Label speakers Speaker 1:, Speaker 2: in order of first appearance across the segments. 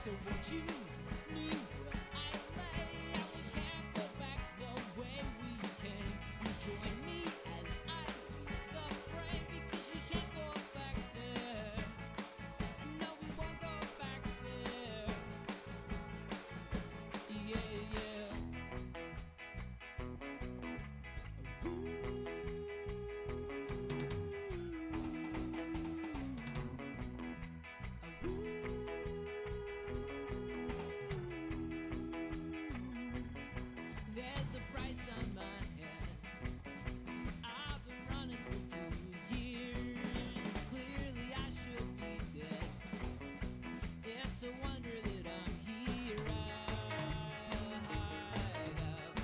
Speaker 1: So won't you leave me where I lay? And we can't go back the way we came. You join me as I leave the frame, because we can't go back there. And no, we won't go back there. Yeah, yeah. There's a price on my head. I've been running for 2 years. Clearly I should be dead. It's a wonder that I'm here. I hide up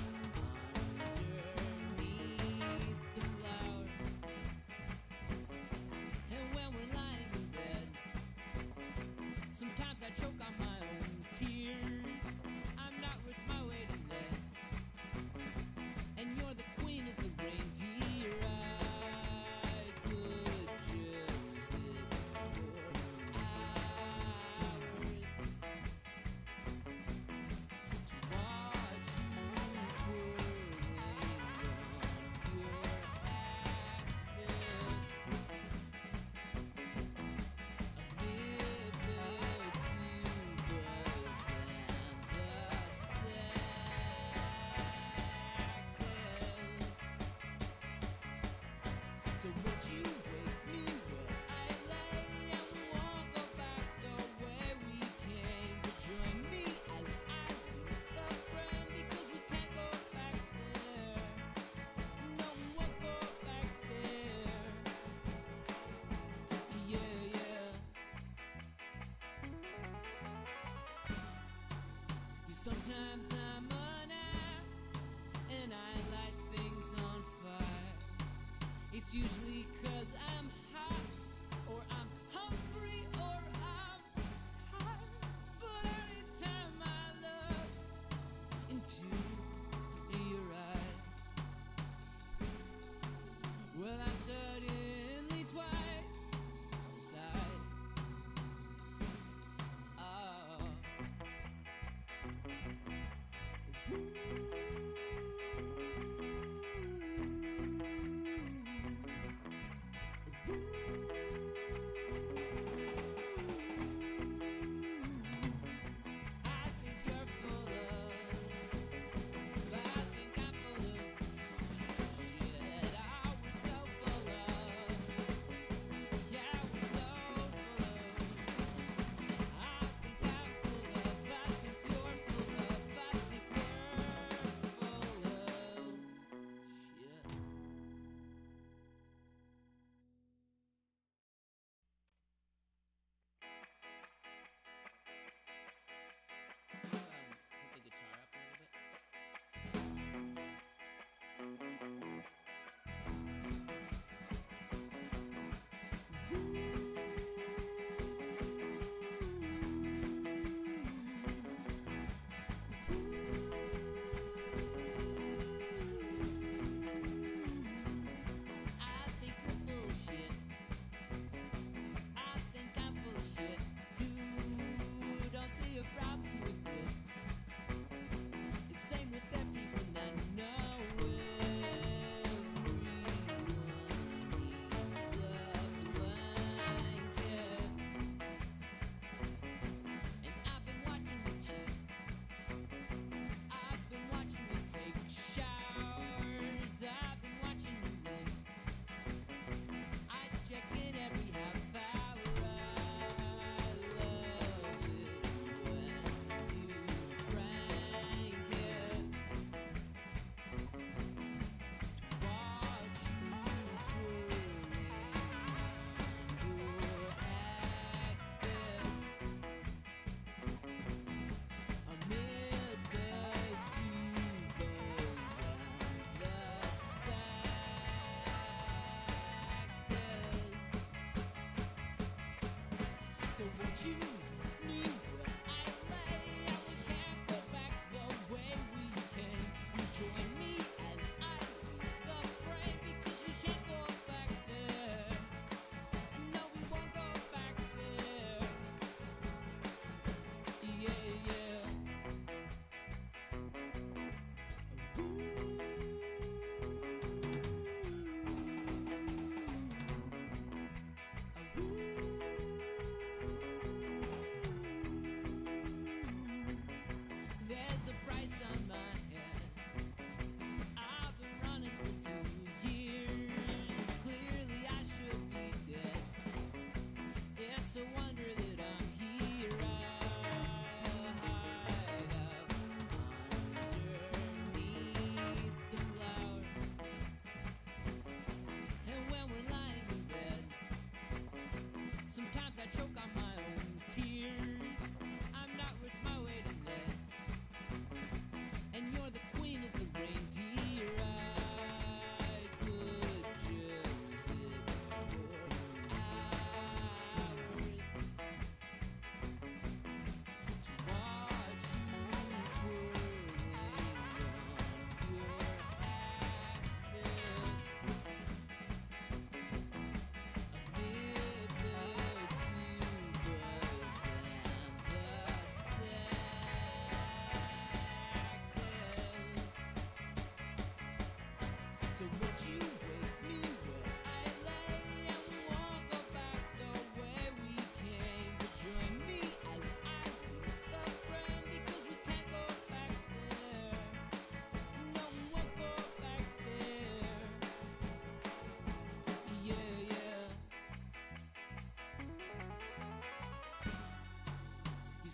Speaker 1: underneath the cloud. And when we're lying in bed, sometimes I choke on my own tears. I'm not worth my weight in lead, and you're the queen of the reindeer. I could just sit for hours to watch you twirling on your axis amid the tubas and the saxes. So won't you wake me where I lay? And we won't go back the way we came. But join me as I leave the frame, because we can't go back there. No, we won't go back there. Yeah, yeah. Sometimes I'm an ass, and I light things on fire. It's usually 'cause I'm hot, or I'm hungry, or I'm tired. But anytime I look into your eyes, well, I'm suddenly twice the size. Oh. I think you're full of, I think I'm full of shit. I was so full of, yeah, I was so full of. I think I'm full of, I think you're full of, I think we're full of shit. Put the guitar up a little bit. I think you're full of shit. I think I'm full of shit too. Don't see a problem with it. It's same with everyone I know. Everyone needs a blanket. And I've been watching you cheat. I've been watching you take showers. I've been watching you eat. I check in every half hour. I love it when you crank it. To watch you twirling on your axis amid the tubas and the saxes. So won't you leave me where I lay? And we can't go back the way we came. You join me as I leave the frame, because we can't go back there. And no, we won't go back there.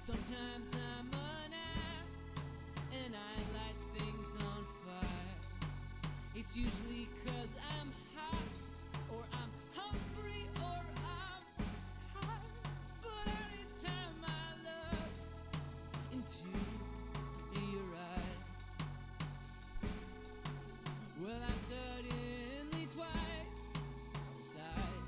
Speaker 1: Sometimes I'm an ass and I light things on fire. It's usually 'cause I'm hot or I'm hungry or I'm tired. But anytime I look into your eyes, well, I'm suddenly twice the size.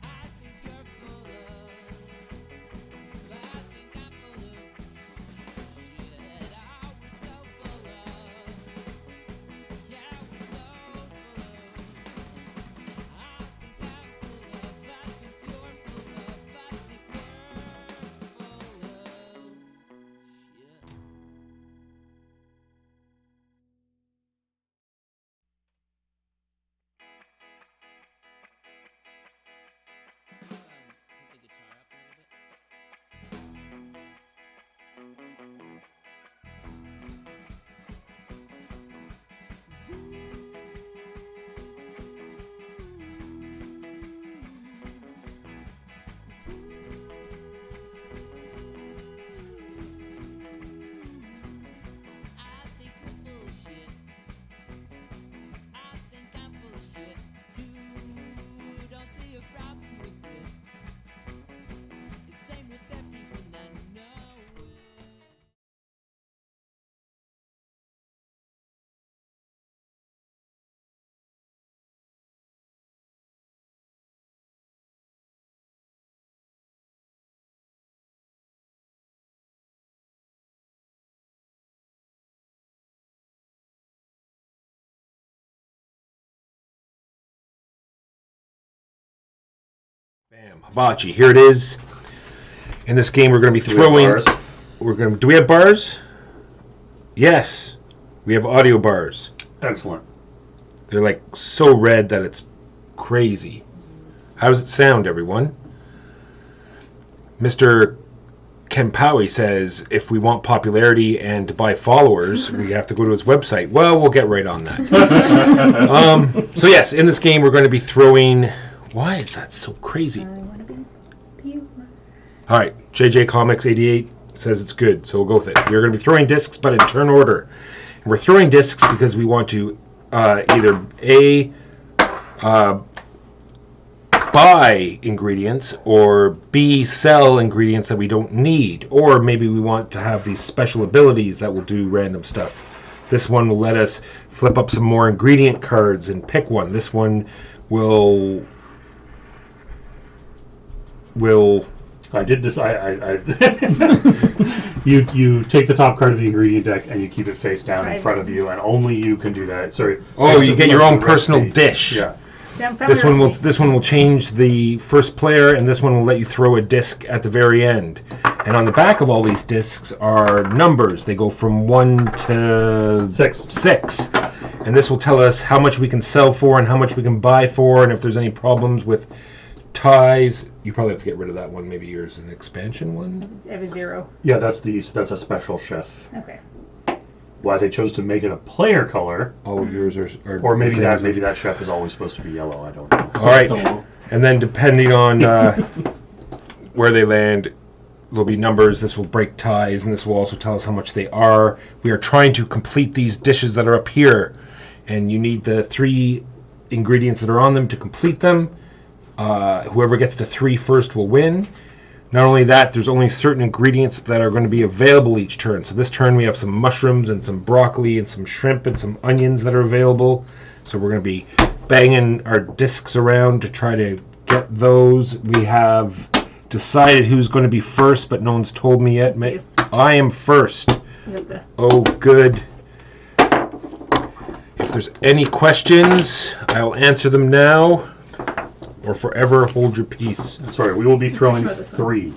Speaker 1: I think you're full of, I think I'm full of shit. I was so full of, yeah, I was so full of. I think I'm full of, I think you're full of, I think we're full of shit. Put the guitar up a little bit. I think you're full of shit. I think I'm full of shit too. Don't see a problem with it. It's same with everyone I know it.
Speaker 2: Bam, Hibachi. Here it is. In this game, we're going to be throwing. Do we have bars? Yes, we have audio bars.
Speaker 3: Excellent.
Speaker 2: They're like so red that it's crazy. How does it sound, everyone? Mr. Kempawi says if we want popularity and to buy followers, we have to go to his website. Well, we'll get right on that. So yes, in this game, we're going to be throwing. Why is that so crazy?
Speaker 4: I want to be pure.
Speaker 2: All right, JJ Comics 88 says it's good, so we'll go with it. We're going to be throwing discs, but in turn order. And we're throwing discs because we want to either buy ingredients or B, sell ingredients that we don't need, or maybe we want to have these special abilities that will do random stuff. This one will let us flip up some more ingredient cards and pick one. This one will
Speaker 3: I did this. You take the top card of the ingredient deck and you keep it face down in front of you, and only you can do that. Sorry.
Speaker 2: Oh, you get your own personal dish.
Speaker 3: Yeah.
Speaker 2: This one will change the first player, and this one will let you throw a disc at the very end. And on the back of all these discs are numbers. They go from 1 to 6. And this will tell us how much we can sell for and how much we can buy for, and if there's any problems with ties. You probably have to get rid of that one. Maybe yours is an expansion one.
Speaker 4: I have a 0.
Speaker 3: Yeah, that's a special chef.
Speaker 4: Okay.
Speaker 3: Why they chose to make it a player color?
Speaker 2: All of yours are
Speaker 3: or maybe that chef is always supposed to be yellow. I don't know.
Speaker 2: All right, and then depending on where they land, there'll be numbers. This will break ties, and this will also tell us how much they are. We are trying to complete these dishes that are up here, and you need the 3 ingredients that are on them to complete them. Whoever gets to 3 first will win. Not only that, there's only certain ingredients that are going to be available each turn. So this turn we have some mushrooms and some broccoli and some shrimp and some onions that are available. So we're going to be banging our discs around to try to get those. We have decided who's going to be first, but no one's told me yet. I am first. Oh, good. If there's any questions, I'll answer them now. Or forever hold your peace.
Speaker 3: Sorry, we will be throwing 3.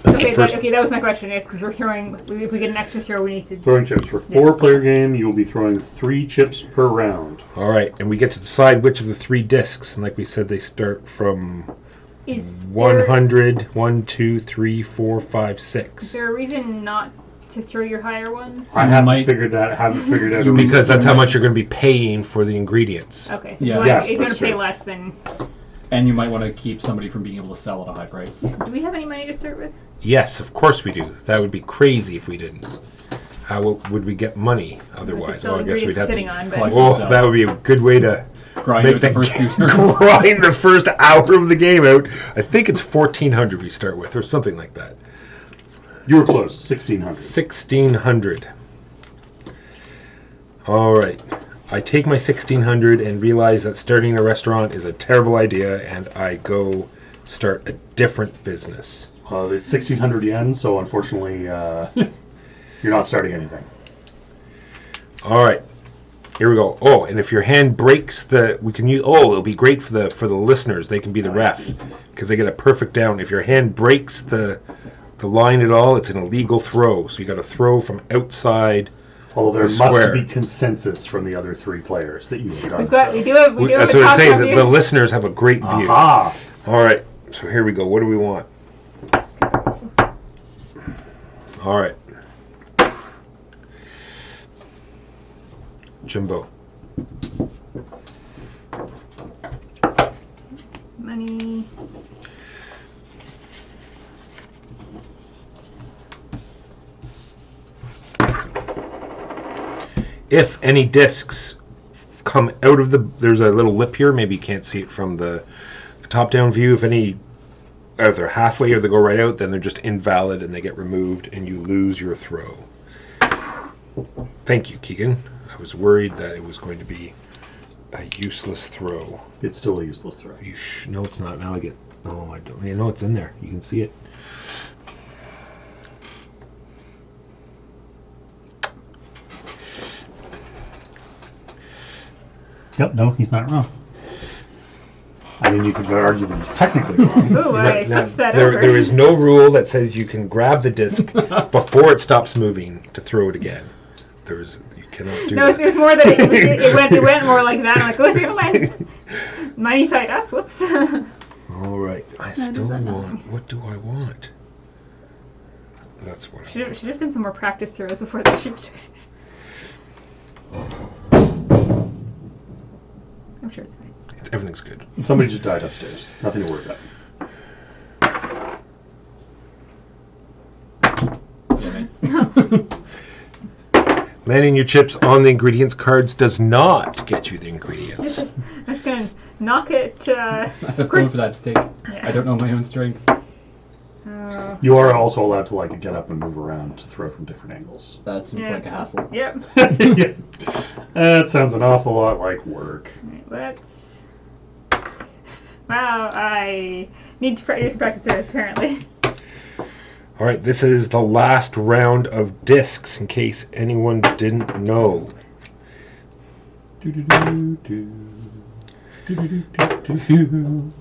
Speaker 4: Okay, that was my question. Yes, because we're throwing. If we get an extra throw, we need to
Speaker 3: throwing chips for 4-player game. You will be throwing 3 chips per round.
Speaker 2: All right, and we get to decide which of the 3 discs. And like we said, they start from
Speaker 4: Is
Speaker 2: 100, 1, 2, 3, 4, 5,
Speaker 4: Is
Speaker 2: 6.
Speaker 4: there a reason not to throw your higher ones?
Speaker 3: I haven't figured out.
Speaker 2: Because that's how much you're going to be paying for the ingredients.
Speaker 4: Okay, so
Speaker 5: Yeah.
Speaker 4: if you want
Speaker 3: Yes,
Speaker 4: to pay
Speaker 3: that's
Speaker 4: less, then
Speaker 5: And you might want to keep somebody from being able to sell at a high price.
Speaker 4: do we have any money to start with?
Speaker 2: Yes, of course we do. That would be crazy if we didn't. How would we get money otherwise?
Speaker 4: Sell
Speaker 2: I guess we'd
Speaker 4: ingredients we're
Speaker 2: have
Speaker 4: sitting
Speaker 2: to.
Speaker 4: on,
Speaker 5: collect-
Speaker 4: but
Speaker 2: Oh, that would be a good way to
Speaker 5: Grind
Speaker 2: make
Speaker 5: with the first few turns.
Speaker 2: grind the first hour of the game out. I think it's 1400 we start with, or something like that.
Speaker 3: You were close. 1600.
Speaker 2: 1600. All right. I take my 1600 and realize that starting a restaurant is a terrible idea, and I go start a different business.
Speaker 3: It's 1600 yen, so unfortunately, you're not starting anything.
Speaker 2: All right. Here we go. Oh, and if your hand breaks we can use. Oh, it'll be great for the listeners. They can be the ref because they get a perfect down. If your hand breaks the line at all, it's an illegal throw. So you got to throw from outside.
Speaker 3: Although there
Speaker 2: The
Speaker 3: must
Speaker 2: square.
Speaker 3: be consensus from the other 3 players that you have done.
Speaker 4: we do have
Speaker 2: That's
Speaker 4: a
Speaker 2: what I'm
Speaker 4: top
Speaker 2: saying.
Speaker 4: review.
Speaker 2: The listeners have a great view.
Speaker 3: Aha!
Speaker 2: All right. So here we go. What do we want? All right. Jimbo.
Speaker 4: Money.
Speaker 2: If any discs come out of there's a little lip here. Maybe you can't see it from the top-down view. If any, either they're halfway or they go right out, then they're just invalid and they get removed, and you lose your throw. Thank you, Keegan. I was worried that it was going to be a useless throw.
Speaker 3: It's still a useless throw.
Speaker 2: No, it's not. Now I get. Oh, I don't. You know, it's in there. You can see it.
Speaker 3: Yep, no, he's not wrong. I mean, you could argue that he's technically wrong.
Speaker 4: Ooh, I switched that
Speaker 2: there,
Speaker 4: over.
Speaker 2: there is no rule that says you can grab the disc before it stops moving to throw it again. You cannot do
Speaker 4: No,
Speaker 2: that.
Speaker 4: it was more that it went more like that. I'm like, what's it gonna land? Money side up. Whoops.
Speaker 2: All right, I still
Speaker 4: that
Speaker 2: want. What do I want? That's what I
Speaker 4: Should
Speaker 2: want.
Speaker 4: have done some more practice throws before the stream started. I'm sure it's fine.
Speaker 2: Everything's good.
Speaker 3: Somebody just died upstairs. Nothing to worry about.
Speaker 2: Landing your chips on the ingredients cards does not get you the ingredients.
Speaker 4: I'm just gonna knock it.
Speaker 5: I was going for that steak.
Speaker 4: Yeah.
Speaker 5: I don't know my own strength.
Speaker 3: You are also allowed to get up and move around to throw from different angles.
Speaker 5: That seems
Speaker 4: Yeah.
Speaker 5: like a hassle.
Speaker 4: Yep.
Speaker 3: Yeah. That sounds an awful lot like work.
Speaker 4: Right, let's. Wow, I need to do some practice throws apparently.
Speaker 2: All right, this is the last round of discs, in case anyone didn't know.
Speaker 3: Do-do-do-do. Do-do-do-do-do.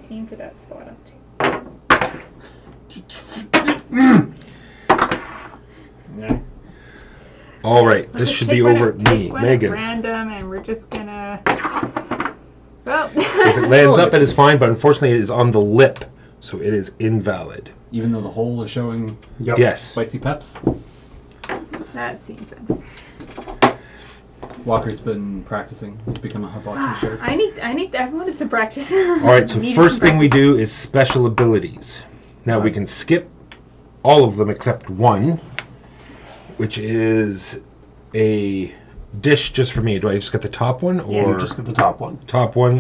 Speaker 4: Aim for that spot up too.
Speaker 5: Yeah.
Speaker 2: All right,
Speaker 4: Let's
Speaker 2: this
Speaker 4: just
Speaker 2: should
Speaker 4: take
Speaker 2: be
Speaker 4: one
Speaker 2: over
Speaker 4: at-
Speaker 2: at me,
Speaker 4: take one
Speaker 2: Megan.
Speaker 4: At random, and we're just gonna. Well.
Speaker 2: If it lands up, it is fine, but unfortunately, it is on the lip, so it is invalid.
Speaker 5: Even though the hole is showing
Speaker 3: Yep.
Speaker 2: Yes.
Speaker 5: spicy peps.
Speaker 4: That seems good.
Speaker 5: Walker's been practicing. He's become a hibachi chef.
Speaker 4: I wanted some practice.
Speaker 2: All right, so first thing we do is special abilities. Now we can skip all of them except one, which is a dish just for me. Do I just get the top one,
Speaker 3: Yeah,
Speaker 2: or
Speaker 3: you just get the top one.
Speaker 2: top one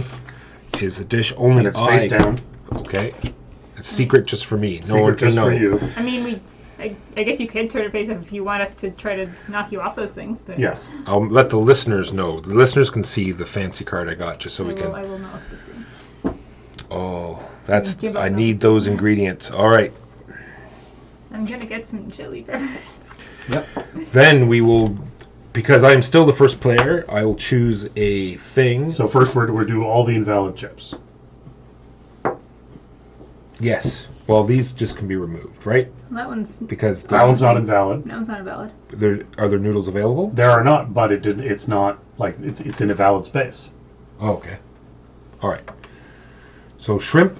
Speaker 2: is a dish only
Speaker 3: And it's
Speaker 2: I
Speaker 3: face down.
Speaker 2: Okay, it's secret just for me. No
Speaker 3: Secret
Speaker 2: one can
Speaker 3: just
Speaker 2: know.
Speaker 3: for you.
Speaker 4: I mean, I guess you could turn it face up if you want us to try to knock you off those things, but
Speaker 3: Yes.
Speaker 2: I'll let the listeners know. The listeners can see the fancy card I got, just so we
Speaker 4: I
Speaker 2: can.
Speaker 4: will know off the screen.
Speaker 2: Oh, that's.
Speaker 4: Give up
Speaker 2: I
Speaker 4: those.
Speaker 2: need those ingredients. All right.
Speaker 4: I'm gonna get some chili peppers.
Speaker 5: Yep.
Speaker 2: Then we will, because I'm still the first player, I will choose a thing.
Speaker 3: So first we're do all the invalid chips.
Speaker 2: Yes. Well, these just can be removed, right?
Speaker 4: That one's
Speaker 2: Because
Speaker 3: That one's not invalid.
Speaker 4: invalid.
Speaker 2: are there noodles available?
Speaker 3: There are not, but it's not it's in a valid space.
Speaker 2: Oh, okay. All right. So shrimp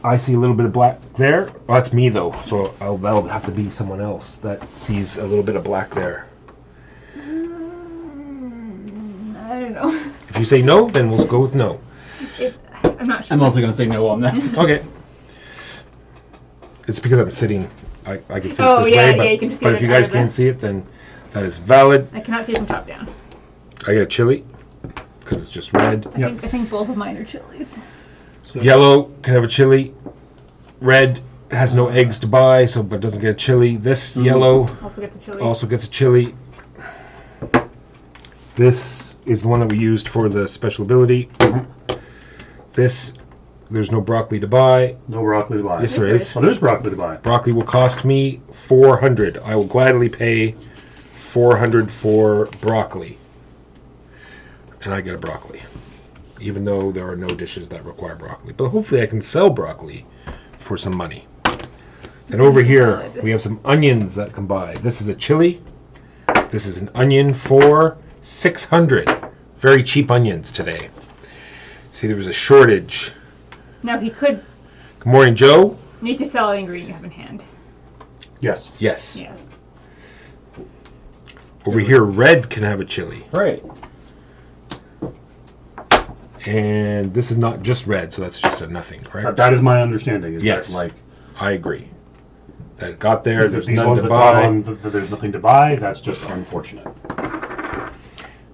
Speaker 2: I see a little bit of black there. Well, that's me though, so that'll have to be someone else that sees a little bit of black there.
Speaker 4: I don't know.
Speaker 2: If you say no, then we'll go with no.
Speaker 4: I'm not sure.
Speaker 5: I'm also going to say no on that.
Speaker 2: Okay. It's because I'm sitting. I can see it
Speaker 4: Oh,
Speaker 2: this
Speaker 4: yeah,
Speaker 2: way, but,
Speaker 4: yeah, you can just see
Speaker 2: but
Speaker 4: it
Speaker 2: if you
Speaker 4: out
Speaker 2: guys
Speaker 4: of the-
Speaker 2: can't see it, then that is valid.
Speaker 4: I cannot see it from top down.
Speaker 2: I get a chili because it's just red.
Speaker 3: Yep.
Speaker 4: I think both of mine are chilies.
Speaker 3: So,
Speaker 2: Yellow can have a chili. Red has no eggs to buy, so but doesn't get a chili. This yellow
Speaker 4: Also gets a chili.
Speaker 2: also gets a chili. This is the one that we used for the special ability. This, there's no broccoli to buy.
Speaker 3: No broccoli to buy.
Speaker 2: Yes, there is.
Speaker 3: Oh, there's broccoli to buy.
Speaker 2: Broccoli will cost me 400. I will gladly pay 400 for broccoli. And I get a broccoli. Even though there are no dishes that require broccoli. But hopefully I can sell broccoli for some money. And over here,
Speaker 4: valid.
Speaker 2: we have some onions that can buy. This is a chili. This is an onion for 600. Very cheap onions today. See, there was a shortage.
Speaker 4: Now he could
Speaker 2: Good morning, Joe.
Speaker 4: need to sell an ingredient you have in hand.
Speaker 3: Yes.
Speaker 2: Yes.
Speaker 4: Yeah.
Speaker 2: Over here, red can have a chili.
Speaker 5: Right.
Speaker 2: And this is not just red, so that's just a nothing, correct?
Speaker 3: That is my understanding. Is
Speaker 2: Yes.
Speaker 3: That, like,
Speaker 2: I agree. That got there, there's
Speaker 3: these
Speaker 2: none
Speaker 3: ones
Speaker 2: to
Speaker 3: that got
Speaker 2: buy.
Speaker 3: on, there's nothing to buy. That's just unfortunate.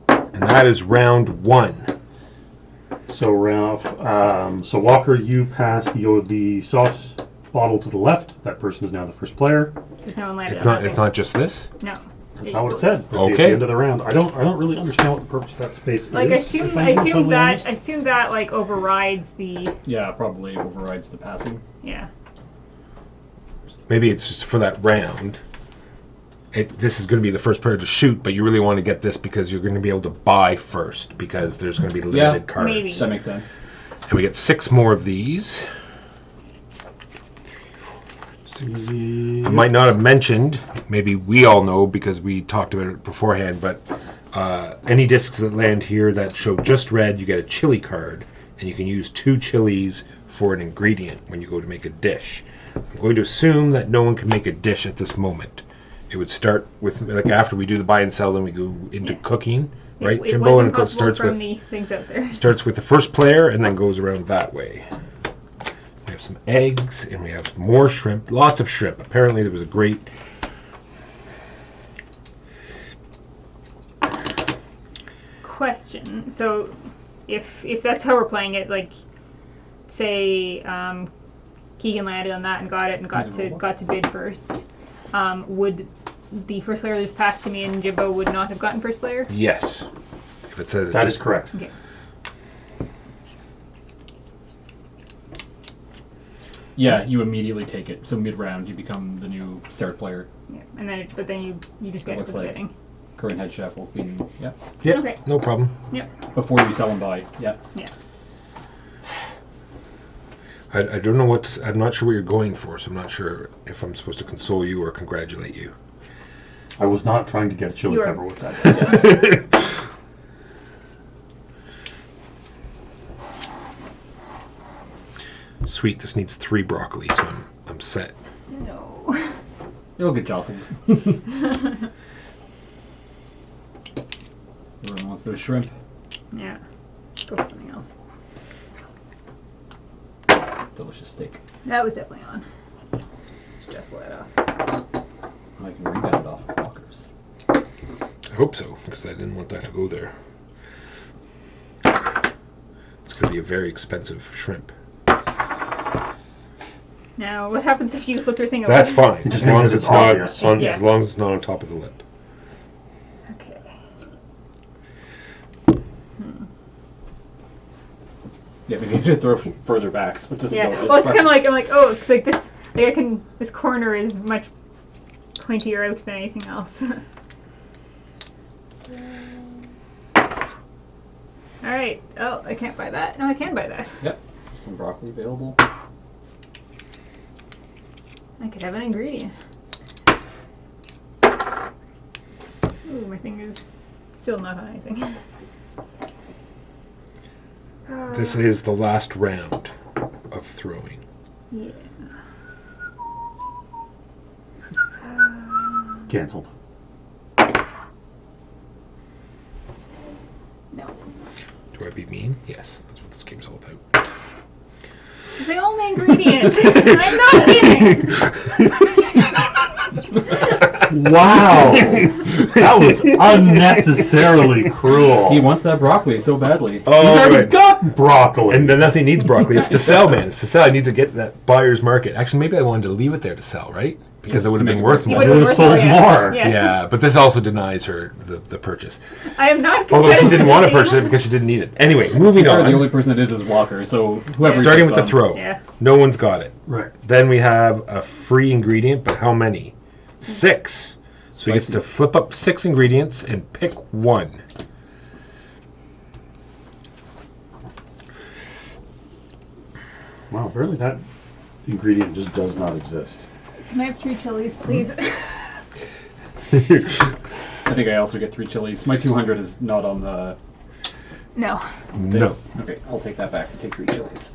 Speaker 2: And that is round one.
Speaker 3: So Ralph, so Walker, you pass the sauce bottle to the left. That person is now the first player.
Speaker 4: There's no one landed
Speaker 2: It's
Speaker 4: on
Speaker 2: not.
Speaker 4: that
Speaker 2: It's
Speaker 4: thing.
Speaker 2: not just this.
Speaker 4: No.
Speaker 3: That's not what it said. At the
Speaker 2: Okay.
Speaker 3: end of the round, I don't really understand what the purpose of that space
Speaker 4: Like
Speaker 3: is.
Speaker 4: I
Speaker 3: if I'm being totally honest.
Speaker 4: assume that like overrides the
Speaker 5: Yeah, probably overrides the passing.
Speaker 4: yeah.
Speaker 2: Maybe it's just for that round. This is going to be the first player to shoot, but you really want to get this because you're going to be able to buy first because there's going to be limited cards.
Speaker 4: maybe.
Speaker 5: That makes sense.
Speaker 2: And we get 6 more of these.
Speaker 3: Easy.
Speaker 2: I might not have mentioned, maybe we all know because we talked about it beforehand, but any discs that land here that show just red, you get a chili card, and you can use 2 chilies for an ingredient when you go to make a dish. I'm going to assume that no one can make a dish at this moment. It would start with, like after we do the buy and sell, then we go into cooking, right,
Speaker 4: It
Speaker 2: Jimbo?
Speaker 4: was
Speaker 2: And it
Speaker 4: impossible
Speaker 2: starts
Speaker 4: from
Speaker 2: with
Speaker 4: the things out there.
Speaker 2: starts with the first player and then goes around that way. We have some eggs and we have more shrimp, lots of shrimp. Apparently there was a great
Speaker 4: Question. So if that's how we're playing it, like say Keegan landed on that and got it and got to bid first, would the first player just pass to me and Jimbo would not have gotten first player?
Speaker 2: yes. If it says it
Speaker 3: That
Speaker 2: just,
Speaker 3: is correct.
Speaker 4: Okay.
Speaker 5: Yeah, you immediately take it. So mid-round, you become the new start player.
Speaker 4: Yeah. And then but then you just get it
Speaker 5: Looks
Speaker 4: for the
Speaker 5: like-
Speaker 4: bidding.
Speaker 5: Current head chef will be, yeah.
Speaker 2: yeah,
Speaker 4: Okay.
Speaker 2: no problem.
Speaker 4: Yep.
Speaker 5: Before you sell and buy, yeah.
Speaker 4: Yeah.
Speaker 2: I don't know what I'm not sure what you're going for, so I'm not sure if I'm supposed to console you or congratulate you.
Speaker 3: I was not trying to get a chili
Speaker 4: You are-
Speaker 3: pepper with that.
Speaker 2: Sweet, this needs 3 broccoli, so I'm set.
Speaker 4: No.
Speaker 5: It'll get jostled. Everyone wants those shrimp.
Speaker 4: Yeah. Go for something else.
Speaker 5: Delicious steak.
Speaker 4: That was definitely on. Just let off.
Speaker 5: I can rebound it off of Walker's.
Speaker 2: I hope so, because I didn't want that to go there. It's going to be a very expensive shrimp.
Speaker 4: Now, what happens if you flip your thing away?
Speaker 2: That's fine,
Speaker 3: It just
Speaker 2: as long
Speaker 3: means
Speaker 2: as
Speaker 3: that
Speaker 2: it's
Speaker 3: it's
Speaker 2: not
Speaker 3: obvious.
Speaker 2: on,
Speaker 4: Yeah.
Speaker 2: as long as it's not on top of the lip.
Speaker 4: Okay.
Speaker 5: Yeah, maybe you should throw further back so it doesn't
Speaker 4: Yeah.
Speaker 5: go
Speaker 4: Well, it's kind of like I'm like, oh, it's like this. Like I can. This corner is much pointier out than anything else. All right. Oh, I can't buy that. No, I can buy that.
Speaker 5: Yep. Some broccoli available.
Speaker 4: I could have an ingredient. Ooh, my thing is still not on anything.
Speaker 2: This is the last round of throwing.
Speaker 4: Yeah.
Speaker 3: Cancelled.
Speaker 4: No.
Speaker 2: Do I be mean? Yes, that's what this game's all about.
Speaker 4: It's the only ingredient. I'm not kidding.
Speaker 3: Wow! That was unnecessarily cruel.
Speaker 5: He wants that broccoli so badly.
Speaker 2: Oh,
Speaker 3: He's already
Speaker 2: right.
Speaker 3: got broccoli.
Speaker 2: And then nothing needs broccoli. It's to sell, man. It's to sell. I need to get that buyer's market. Actually, maybe I wanted to leave it there to sell, right? Because it would have
Speaker 5: To
Speaker 2: been
Speaker 5: make it
Speaker 2: worth
Speaker 4: You
Speaker 2: more.
Speaker 3: It
Speaker 4: would've
Speaker 3: would've
Speaker 4: worth
Speaker 3: sold more.
Speaker 4: Yes.
Speaker 2: Yeah, but this also denies her the purchase.
Speaker 4: I am not.
Speaker 2: Although she
Speaker 4: competitive
Speaker 2: didn't want to
Speaker 4: anymore.
Speaker 2: purchase it because she didn't need it. Anyway, moving
Speaker 5: Sure, the
Speaker 2: on.
Speaker 5: only person that is Walker, so whoever he
Speaker 2: Starting
Speaker 5: puts
Speaker 2: with the
Speaker 5: on.
Speaker 2: throw.
Speaker 4: Yeah.
Speaker 2: No one's got it.
Speaker 3: Right.
Speaker 2: Then we have a free ingredient, but how many? 6. So he gets
Speaker 5: Spicy.
Speaker 2: to flip up 6 ingredients and pick one.
Speaker 3: Wow, apparently that ingredient just does not exist.
Speaker 4: Can I have 3 chilies, please?
Speaker 5: I think I also get 3 chilies. My 200 is not on the...
Speaker 4: No.
Speaker 2: No.
Speaker 5: Okay, I'll take that back and take 3 chilies.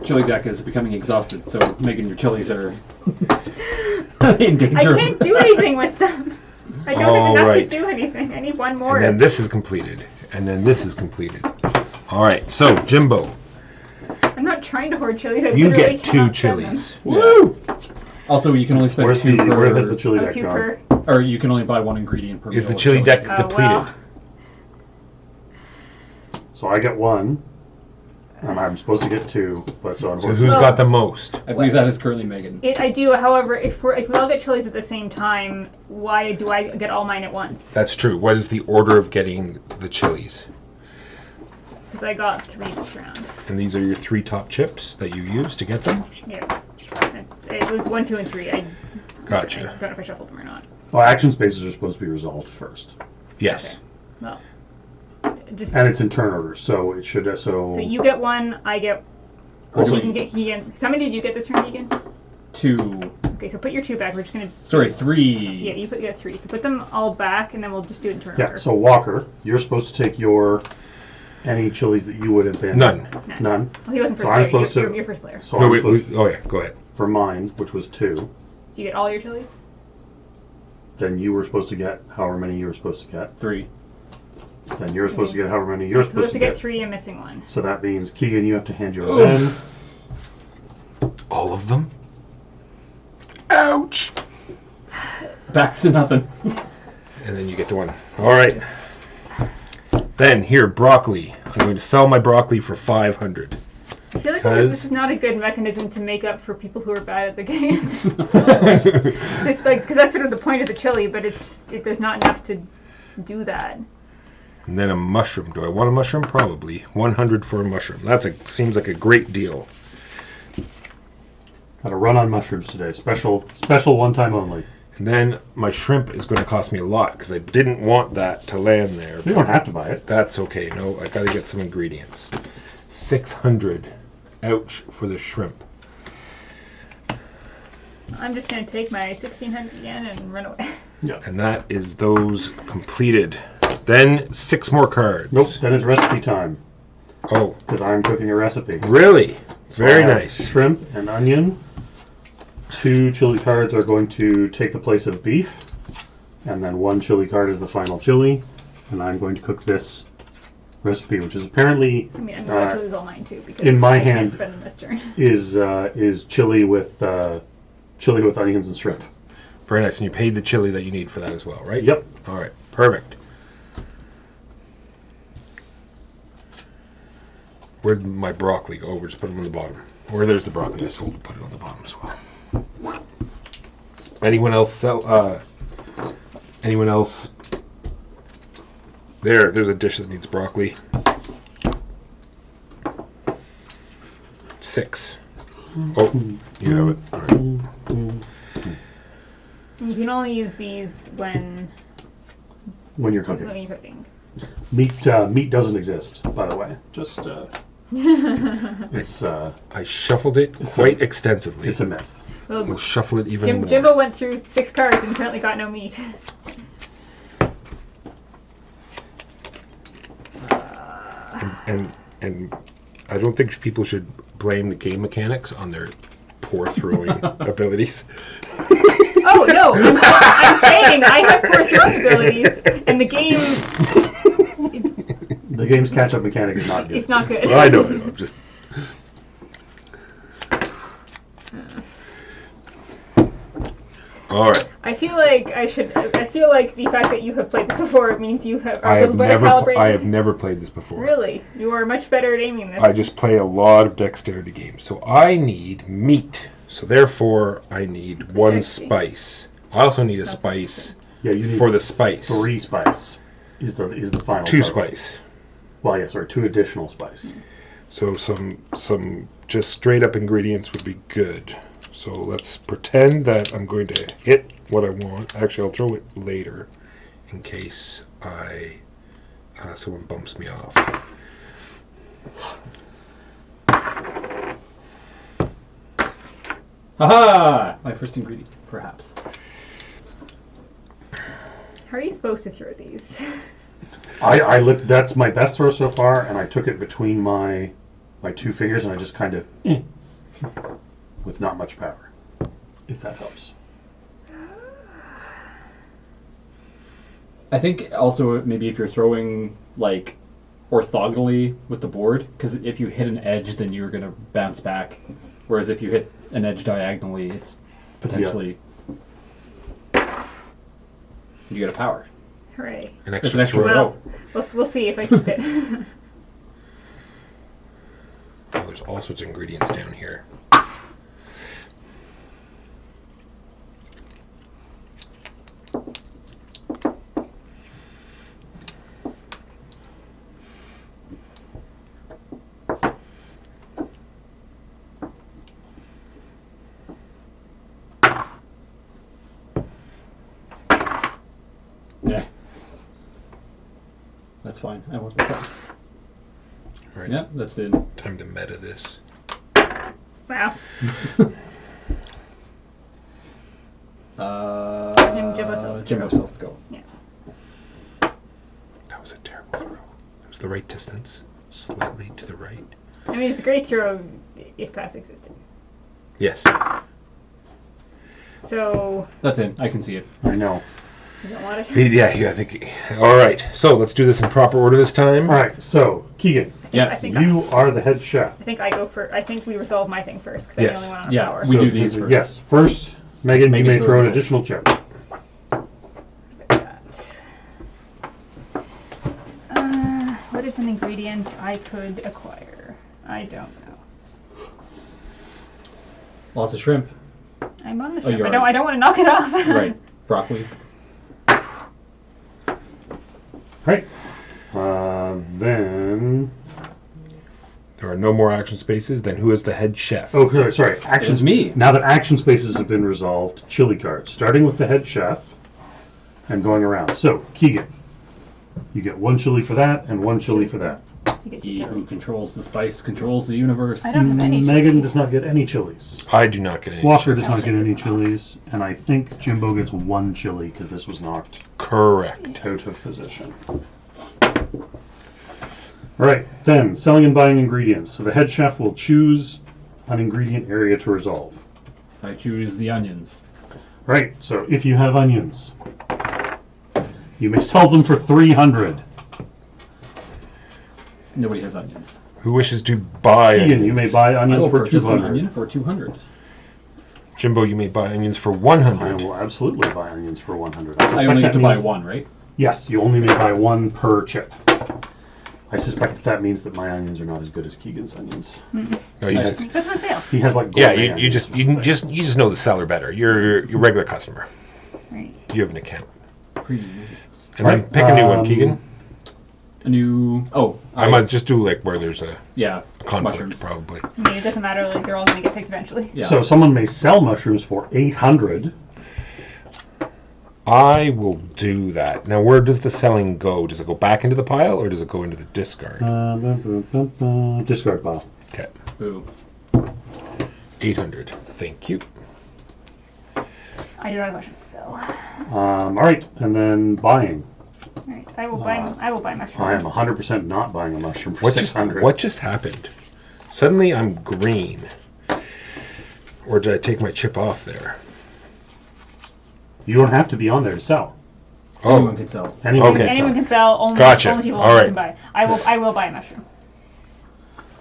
Speaker 5: Chili deck is becoming exhausted, so Megan, your chilies are in
Speaker 4: I
Speaker 5: danger.
Speaker 4: can't do anything with them. I don't
Speaker 2: All
Speaker 4: have enough
Speaker 2: right.
Speaker 4: to do anything. I need one more.
Speaker 2: And then this is completed. And then this is completed. All right, so Jimbo,
Speaker 4: I'm not trying to hoard chilies. I
Speaker 2: you
Speaker 4: literally
Speaker 2: get 2
Speaker 4: cannot spend them.
Speaker 2: chilies.
Speaker 5: Yeah.
Speaker 2: Woo!
Speaker 5: Also, you can only spend
Speaker 3: Where's
Speaker 5: 2
Speaker 3: the, where has the
Speaker 5: per...
Speaker 3: chili
Speaker 4: Oh,
Speaker 3: deck
Speaker 4: 2
Speaker 3: gone?
Speaker 4: per.
Speaker 5: Or you can only buy 1 ingredient per
Speaker 2: Is
Speaker 5: meal
Speaker 2: the
Speaker 5: of
Speaker 2: chili deck
Speaker 4: Oh,
Speaker 2: depleted?
Speaker 4: well.
Speaker 3: So I get 1, and I'm supposed to get 2, but so
Speaker 2: So
Speaker 3: unfortunately...
Speaker 2: who's got the most?
Speaker 5: I believe that is currently Megan.
Speaker 4: I do. However, if we all get chilies at the same time, why do I get all mine at once?
Speaker 2: That's true. What is the order of getting the chilies?
Speaker 4: Because I got 3 this round.
Speaker 2: And these are your 3 top chips that you used to get them?
Speaker 4: Yeah. It was 1, 2, and 3. I
Speaker 2: Gotcha.
Speaker 4: don't know if I shuffled them or not.
Speaker 3: Well, action spaces are supposed to be resolved first.
Speaker 2: Yes.
Speaker 4: Okay. Well, just
Speaker 3: And it's in turn order, so it should...
Speaker 4: so you get 1, I get.
Speaker 3: Also,
Speaker 4: You can get Keegan. So how many did you get this turn, Keegan?
Speaker 5: 2...
Speaker 4: Okay, so put your 2 back. We're just gonna.
Speaker 5: Sorry, 3...
Speaker 4: Yeah, you got 3. So put them all back, and then we'll just do it in turn
Speaker 3: Yeah,
Speaker 4: order.
Speaker 3: so Walker, you're supposed to take your... any chilies that you would have been...
Speaker 2: None.
Speaker 3: None.
Speaker 4: Well, he wasn't first
Speaker 3: So I'm
Speaker 4: player.
Speaker 3: supposed to-
Speaker 4: You're first player.
Speaker 3: So
Speaker 2: No,
Speaker 3: I'm
Speaker 2: wait,
Speaker 3: supposed
Speaker 2: oh yeah, go ahead.
Speaker 3: for mine, which was 2,
Speaker 4: So you get all your chilies.
Speaker 3: then you were supposed to get however many you were supposed to get.
Speaker 5: 3.
Speaker 3: Then you're supposed to get however many you're
Speaker 4: Supposed to get 3 and missing 1.
Speaker 3: So that means, Keegan, you have to hand yours in.
Speaker 2: All of them? Ouch!
Speaker 5: Back to nothing.
Speaker 2: And then you get the 1. All right. Then here, broccoli. I'm going to sell my broccoli for 500.
Speaker 4: I feel like
Speaker 2: Because-
Speaker 4: this is not a good mechanism to make up for people who are bad at the game. Because that's sort of the point of the chili, but there's not enough to do that.
Speaker 2: And then a mushroom. Do I want a mushroom? Probably. 100 for a mushroom. Seems like a great deal.
Speaker 3: Got a run on mushrooms today. Special one time only.
Speaker 2: And then my shrimp is going to cost me a lot because I didn't want that to land there.
Speaker 3: You don't have to buy it.
Speaker 2: That's okay. No, I got to get some ingredients. 600. Ouch for the shrimp.
Speaker 4: I'm just going to take my 1600 yen and run away.
Speaker 2: And that is those completed. Then 6 more cards.
Speaker 3: Nope, that is recipe time.
Speaker 2: Oh,
Speaker 3: Because I'm cooking a recipe.
Speaker 2: really? Very
Speaker 3: I have
Speaker 2: nice.
Speaker 3: Shrimp and onion. 2 chili cards are going to take the place of beef. And then 1 chili card is the final chili. And I'm going to cook this recipe, which is apparently
Speaker 4: I mean, I'm going to lose all mine too because
Speaker 3: in my
Speaker 4: I can't
Speaker 3: hand-
Speaker 4: spend them this turn.
Speaker 3: is chili with onions and shrimp.
Speaker 2: Very nice. And you paid the chili that you need for that as well, right?
Speaker 3: Yep.
Speaker 2: All right. Perfect. Where'd my broccoli go? We'll just put them on the bottom. Or there's the broccoli I sold. Put it on the bottom as well. Anyone else sell? Anyone else? There's a dish that needs broccoli. 6. Oh, you have it. All right.
Speaker 4: You can only use these when
Speaker 3: When you're cooking.
Speaker 4: you're cooking.
Speaker 3: Meat doesn't exist, by the way. Just it's
Speaker 2: I shuffled it quite extensively.
Speaker 3: it's a myth.
Speaker 2: We'll
Speaker 4: Well,
Speaker 2: shuffle it even more.
Speaker 4: Jimbo went through 6 cards and currently got no meat.
Speaker 2: And I don't think people should blame the game mechanics on their poor throwing abilities.
Speaker 4: Oh no! I'm saying I have poor throwing abilities, and the game
Speaker 3: The game's catch-up mechanic is not good.
Speaker 4: is not good.
Speaker 2: Well, I know. I'm just. All right.
Speaker 4: I feel like the fact that you have played this before means you are a little better calibrated.
Speaker 2: I have never played this before.
Speaker 4: Really, you are much better at aiming this.
Speaker 2: I just play a lot of dexterity games, so I need meat. So therefore, I need one
Speaker 4: Interesting.
Speaker 2: spice. I also need a
Speaker 4: That's
Speaker 2: spice
Speaker 3: Yeah, you need
Speaker 2: for the spice.
Speaker 3: 3 spice is the final.
Speaker 2: 2
Speaker 3: total.
Speaker 2: spice.
Speaker 3: Well, yes, or 2 additional spice.
Speaker 2: So some just straight up ingredients would be good. So let's pretend that I'm going to hit what I want. Actually, I'll throw it later in case someone bumps me off.
Speaker 5: Haha! My first ingredient, perhaps.
Speaker 4: How are you supposed to throw these?
Speaker 3: I looked. That's my best throw so far, and I took it between my 2 fingers, and I just kind of with not much power, if that helps.
Speaker 5: I think also maybe if you're throwing like orthogonally with the board, because if you hit an edge, then you're going to bounce back. Whereas if you hit an edge diagonally, it's potentially you get a power.
Speaker 4: Hooray!
Speaker 2: An
Speaker 5: It's
Speaker 2: extra,
Speaker 5: an extra
Speaker 2: throw.
Speaker 4: Well, we'll see if I keep it.
Speaker 2: Oh, there's all sorts of ingredients down here.
Speaker 5: Yeah. That's fine. I want the price.
Speaker 2: All right,
Speaker 5: Yeah, that's it.
Speaker 2: time to meta this.
Speaker 4: Wow. Jimbo still has to
Speaker 5: Jimbo
Speaker 4: go.
Speaker 5: still has to go.
Speaker 2: That was a terrible throw. It was the right distance, slightly to the right.
Speaker 4: I mean, it's a great throw if pass existed.
Speaker 2: Yes.
Speaker 4: So
Speaker 5: That's it. I can see it.
Speaker 3: I know.
Speaker 4: you don't want to.
Speaker 2: Yeah, I think. All right, so let's do this in proper order this time.
Speaker 3: All right, so Keegan,
Speaker 5: Yes.
Speaker 4: I think
Speaker 3: you are the head chef.
Speaker 4: I think I go for. I think we resolve my thing first because
Speaker 2: Yes.
Speaker 4: I'm the only one on
Speaker 5: Yeah,
Speaker 4: power.
Speaker 5: we
Speaker 3: So
Speaker 5: do
Speaker 3: since
Speaker 5: these
Speaker 3: we-
Speaker 5: first.
Speaker 3: Yes, first, Megan, you
Speaker 5: Megan
Speaker 3: may
Speaker 5: throws
Speaker 3: throw an
Speaker 5: it.
Speaker 3: additional chip.
Speaker 4: What is an ingredient I could acquire? I don't know.
Speaker 5: Lots of shrimp.
Speaker 4: I'm on the
Speaker 5: Oh,
Speaker 4: shrimp.
Speaker 5: you
Speaker 4: I
Speaker 5: are.
Speaker 4: don't want to knock it off.
Speaker 5: Right. Broccoli.
Speaker 3: Right. Then.
Speaker 2: There are no more action spaces. Then who is the head chef?
Speaker 3: Oh, sorry. Action.
Speaker 5: was me.
Speaker 3: Now that action spaces have been resolved, chili cards. Starting with the head chef and going around. So, Keegan, you get 1 chili for that and 1 chili for that.
Speaker 4: You get to
Speaker 5: He
Speaker 4: chili.
Speaker 5: who controls the spice controls the universe.
Speaker 4: I don't have any
Speaker 3: Megan
Speaker 4: chili.
Speaker 3: does not get any chilies.
Speaker 2: I do not get any.
Speaker 3: Walker does
Speaker 4: Oh,
Speaker 3: not
Speaker 4: shit,
Speaker 3: get any
Speaker 4: that's enough.
Speaker 3: chilies. And I think Jimbo gets 1 chili because this was knocked
Speaker 2: Correct.
Speaker 3: out of position. All right, then selling and buying ingredients. So the head chef will choose an ingredient area to resolve.
Speaker 5: I choose the onions.
Speaker 3: Right, so if you have onions, you may sell them for 300.
Speaker 5: Nobody has onions.
Speaker 2: Who wishes to buy?
Speaker 3: Keegan, you
Speaker 2: onions?
Speaker 3: may buy
Speaker 5: I
Speaker 3: onions
Speaker 5: will
Speaker 3: for
Speaker 5: purchase an
Speaker 3: 200.
Speaker 5: onion for 200.
Speaker 2: Jimbo, you may buy onions for
Speaker 3: I
Speaker 2: 100.
Speaker 3: will absolutely buy onions for 100.
Speaker 5: I only get to buy one, right?
Speaker 3: Yes, you only may buy 1 per chip. I suspect that means that my onions are not as good as Keegan's onions.
Speaker 2: No, you
Speaker 5: Okay.
Speaker 2: just,
Speaker 4: Put them on sale.
Speaker 3: He has like
Speaker 2: yeah,
Speaker 3: gourmet
Speaker 2: you
Speaker 3: onions
Speaker 2: just
Speaker 3: or
Speaker 2: you
Speaker 3: something.
Speaker 2: just know the seller better. You're your regular customer.
Speaker 4: Right.
Speaker 2: You have an account,
Speaker 5: Ingredients.
Speaker 2: and then
Speaker 3: Right,
Speaker 2: pick a new one, Keegan.
Speaker 5: A new. Oh,
Speaker 2: I might just do like where there's a
Speaker 5: yeah.
Speaker 2: conflict,
Speaker 5: Mushrooms.
Speaker 2: probably.
Speaker 4: I mean, it doesn't matter. Like they're all going to get picked eventually.
Speaker 5: Yeah.
Speaker 3: So someone may sell mushrooms for 800.
Speaker 2: I will do that. Now, where does the selling go? Does it go back into the pile, or does it go into the discard?
Speaker 3: Discard pile.
Speaker 2: Okay,
Speaker 5: Boo.
Speaker 2: 800. Thank you.
Speaker 4: I do not have much to sell.
Speaker 3: All right, and then buying.
Speaker 4: All right. I will buy. I will buy
Speaker 3: I am
Speaker 4: mushrooms.
Speaker 3: 100% not buying a mushroom for
Speaker 2: What just
Speaker 3: 600.
Speaker 2: what just happened? Suddenly I'm green. Or did I take my chip off there?
Speaker 3: You don't have to be on there to sell.
Speaker 5: Anyone
Speaker 2: Oh,
Speaker 5: can sell.
Speaker 3: Anyone
Speaker 2: Okay.
Speaker 4: Anyone can sell. Only,
Speaker 2: Gotcha.
Speaker 4: only people
Speaker 2: All right.
Speaker 4: can buy. I will buy a mushroom.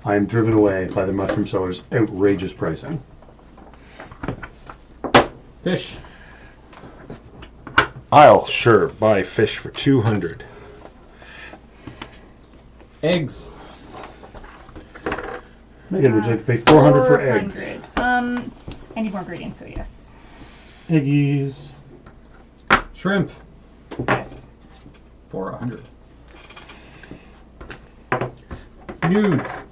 Speaker 3: I am driven away by the mushroom seller's outrageous pricing.
Speaker 5: Fish.
Speaker 2: I'll sure buy fish for 200.
Speaker 5: Eggs.
Speaker 3: Megan, would you like to pay 400 for eggs?
Speaker 4: 400. I need more ingredients, so yes.
Speaker 3: Eggies.
Speaker 5: Shrimp.
Speaker 4: Yes.
Speaker 5: For 100. Nudes.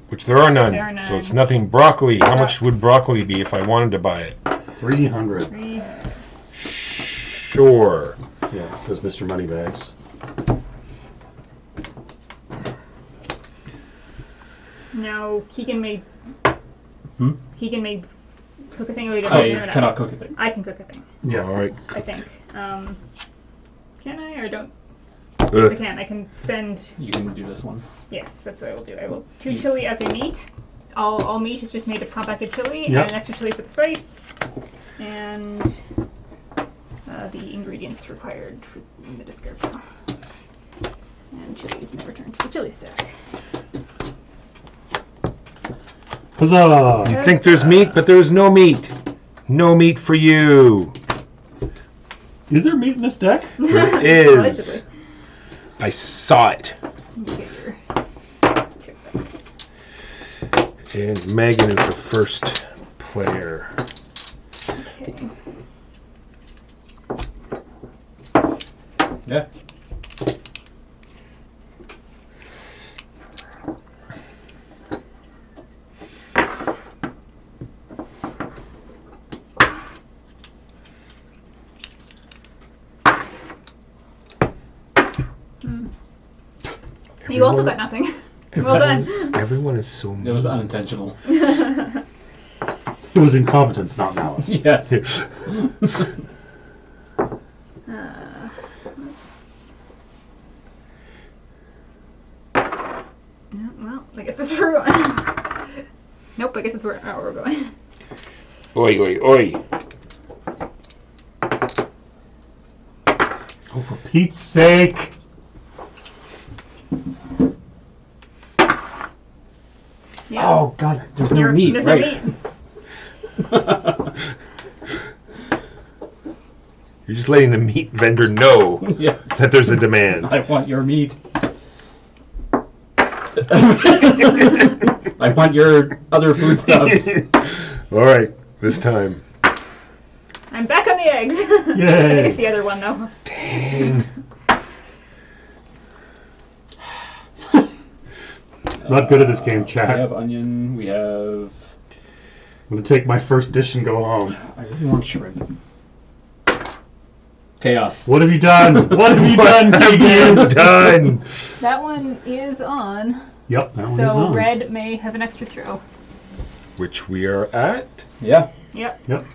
Speaker 2: Which there are none.
Speaker 4: There are none.
Speaker 2: So it's nothing. Broccoli. How much
Speaker 4: Ducks.
Speaker 2: would broccoli be if I wanted to buy it?
Speaker 3: 300.
Speaker 4: 3.
Speaker 2: Sure.
Speaker 3: Yeah, says Mr. Moneybags.
Speaker 4: Now, Keegan may...
Speaker 5: Hmm?
Speaker 4: Keegan may cook a thing. Oh, he doesn't.
Speaker 5: I
Speaker 4: No, no.
Speaker 5: cannot cook a thing.
Speaker 4: I can cook a thing,
Speaker 3: Yeah.
Speaker 2: All right.
Speaker 4: I think. Can I or don't? Yes, I can. I can spend...
Speaker 5: You can do this one.
Speaker 4: Yes, that's what I will do. I will 2 chili as a meat. All meat is just made of compacted chili
Speaker 3: Yep.
Speaker 4: and an extra chili for the spice, and the ingredients required in the description. And chili is now returned to the chili stack.
Speaker 3: Huzzah!
Speaker 2: You think there's meat, but there's no meat. No meat for you.
Speaker 3: Is there meat in this deck?
Speaker 2: There is.
Speaker 4: Allegedly.
Speaker 2: I saw it.
Speaker 4: You get your chip back.
Speaker 2: And Megan is the first player.
Speaker 4: Okay.
Speaker 5: Yeah.
Speaker 4: You also got nothing. Well done.
Speaker 2: Everyone is so
Speaker 5: It was
Speaker 2: mean.
Speaker 5: unintentional.
Speaker 3: It was incompetence, not malice.
Speaker 5: Yes.
Speaker 4: Let's... Yeah, well, I guess that's where we're going. Nope, I guess that's where we're going.
Speaker 2: Oi, oi, oi.
Speaker 3: Oh, for Pete's sake!
Speaker 4: Yeah.
Speaker 5: Oh God, there's no meat.
Speaker 4: There's
Speaker 5: Right.
Speaker 4: no meat.
Speaker 2: You're just letting the meat vendor know
Speaker 5: Yeah.
Speaker 2: that there's a demand.
Speaker 5: I want your meat. I want your other foodstuffs.
Speaker 2: All right, this time.
Speaker 4: I'm back on the eggs. I
Speaker 3: Yay!
Speaker 4: think it's the other one, though.
Speaker 2: Dang.
Speaker 3: Not good at this game,
Speaker 5: We
Speaker 3: chat.
Speaker 5: have onion. We have.
Speaker 3: I'm gonna take my first dish and go home.
Speaker 5: I really want shrimp. Chaos.
Speaker 3: What have you done? What have you done,
Speaker 2: What have you
Speaker 3: Keegan?
Speaker 2: done?
Speaker 4: That one is on,
Speaker 3: Yep, that one is
Speaker 4: so
Speaker 3: on.
Speaker 4: red may have an extra throw.
Speaker 2: Which we are at.
Speaker 5: Yeah.
Speaker 4: Yep.
Speaker 3: Yep.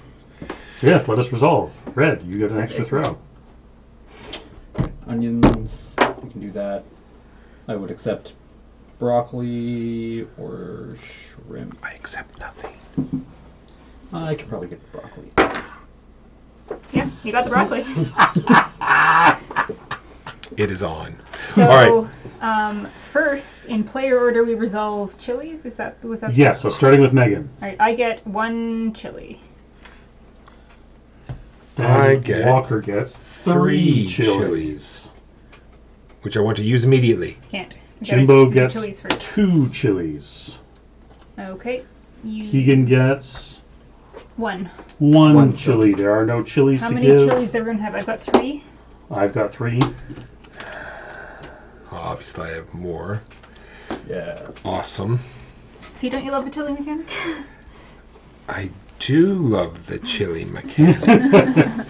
Speaker 3: Yes, let us resolve. Red, you get an extra throw.
Speaker 5: Onions. We can do that. I would accept broccoli or shrimp.
Speaker 2: I accept nothing.
Speaker 5: I could probably get broccoli.
Speaker 4: Yeah, you got the broccoli.
Speaker 2: It is on.
Speaker 4: So,
Speaker 2: All
Speaker 4: first, in player order, we resolve chilies. Was that?
Speaker 3: Yes, so starting with Megan.
Speaker 4: All right, I get 1 chili.
Speaker 2: I
Speaker 3: And
Speaker 2: get
Speaker 3: Walker gets 3 chilies.
Speaker 2: Which I want to use immediately.
Speaker 4: Can't. We gotta
Speaker 3: Jimbo
Speaker 4: do the
Speaker 3: gets
Speaker 4: chilies first.
Speaker 3: 2 chilies.
Speaker 4: Okay. You...
Speaker 3: Keegan gets
Speaker 4: 1.
Speaker 3: 1
Speaker 5: One
Speaker 3: chili. There are no chilies
Speaker 4: How
Speaker 3: to
Speaker 4: many
Speaker 3: give.
Speaker 4: chilies does everyone have? I've got 3.
Speaker 3: I've got 3.
Speaker 2: Obviously, I have more.
Speaker 5: Yes.
Speaker 2: Awesome.
Speaker 4: See, don't you love the chili mechanic?
Speaker 2: I do love the chili mechanic.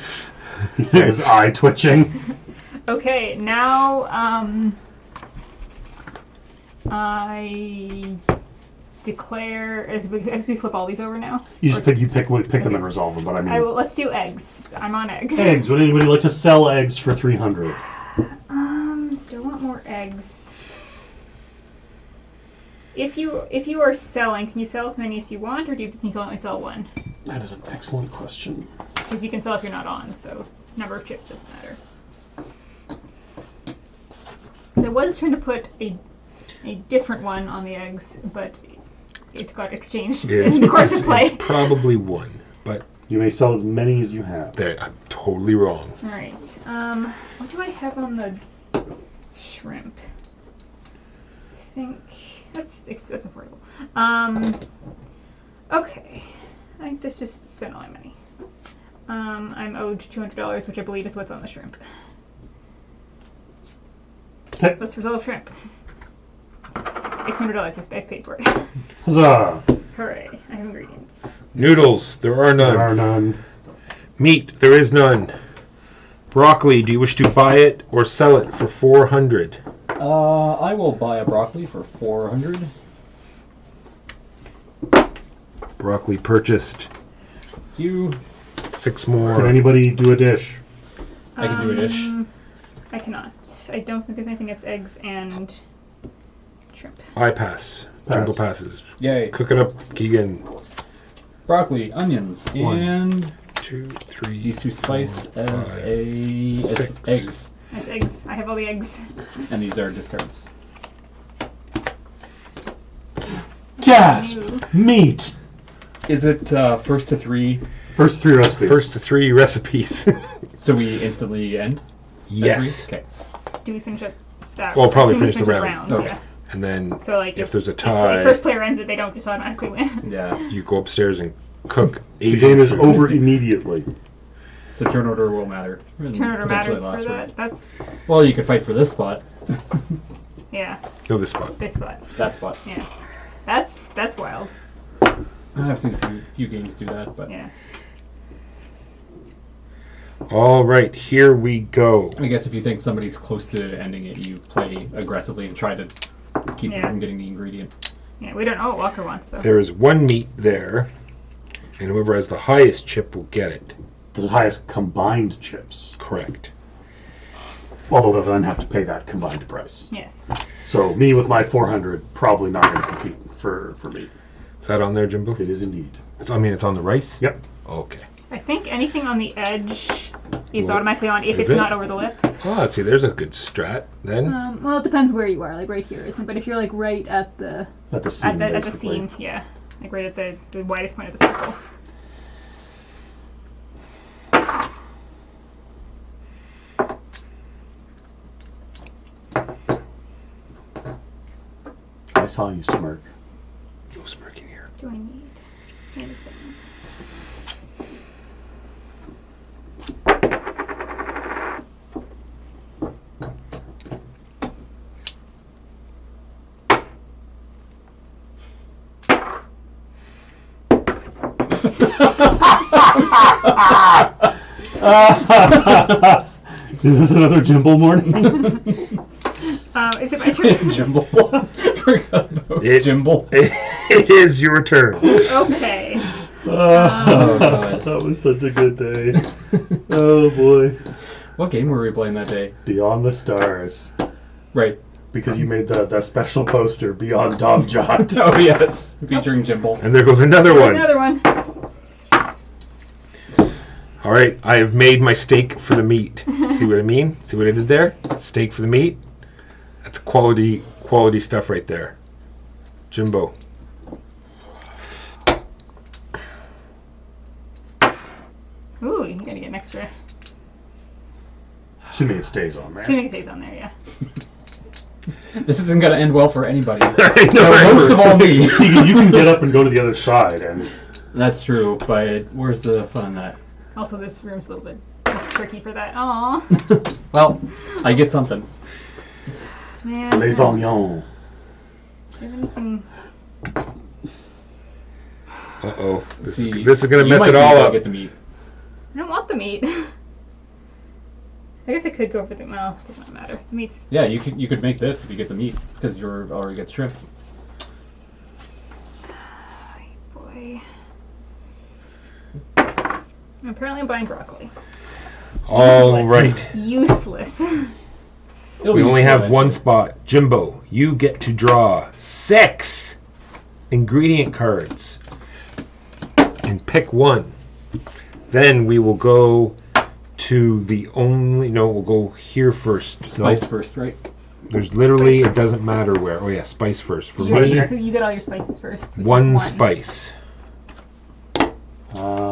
Speaker 3: He says, eye twitching.
Speaker 4: Okay, now I declare as we flip all these over now.
Speaker 3: You just pick them and resolve them, but I mean...
Speaker 4: Let's do eggs. I'm on eggs.
Speaker 3: Eggs. Would anybody like to sell eggs for 300?
Speaker 4: Do I want more eggs? if you are selling, can you sell as many as you want, or can you only sell one?
Speaker 3: That is an excellent question.
Speaker 4: Because you can sell if you're not on, so number of chips doesn't matter. I was trying to put a different one on the eggs, but it got exchanged in the course of play.
Speaker 2: It's probably one, but
Speaker 3: You may sell as many as you have.
Speaker 2: I'm totally wrong.
Speaker 4: All right. What do I have on the shrimp? I think that's affordable. Okay. I think this just spent all my money. I'm owed $200, which I believe is what's on the shrimp.
Speaker 3: Okay.
Speaker 4: Let's resolve shrimp. It's $200. I paid for it.
Speaker 3: Huzzah!
Speaker 4: Hooray! I have ingredients.
Speaker 2: Noodles, there are none.
Speaker 3: There are none.
Speaker 2: Meat, there is none. Broccoli, do you wish to buy it or sell it for 400?
Speaker 5: I will buy a broccoli for 400.
Speaker 2: Broccoli purchased.
Speaker 5: You.
Speaker 2: 6 more.
Speaker 3: Can anybody do a dish?
Speaker 5: I can do a dish.
Speaker 4: I cannot. I don't think there's anything that's eggs and shrimp.
Speaker 2: I pass. Jimbo passes.
Speaker 5: Yay.
Speaker 2: Cook it up, Keegan.
Speaker 5: Broccoli, onions,
Speaker 2: One.
Speaker 5: and
Speaker 2: 2, 3.
Speaker 5: these two spice
Speaker 2: 4,
Speaker 5: as
Speaker 2: 5,
Speaker 5: as
Speaker 2: 6.
Speaker 5: eggs.
Speaker 4: That's eggs. I have all the eggs.
Speaker 5: And these are discards.
Speaker 3: Yes!
Speaker 4: Ew.
Speaker 3: Meat!
Speaker 5: Is it first to 3?
Speaker 3: First 3 recipes.
Speaker 2: First to 3 recipes.
Speaker 5: So we instantly end?
Speaker 2: Yes.
Speaker 5: Okay.
Speaker 4: Do we finish up that?
Speaker 2: Well, probably
Speaker 4: I assume we
Speaker 2: finish the round.
Speaker 5: Okay.
Speaker 4: Yeah.
Speaker 2: And then
Speaker 4: So like
Speaker 2: if there's a
Speaker 4: if
Speaker 2: tie,
Speaker 4: first player ends it, they don't just automatically win.
Speaker 5: Yeah.
Speaker 2: you go upstairs and cook
Speaker 3: The
Speaker 2: Asian
Speaker 3: game is
Speaker 2: food.
Speaker 3: over immediately.
Speaker 5: So turn order will matter. And
Speaker 4: Turn order
Speaker 5: potentially
Speaker 4: matters for
Speaker 5: last
Speaker 4: that. That's
Speaker 5: round. Well, you could fight for this spot.
Speaker 4: yeah.
Speaker 2: No, this spot.
Speaker 4: This spot.
Speaker 5: That spot.
Speaker 4: Yeah. That's wild.
Speaker 5: I've seen a few games do that, but
Speaker 4: Yeah.
Speaker 2: All right, here we go.
Speaker 5: I guess if you think somebody's close to ending it, you play aggressively and try to keep them
Speaker 4: Yeah.
Speaker 5: from getting the ingredient.
Speaker 4: Yeah. We don't know what Walker wants though.
Speaker 2: There is 1 meat there, and whoever has the highest chip will get it.
Speaker 3: The highest combined chips.
Speaker 2: Correct.
Speaker 3: Although they'll then have to pay that combined price.
Speaker 4: Yes.
Speaker 3: So me with my 400, probably not going to compete for meat.
Speaker 2: Is that on there, Jimbo?
Speaker 3: It is indeed.
Speaker 2: It's on the rice?
Speaker 3: Yep.
Speaker 2: Okay.
Speaker 4: I think anything on the edge is
Speaker 2: Well,
Speaker 4: automatically on if
Speaker 2: is
Speaker 4: it's
Speaker 2: it?
Speaker 4: not over the lip.
Speaker 2: Oh, let's see, there's a good strat then.
Speaker 4: Well, it depends where you are. Like right here isn't, but if you're like right at the
Speaker 3: At the seam,
Speaker 4: at the
Speaker 3: basically.
Speaker 4: seam, yeah, like right at the widest point of the circle.
Speaker 3: I saw you smirk.
Speaker 2: No smirking here.
Speaker 4: Do I need any things?
Speaker 3: Is this another Jimble morning?
Speaker 4: Is it my turn?
Speaker 5: Jimble. Forgot about
Speaker 2: It-
Speaker 5: Jimble.
Speaker 2: It is your turn.
Speaker 4: Okay.
Speaker 5: Oh, God.
Speaker 3: That was such a good day. Oh boy.
Speaker 5: What game were we playing that day?
Speaker 3: Beyond the Stars.
Speaker 5: Right.
Speaker 3: Because you made that special poster, Beyond Dom Jot.
Speaker 5: Oh, yes. Featuring Jimble.
Speaker 2: And there goes another
Speaker 4: There's
Speaker 2: one.
Speaker 4: another one.
Speaker 2: All right, I have made my steak for the meat. See what I mean? See what I did there? Steak for the meat. That's quality stuff right there. Jimbo.
Speaker 4: Ooh, you gotta get an extra.
Speaker 3: Assuming it stays on there.
Speaker 4: Assuming it stays on there, yeah.
Speaker 5: This isn't going to end well for anybody.
Speaker 2: I know,
Speaker 5: Most of all me.
Speaker 3: You can get up and go to the other side, and
Speaker 5: That's true, but where's the fun in that?
Speaker 4: Also, this room's a little bit tricky for that. Aw,
Speaker 5: Well, I get something.
Speaker 4: man.
Speaker 3: les oignons.
Speaker 4: Do you have anything?
Speaker 2: Uh-oh. This
Speaker 5: See,
Speaker 2: is going to
Speaker 5: you
Speaker 2: mess
Speaker 5: might
Speaker 2: it
Speaker 5: be
Speaker 2: all
Speaker 5: able to
Speaker 2: up.
Speaker 5: Get the meat.
Speaker 4: I don't want the meat. I guess I could go for the. Well, it doesn't matter. The meat's.
Speaker 5: Yeah, you could make this if you get the meat because you're already get the shrimp.
Speaker 4: Boy. Apparently, I'm buying broccoli.
Speaker 2: All
Speaker 4: Useless.
Speaker 2: right.
Speaker 4: Useless.
Speaker 2: We only have one spot. Jimbo, you get to draw 6 ingredient cards and pick one. Then we will go to the only. No, we'll go here first.
Speaker 5: Spice
Speaker 2: No,
Speaker 5: first, right?
Speaker 2: there's literally.
Speaker 4: Spice
Speaker 2: It
Speaker 4: first.
Speaker 2: doesn't matter where. Oh yeah, spice first. For
Speaker 4: So
Speaker 2: me,
Speaker 4: you get all your spices first. which is
Speaker 2: one spice.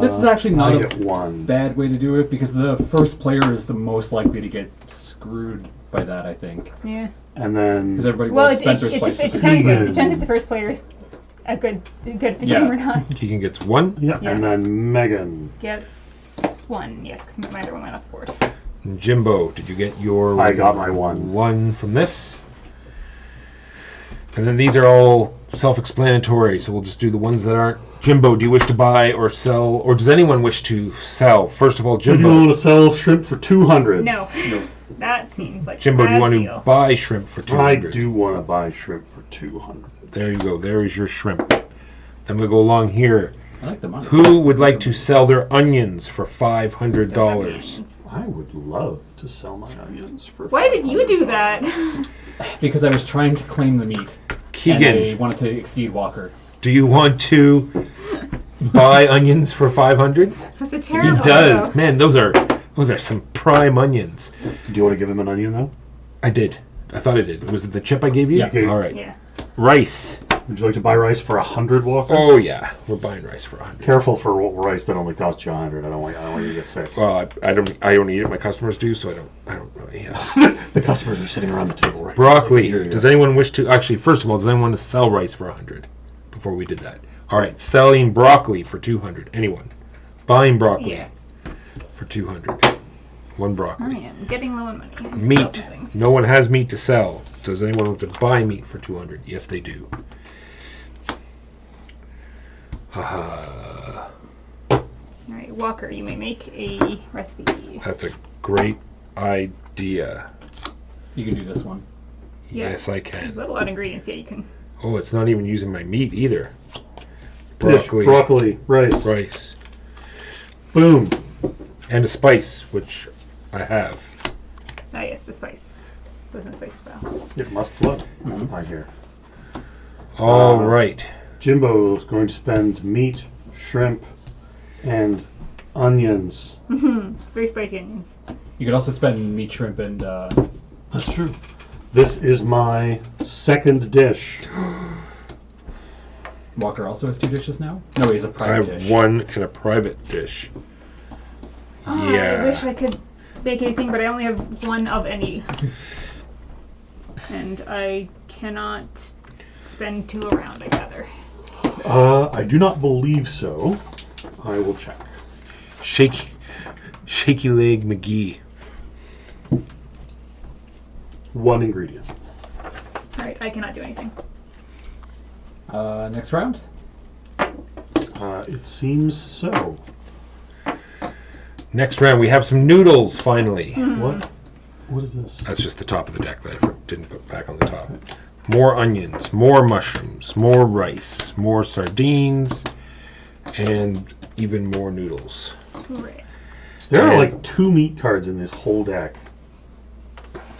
Speaker 5: This is actually not
Speaker 3: I
Speaker 5: a
Speaker 3: get one.
Speaker 5: bad way to do it because the first player is the most likely to get screwed by that, I think.
Speaker 4: Yeah.
Speaker 3: And then
Speaker 5: Because everybody
Speaker 4: Well,
Speaker 5: will
Speaker 4: it
Speaker 5: spend their
Speaker 4: depends.
Speaker 5: spices.
Speaker 3: Keegan.
Speaker 4: It depends if the first player's a good at the
Speaker 5: Yeah.
Speaker 4: game or not.
Speaker 2: Keegan gets 1.
Speaker 3: yeah,
Speaker 4: Yeah.
Speaker 3: and then Megan.
Speaker 4: Gets 1. Yes, because my other one went off the board.
Speaker 2: And Jimbo, did you get your?
Speaker 3: I got my 1.
Speaker 2: 1 from this. And then these are all self-explanatory, so we'll just do the ones that aren't. Jimbo, do you wish to buy or sell, or does anyone wish to sell? First of all,
Speaker 3: Do you
Speaker 2: Jimbo.
Speaker 3: want to sell shrimp for 200?
Speaker 4: No. That seems like
Speaker 2: Jimbo,
Speaker 4: a
Speaker 2: do you
Speaker 4: bad
Speaker 2: want
Speaker 4: deal.
Speaker 2: to buy shrimp for 200?
Speaker 3: I do want to buy shrimp for 200.
Speaker 2: There you go. There is your shrimp. Then we'll go along here.
Speaker 5: I like the money.
Speaker 2: Who would like to sell their onions for $500?
Speaker 4: Onions.
Speaker 3: I would love to sell my onions for
Speaker 4: Why did you do that?
Speaker 5: Because I was trying to claim the meat. And
Speaker 2: Keegan,
Speaker 5: I wanted to exceed Walker.
Speaker 2: do you want to buy onions for 500?
Speaker 4: That's a
Speaker 2: He
Speaker 4: terrible.
Speaker 2: does.
Speaker 4: idea.
Speaker 2: Man, those are some prime onions.
Speaker 3: Do you want to give him an onion now?
Speaker 2: I did. I thought I did. Was it the chip I gave you?
Speaker 5: Yeah.
Speaker 2: All right.
Speaker 4: Yeah.
Speaker 2: Rice.
Speaker 3: Would you like to buy rice for 100, Walker?
Speaker 2: Oh yeah, we're buying rice for 100.
Speaker 3: Careful for rice that only costs you 100. I don't want you to get sick.
Speaker 2: Well, I don't eat it. My customers do, so I don't really.
Speaker 3: The customers are sitting around the table right
Speaker 2: Broccoli.
Speaker 3: Here you
Speaker 2: Does
Speaker 3: go.
Speaker 2: anyone wish to actually? First of all, does anyone want to sell rice for 100? Before we did that. All right, selling broccoli for 200. Anyone? Buying broccoli
Speaker 4: Yeah.
Speaker 2: for 200. One
Speaker 4: I
Speaker 2: broccoli.
Speaker 4: am getting low on money. Sell
Speaker 2: Meat.
Speaker 4: some things.
Speaker 2: No one has meat to sell. Does anyone want to buy meat for 200? Yes, they do. Haha.
Speaker 4: All right, Walker, you may make a recipe.
Speaker 2: That's a great idea.
Speaker 5: You can do this one.
Speaker 4: Yeah.
Speaker 2: Yes, I
Speaker 4: You've
Speaker 2: can.
Speaker 4: got a lot of ingredients. Yeah, you can.
Speaker 2: Oh, it's not even using my meat either.
Speaker 3: Dish,
Speaker 2: Broccoli,
Speaker 3: broccoli, rice.
Speaker 2: rice,
Speaker 3: Boom.
Speaker 2: and a spice, which I have.
Speaker 4: Ah, yes, the spice. Wasn't spice well.
Speaker 3: It must flood. I hear.
Speaker 2: All right.
Speaker 3: Jimbo is going to spend meat, shrimp, and onions.
Speaker 4: It's very spicy onions.
Speaker 5: You could also spend meat, shrimp, and
Speaker 3: That's true. This is my second dish.
Speaker 5: Walker also has 2 dishes now? No, he's a
Speaker 2: I
Speaker 5: private
Speaker 2: have
Speaker 5: dish.
Speaker 2: one in a private dish.
Speaker 4: Oh,
Speaker 2: Yeah.
Speaker 4: I wish I could make anything, but I only have one of any. And I cannot spend 2 around, I gather.
Speaker 3: I do not believe so. I will check.
Speaker 2: Shaky leg McGee.
Speaker 3: 1 ingredient.
Speaker 4: Alright, I cannot do anything.
Speaker 5: Next round?
Speaker 3: It seems so.
Speaker 2: Next round, we have some noodles. Finally,
Speaker 3: What? What is this?
Speaker 2: that's just the top of the deck that I didn't put back on the top. More onions, more mushrooms, more rice, more sardines, and even more noodles.
Speaker 4: Right.
Speaker 3: There are
Speaker 2: And-
Speaker 3: like 2 meat cards in this whole deck.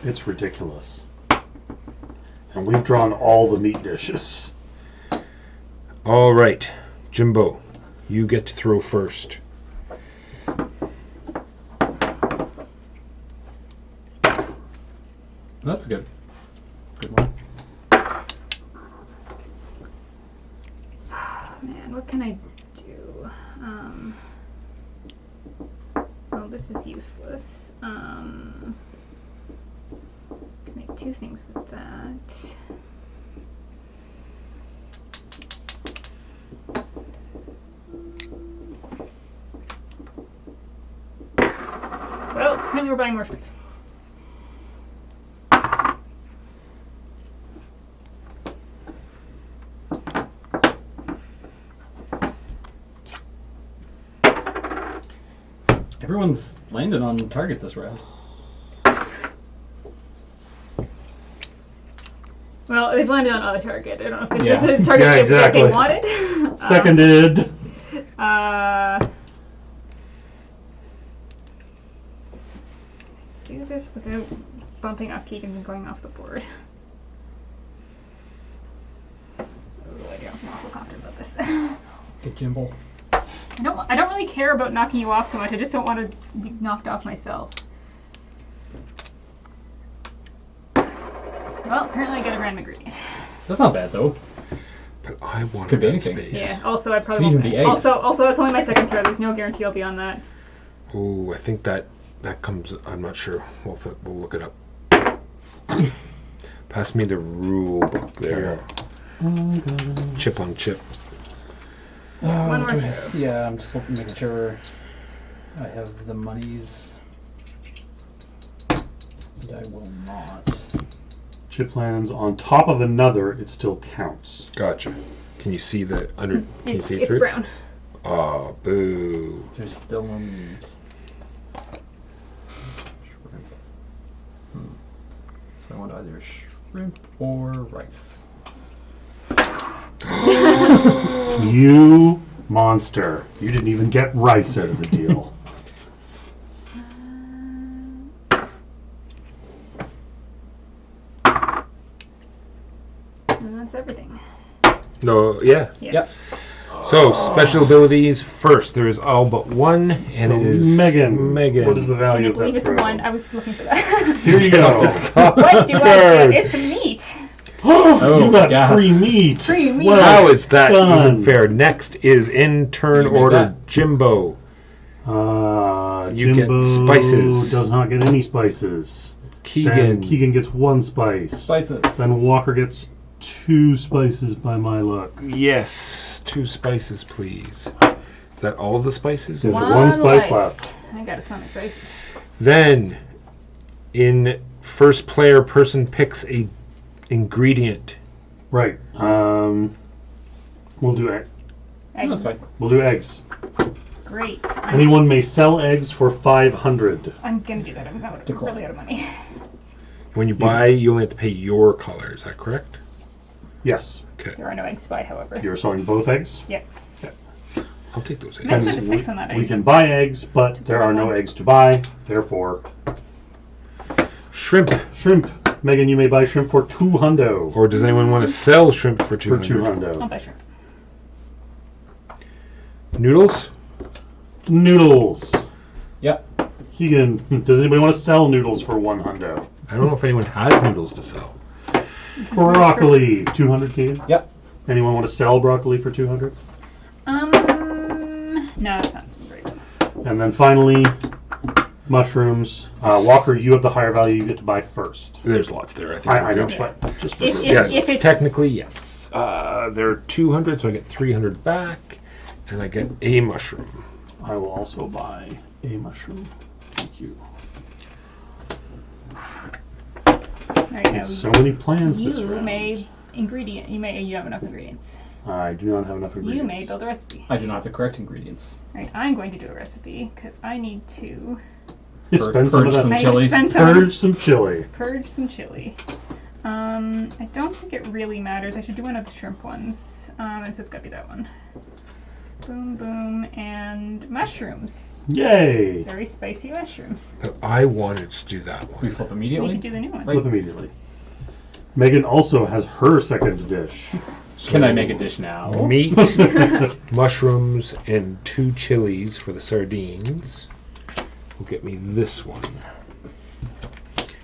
Speaker 3: It's ridiculous. And we've drawn all the meat dishes.
Speaker 2: All right, Jimbo, you get to throw first.
Speaker 5: That's a good one.
Speaker 4: Man, what can I do? Well, this is useless. Can make 2 things with that. Well, apparently we're buying more shrimp.
Speaker 5: Everyone's landed on target this round.
Speaker 4: Well, they've landed on other target. I don't know if this
Speaker 5: Yeah.
Speaker 4: is a target
Speaker 3: Yeah,
Speaker 4: that
Speaker 3: exactly.
Speaker 4: they wanted.
Speaker 3: Seconded.
Speaker 4: Do this without bumping off Keegan and going off the board. Oh, I don't feel awful confident about this.
Speaker 5: Get Jimbo.
Speaker 4: I don't really care about knocking you off so much. I just don't want to be knocked off myself. Well, apparently I get a random ingredient.
Speaker 5: That's not bad though.
Speaker 2: But I wanted
Speaker 5: Could be
Speaker 2: that
Speaker 5: anything.
Speaker 2: space.
Speaker 4: Yeah. Also, I probably
Speaker 5: Could
Speaker 4: won't.
Speaker 5: even be eggs.
Speaker 4: Also, that's only my second throw. There's no guarantee I'll be on that.
Speaker 2: Oh, I think that comes. I'm not sure. We'll look it up. Pass me the rule book there. Chip on chip.
Speaker 4: One more throw.
Speaker 5: Yeah, I'm just making sure I have the monies. And I will not.
Speaker 3: Chip lands on top of another, it still counts.
Speaker 2: Gotcha. Can you see the under? Can you see it
Speaker 4: It's
Speaker 2: through?
Speaker 4: brown.
Speaker 2: Oh, boo.
Speaker 5: There's still no meat. Shrimp. So I want either shrimp or rice.
Speaker 3: You monster. You didn't even get rice out of the deal.
Speaker 4: And that's everything.
Speaker 2: No, yeah.
Speaker 5: Yep.
Speaker 2: So special abilities first. There is all but one, and
Speaker 3: So
Speaker 2: it is
Speaker 3: Megan.
Speaker 2: Megan.
Speaker 3: What is the
Speaker 4: Can
Speaker 3: value
Speaker 4: you
Speaker 3: of
Speaker 4: believe
Speaker 3: that
Speaker 4: it's
Speaker 3: throw?
Speaker 4: a 1? I was looking for that.
Speaker 3: Here you go.
Speaker 4: What do I
Speaker 2: Third.
Speaker 4: get? It's a meat.
Speaker 3: You got
Speaker 5: gasp.
Speaker 3: free meat.
Speaker 4: Free meat.
Speaker 3: Well
Speaker 2: How is that
Speaker 3: done.
Speaker 2: even fair? Next is in turn
Speaker 5: You make
Speaker 2: order
Speaker 5: that.
Speaker 2: Jimbo.
Speaker 3: Jimbo
Speaker 2: You get spices.
Speaker 3: does not get any spices.
Speaker 2: Keegan.
Speaker 3: Then Keegan gets 1 spice.
Speaker 5: Spices.
Speaker 3: Then Walker gets 2 spices by my luck.
Speaker 2: Yes, 2 spices, please. Is that all the spices?
Speaker 3: There's 1 spice left.
Speaker 4: I gotta smell my spices.
Speaker 2: Then, in first player, person picks a ingredient.
Speaker 3: Right. We'll do egg.
Speaker 5: No, that's
Speaker 4: Eggs.
Speaker 5: fine.
Speaker 3: We'll do eggs.
Speaker 4: Great.
Speaker 3: Anyone may sell eggs for 500.
Speaker 4: I'm gonna do that. I'm really out of money.
Speaker 2: When you buy, you only have to pay your color. Is that correct?
Speaker 3: Yes.
Speaker 2: Okay.
Speaker 4: There are no eggs to buy, however.
Speaker 3: You're selling both eggs?
Speaker 4: Yep.
Speaker 2: I'll take those
Speaker 4: Can I
Speaker 2: eggs.
Speaker 4: put a 6 on that egg?
Speaker 3: We can buy eggs, but there are no eggs to buy. Therefore,
Speaker 2: Shrimp.
Speaker 3: shrimp. Megan, you may buy shrimp for 200.
Speaker 2: Or does anyone want to sell shrimp for 200?
Speaker 3: For 200.
Speaker 4: I'll buy shrimp.
Speaker 2: Noodles?
Speaker 3: Noodles.
Speaker 5: Yep.
Speaker 3: Keegan, does anybody want to sell noodles for 100?
Speaker 2: I don't know if anyone has noodles to sell.
Speaker 3: Broccoli, 200, Keegan?
Speaker 5: Yep.
Speaker 3: Anyone want to sell broccoli for 200?
Speaker 4: No, it's not great.
Speaker 3: And then finally, mushrooms. Walker, you have the higher value. You get to buy first.
Speaker 2: There's lots there, I think.
Speaker 3: I know,
Speaker 4: Yeah.
Speaker 3: but just for
Speaker 4: If-
Speaker 3: the-
Speaker 2: Yeah,
Speaker 4: if it's-
Speaker 2: technically, yes. They're 200, so I get 300 back, and I get a mushroom.
Speaker 3: I will also buy a mushroom. Thank you.
Speaker 4: There you go.
Speaker 3: So many plans this
Speaker 4: You
Speaker 3: round.
Speaker 4: may you have enough ingredients.
Speaker 3: I do not have enough ingredients.
Speaker 4: You may build a recipe.
Speaker 5: I do not have the correct ingredients.
Speaker 4: Right, I'm going to do a recipe because I need to
Speaker 3: Spend some of
Speaker 5: Purge some
Speaker 3: that.
Speaker 5: chilies.
Speaker 4: spend some
Speaker 3: Purge some chili.
Speaker 4: purge some chili. I don't think it really matters. I should do one of the shrimp ones. And so it's gotta be that one. Boom, boom, and mushrooms.
Speaker 3: Yay!
Speaker 4: Very spicy mushrooms.
Speaker 2: But I wanted to do that
Speaker 5: We
Speaker 2: one.
Speaker 5: flip
Speaker 4: We
Speaker 5: immediately.
Speaker 4: could do the new one.
Speaker 3: Flip immediately. Megan also has her second dish.
Speaker 5: Can I make a dish now?
Speaker 2: Meat, mushrooms, and 2 chilies for the sardines will get me this one.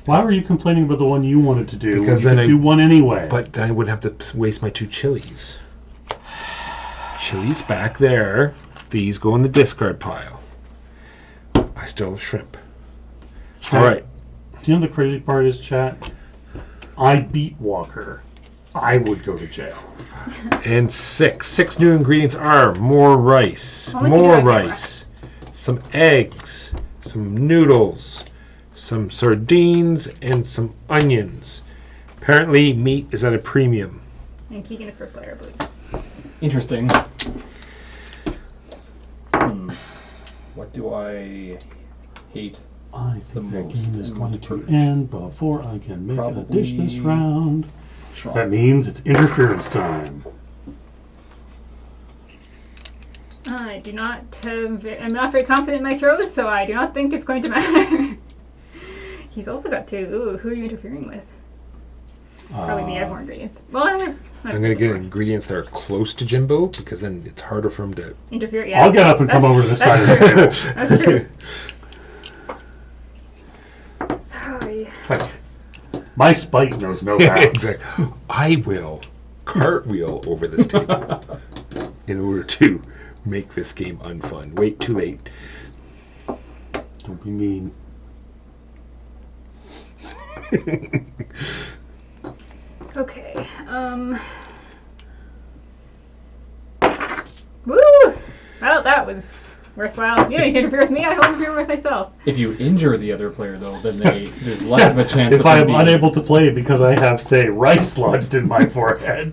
Speaker 3: Why were you complaining about the one you wanted to do?
Speaker 2: Because
Speaker 3: when
Speaker 2: then
Speaker 3: you could do one anyway.
Speaker 2: But then I wouldn't have to waste my 2 chilies. Chilies back there. These go in the discard pile. I still have shrimp.
Speaker 3: Chat,
Speaker 2: All right.
Speaker 3: Do you know the crazy part is, chat? I beat Walker. I would go to jail.
Speaker 2: And 6. 6 new ingredients are more rice,
Speaker 4: Only thing
Speaker 2: more
Speaker 4: I can
Speaker 2: rice, some eggs, some noodles, some sardines, and some onions. Apparently, meat is at a premium.
Speaker 4: And Keegan is first player, I believe.
Speaker 5: Interesting. What do I hate?
Speaker 3: I
Speaker 5: The
Speaker 3: think that
Speaker 5: most
Speaker 3: game is
Speaker 5: and
Speaker 3: going
Speaker 5: want
Speaker 3: to
Speaker 5: to purge.
Speaker 3: end before I can make a dish this
Speaker 5: Probably-
Speaker 3: round.
Speaker 5: Try.
Speaker 3: That means it's interference time.
Speaker 4: I'm not very confident in my throws, so I do not think it's going to matter. He's also got 2. Ooh, who are you interfering with? Probably me. I have more ingredients. Well, I'm
Speaker 2: I'm gonna get ingredients that are close to Jimbo because then it's harder for him to.
Speaker 4: interfere. Yeah.
Speaker 3: I'll get up and come over to this side of the table.
Speaker 4: That's true. Oh, yeah.
Speaker 3: Like, my spite knows no bounds.
Speaker 2: Exactly. I will cartwheel over this table in order to make this game unfun. Wait, too late.
Speaker 3: Don't be mean.
Speaker 4: Okay. Woo! Well, that was worthwhile. You don't need to interfere with me. I will interfere with myself.
Speaker 5: If you injure the other player, though, then there's less of a chance
Speaker 3: If
Speaker 5: of
Speaker 3: I
Speaker 5: them
Speaker 3: am
Speaker 5: being...
Speaker 3: unable to play because I have, say, rice lodged in my forehead.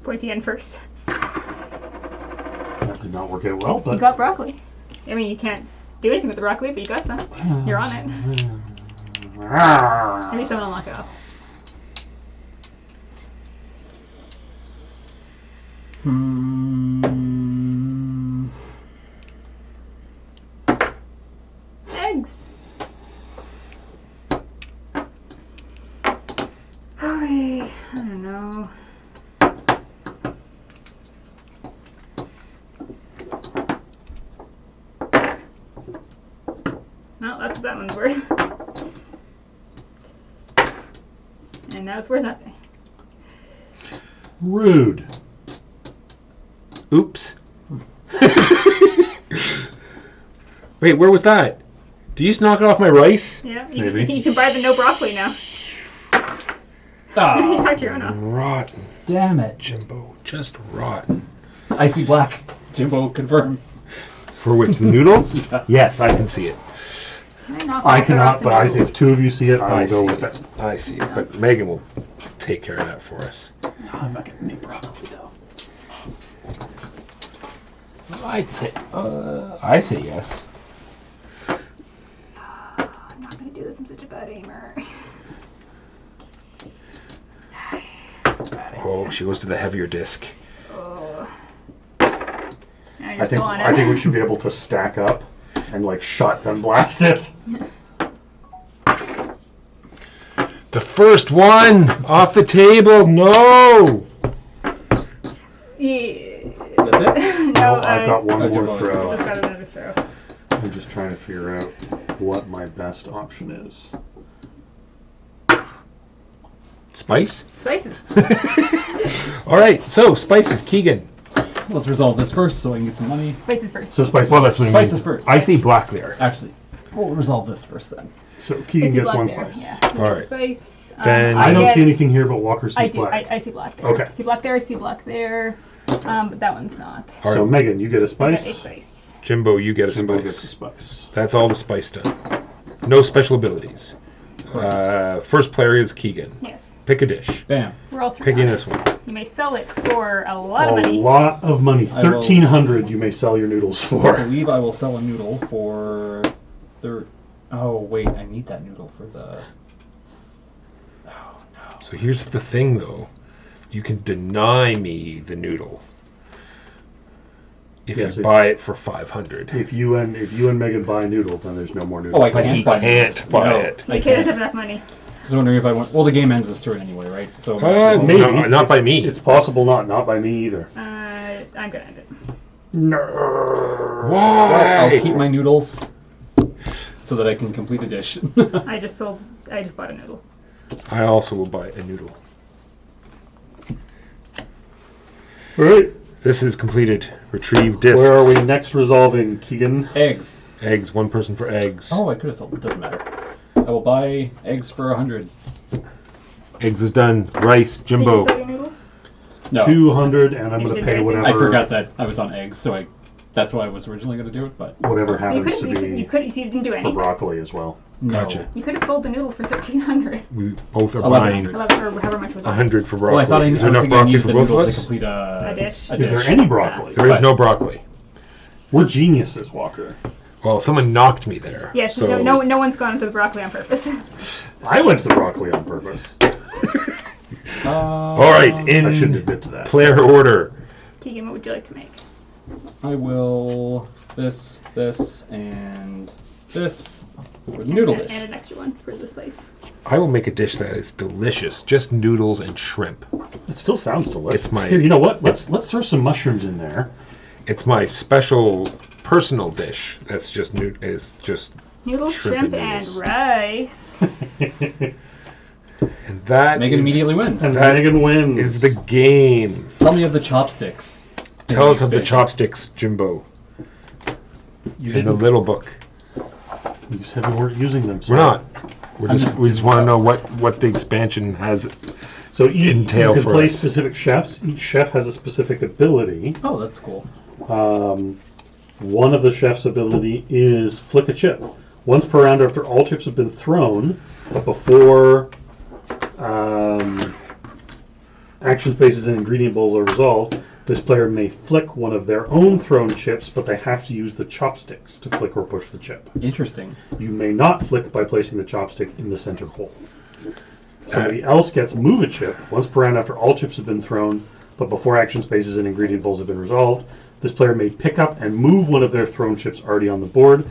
Speaker 4: Pointy end first.
Speaker 3: That did not work out well,
Speaker 4: You
Speaker 3: but
Speaker 4: got broccoli. I mean, you can't do anything with the broccoli, but you got some. You're on it. Maybe someone will knock it off. Eggs. Okay, I don't know. No, that's what that one's worth. And now it's worth nothing.
Speaker 3: rude.
Speaker 2: Oops. Wait, where was that? Did you just knock it off my rice?
Speaker 4: Yeah,
Speaker 3: Maybe.
Speaker 4: you can buy the no broccoli now. You
Speaker 5: Oh,
Speaker 4: knocked your own off.
Speaker 2: Rotten,
Speaker 5: damn it.
Speaker 2: Jimbo. Just rotten.
Speaker 5: I see black. Jimbo, confirm.
Speaker 2: For which, the noodles? Yes, I can see it.
Speaker 4: Can I knock
Speaker 3: I
Speaker 4: off
Speaker 3: cannot,
Speaker 4: the
Speaker 3: but I,
Speaker 4: noodles?
Speaker 3: if 2 of you see it, I will go
Speaker 2: see
Speaker 3: with
Speaker 2: it.
Speaker 3: it.
Speaker 2: I see it. But Megan will take care of that for us.
Speaker 3: I'm not getting any broccoli though.
Speaker 2: I say yes.
Speaker 4: I'm not gonna do this. I'm such a bad aimer.
Speaker 2: Oh, she goes to the heavier disc.
Speaker 4: Oh. Now you're
Speaker 3: I think
Speaker 4: still on it.
Speaker 3: I think we should be able to stack up and like shotgun blast it.
Speaker 2: The first one off the table. No.
Speaker 4: Yeah.
Speaker 5: That's it?
Speaker 4: No,
Speaker 3: I've got one
Speaker 5: That's
Speaker 3: more
Speaker 5: your
Speaker 3: throw.
Speaker 4: I just got another throw.
Speaker 3: I'm just trying to figure out what my best option is.
Speaker 2: Spice.
Speaker 4: Spices.
Speaker 2: All right. So spices. Keegan.
Speaker 5: Let's resolve this first so I can get some money.
Speaker 4: Spices first.
Speaker 3: So spices.
Speaker 2: Well, that's what it
Speaker 5: Spices
Speaker 2: means.
Speaker 5: first.
Speaker 2: I see black there.
Speaker 5: Actually, we'll resolve this first then.
Speaker 3: So
Speaker 4: I
Speaker 3: Keegan
Speaker 4: see
Speaker 3: gets
Speaker 4: black
Speaker 3: one
Speaker 4: there.
Speaker 3: spice.
Speaker 4: Yeah.
Speaker 2: All right.
Speaker 4: Spice.
Speaker 2: Then-
Speaker 3: I don't
Speaker 4: get-
Speaker 3: see anything here, but Walker sees
Speaker 4: I do.
Speaker 3: black.
Speaker 4: I see black there.
Speaker 3: Okay.
Speaker 4: I see black there. I see black there. But that one's not.
Speaker 2: All
Speaker 3: So
Speaker 2: right.
Speaker 3: Megan, you get a
Speaker 4: I got a
Speaker 3: spice.
Speaker 4: spice.
Speaker 2: Jimbo, you get a
Speaker 3: Jimbo
Speaker 2: spice.
Speaker 3: gets a spice.
Speaker 2: That's all the spice done. No special abilities. First player is Keegan.
Speaker 4: Yes.
Speaker 2: Pick a dish.
Speaker 5: Bam.
Speaker 4: We're all three.
Speaker 2: Picking
Speaker 4: on
Speaker 2: this
Speaker 4: it.
Speaker 2: one.
Speaker 4: You may sell it for a lot
Speaker 3: A
Speaker 4: of money.
Speaker 3: lot of money.
Speaker 5: I will-
Speaker 3: 1,300 you may sell your noodles
Speaker 5: I
Speaker 3: for.
Speaker 5: believe I will sell a noodle for Oh wait, I need that noodle for the. Oh no.
Speaker 2: So here's the thing, though. You can deny me the noodle if
Speaker 3: Yes,
Speaker 2: you buy it for 500.
Speaker 3: If you and Megan buy a noodle, then there's no more noodle.
Speaker 5: Oh, I
Speaker 2: But
Speaker 5: can't
Speaker 2: he
Speaker 5: buy
Speaker 2: can't
Speaker 5: noodles.
Speaker 2: buy
Speaker 5: No,
Speaker 2: it.
Speaker 5: I
Speaker 4: You can't have
Speaker 5: can't.
Speaker 4: enough money.
Speaker 5: I was wondering if I want. Well, the game ends this turn anyway, right? So
Speaker 3: Maybe.
Speaker 2: No, not by me.
Speaker 3: It's possible not by me either.
Speaker 4: I'm gonna end it.
Speaker 3: No.
Speaker 2: Why?
Speaker 5: I'll keep my noodles so that I can complete the dish.
Speaker 4: I just bought a noodle.
Speaker 2: I also will buy a noodle.
Speaker 3: All right.
Speaker 2: This is completed. Retrieve discs.
Speaker 3: Where are we next resolving, Keegan?
Speaker 5: Eggs.
Speaker 2: Eggs. One person for eggs.
Speaker 5: Oh, I could have sold. It doesn't matter. I will buy eggs for 100.
Speaker 2: Eggs is done. Rice.
Speaker 4: Did
Speaker 2: Jimbo.
Speaker 4: you sell your noodle?
Speaker 5: No,
Speaker 3: 200, and I'm
Speaker 4: You
Speaker 3: going to
Speaker 4: didn't
Speaker 3: pay
Speaker 4: do anything?
Speaker 3: whatever.
Speaker 5: I forgot that I was on eggs, so that's why I was originally going to do it. But
Speaker 3: Whatever
Speaker 4: You
Speaker 3: happens to
Speaker 4: could.
Speaker 3: be
Speaker 4: You didn't do
Speaker 3: for
Speaker 4: anything.
Speaker 3: broccoli as well.
Speaker 5: no.
Speaker 2: Gotcha.
Speaker 4: You could have sold the noodle for 1,300.
Speaker 2: We both are
Speaker 5: 1100.
Speaker 2: buying
Speaker 4: 11 or however much was it?
Speaker 2: 100 for broccoli.
Speaker 5: Well, I thought I
Speaker 2: is
Speaker 5: was
Speaker 2: there enough
Speaker 5: thinking I
Speaker 2: broccoli
Speaker 5: needed
Speaker 2: for
Speaker 5: the
Speaker 2: both of
Speaker 5: noodle to
Speaker 2: us?
Speaker 5: complete a
Speaker 4: dish.
Speaker 3: Is there any broccoli?
Speaker 2: There is
Speaker 5: But-
Speaker 2: no broccoli.
Speaker 3: We're geniuses, Walker.
Speaker 2: Well, someone knocked me there.
Speaker 4: Yes.
Speaker 2: So
Speaker 4: No one's gone to the broccoli on purpose.
Speaker 3: I went to the broccoli on purpose.
Speaker 2: All right,
Speaker 3: I shouldn't
Speaker 2: in
Speaker 3: admit to that.
Speaker 2: player order.
Speaker 4: Keegan, what would you like to make?
Speaker 5: I will this, and this. Noodle
Speaker 4: and,
Speaker 5: dish.
Speaker 4: and an extra one for the spice.
Speaker 2: I will make a dish that is delicious. Just noodles and shrimp.
Speaker 3: It still sounds delicious.
Speaker 2: It's my-
Speaker 3: Here, you know what? Let's throw some mushrooms in there.
Speaker 2: It's my special personal dish. That's just is just
Speaker 4: Noodles,
Speaker 2: Shrimp
Speaker 4: shrimp,
Speaker 2: and
Speaker 4: and
Speaker 2: noodles.
Speaker 4: rice.
Speaker 2: and that
Speaker 5: Megan
Speaker 2: is-
Speaker 5: immediately wins.
Speaker 3: And
Speaker 2: That
Speaker 3: Megan wins.
Speaker 2: is the game.
Speaker 5: Tell me of the chopsticks.
Speaker 2: Tell us of the chopsticks, Jimbo,
Speaker 5: You
Speaker 2: in the
Speaker 5: didn't.
Speaker 2: little book.
Speaker 3: You said we weren't using them. So.
Speaker 2: We're not. We
Speaker 5: I'm
Speaker 2: just
Speaker 5: just
Speaker 2: we just
Speaker 5: giving
Speaker 2: want to
Speaker 5: up.
Speaker 2: know what the expansion has.
Speaker 3: So you
Speaker 2: Entail
Speaker 3: can
Speaker 2: for
Speaker 3: play
Speaker 2: us.
Speaker 3: specific chefs. Each chef has a specific ability.
Speaker 5: Oh, that's cool.
Speaker 3: One of the chef's ability is flick a chip. Once per round after all chips have been thrown, but before action spaces and ingredient bowls are resolved, this player may flick one of their own thrown chips, but they have to use the chopsticks to flick or push the chip.
Speaker 5: Interesting.
Speaker 3: You may not flick by placing the chopstick in the center hole. Somebody else gets move a chip once per round after all chips have been thrown, but before action spaces and ingredient bowls have been resolved. This player may pick up and move one of their thrown chips already on the board,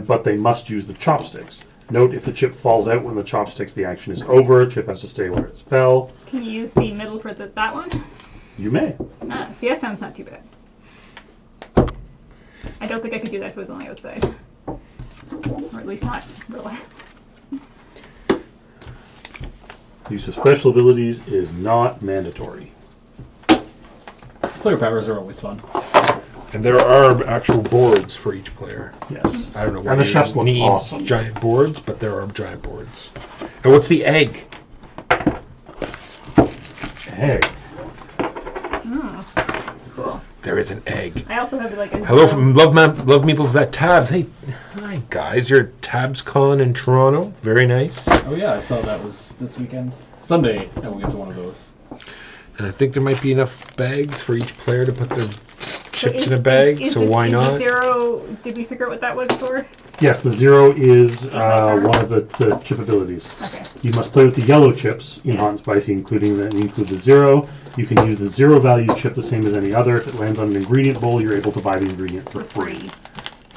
Speaker 3: but they must use the chopsticks. Note, if the chip falls out when the chopsticks, the action is over. Chip has to stay where it fell.
Speaker 4: Can you use the middle for that one?
Speaker 3: You may.
Speaker 4: See, that sounds not too bad. I don't think I could do that if it was only outside. Or at least not real life.
Speaker 3: Use of special abilities is not mandatory.
Speaker 5: Player powers are always fun.
Speaker 2: And there are actual boards for each player.
Speaker 3: Yes.
Speaker 2: I don't know why
Speaker 3: And the
Speaker 2: you
Speaker 3: chefs look
Speaker 2: need
Speaker 3: awesome.
Speaker 2: giant boards, but there are giant boards. And what's the egg?
Speaker 3: Hey.
Speaker 4: Cool.
Speaker 2: There is an egg.
Speaker 4: I also have like a
Speaker 2: Hello from Love Meeples at Tabs. Hey, hi guys. You're at TabsCon in Toronto. Very nice.
Speaker 5: Oh yeah, I saw that was this weekend. Someday I will get to one of those.
Speaker 2: And I think there might be enough bags for each player to put their chips
Speaker 4: is-
Speaker 2: in a bag.
Speaker 4: is
Speaker 2: So
Speaker 4: the-
Speaker 2: why
Speaker 4: is the
Speaker 2: not?
Speaker 4: zero, did we figure out what that was for?
Speaker 3: Yes, the 0 is one of the chip abilities.
Speaker 4: Okay.
Speaker 3: You must play with the yellow chips in hot and spicy, include the 0. You can use the 0 value chip the same as any other. If it lands on an ingredient bowl, you're able to buy the ingredient for free.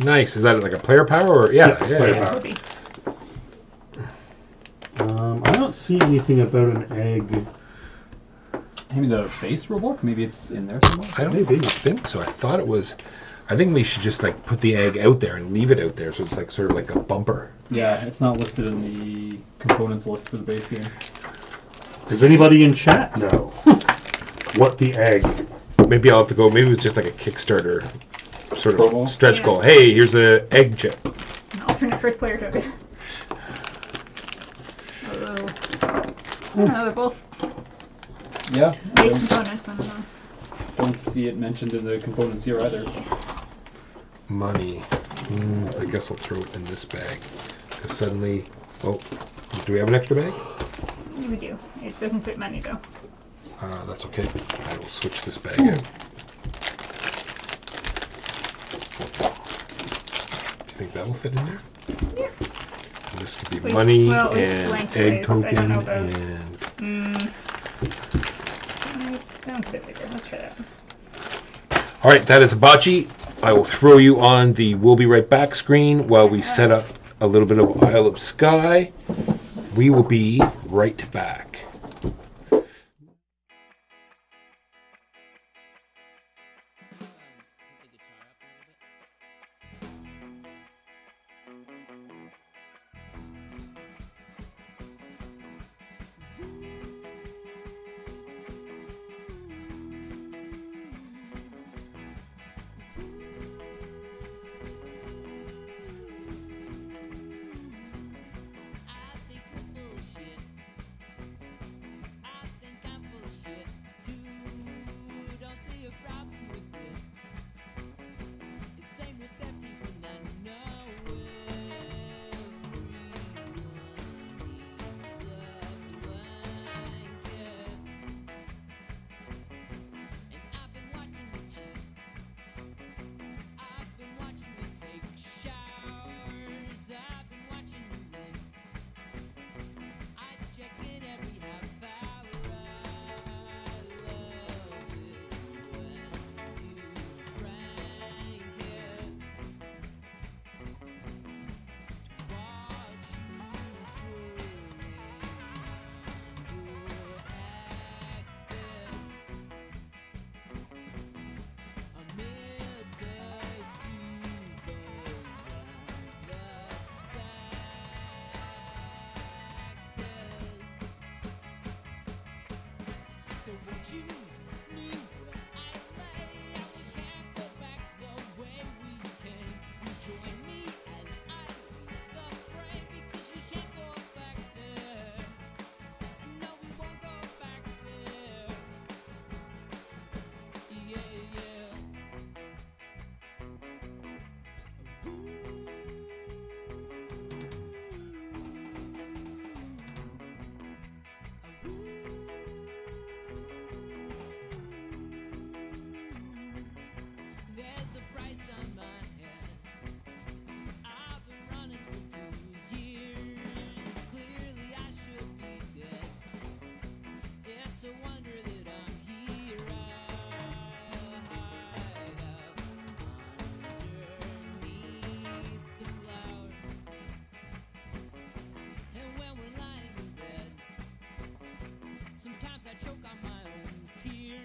Speaker 2: Nice. Is that like a player power or yeah?
Speaker 3: player
Speaker 2: yeah.
Speaker 3: power.
Speaker 4: Would be.
Speaker 3: I don't see anything about an egg.
Speaker 5: Maybe the base rulebook? Maybe it's in there somewhere?
Speaker 2: I don't
Speaker 3: Maybe.
Speaker 2: think so. I thought it was. I think we should just like put the egg out there and leave it out there, so it's like sort of like a bumper.
Speaker 5: Yeah, it's not listed in the components list for the base game.
Speaker 3: Does anybody in chat know what the egg?
Speaker 2: Maybe I'll have to go. Maybe it's just like a Kickstarter sort of
Speaker 5: Promo?
Speaker 2: stretch
Speaker 4: Yeah.
Speaker 2: goal. Hey, here's a egg chip.
Speaker 4: Alternate first player token. Although, I don't know, they're both
Speaker 5: Yeah, I
Speaker 4: base
Speaker 5: don't,
Speaker 4: components, I don't know.
Speaker 5: don't see it mentioned in the components here either.
Speaker 2: Money. I guess I'll throw it in this bag. Because suddenly, oh, do we have an extra bag?
Speaker 4: We do. It doesn't fit money though.
Speaker 2: That's okay. I will switch this bag out. Do you think that will fit in there?
Speaker 4: Yeah.
Speaker 2: And this could be
Speaker 4: Please.
Speaker 2: money
Speaker 4: Well, at least
Speaker 2: and
Speaker 4: lengthways.
Speaker 2: egg
Speaker 4: I
Speaker 2: token
Speaker 4: don't know about-
Speaker 2: and.
Speaker 4: That one's a bit bigger. Let's try that.
Speaker 2: All right, that is Hibachi. I will throw you on the "We'll be right back" screen while we set up a little bit of Isle of Skye. We will be right back.
Speaker 1: Put the guitar up a little bit. I think I'm full of shit. I choke on my own tears.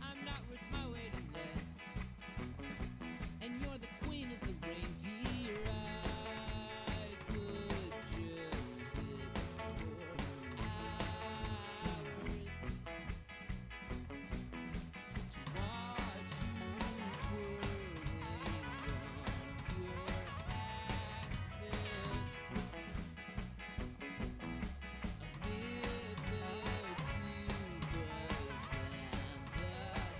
Speaker 1: I'm not worth my weight in lead, and you're the queen of the reindeer. I could just sit for hours to watch you twirling on your axis amid the tubas and the saxes.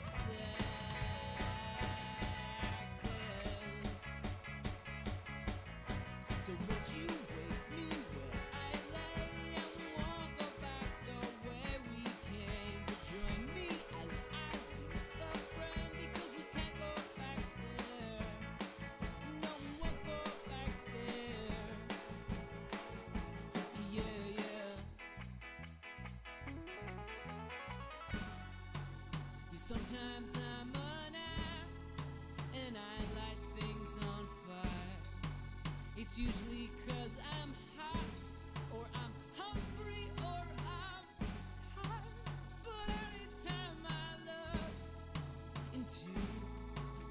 Speaker 1: So won't you wake me where I lay, and we won't go back the way we came, but join me as I leave the frame, because we can't go back there. No, we won't go back there. Yeah, yeah. Sometimes I'm an ass, and I light things on fire. It's usually 'cause I'm hot, or I'm hungry, or I'm tired. But anytime I look into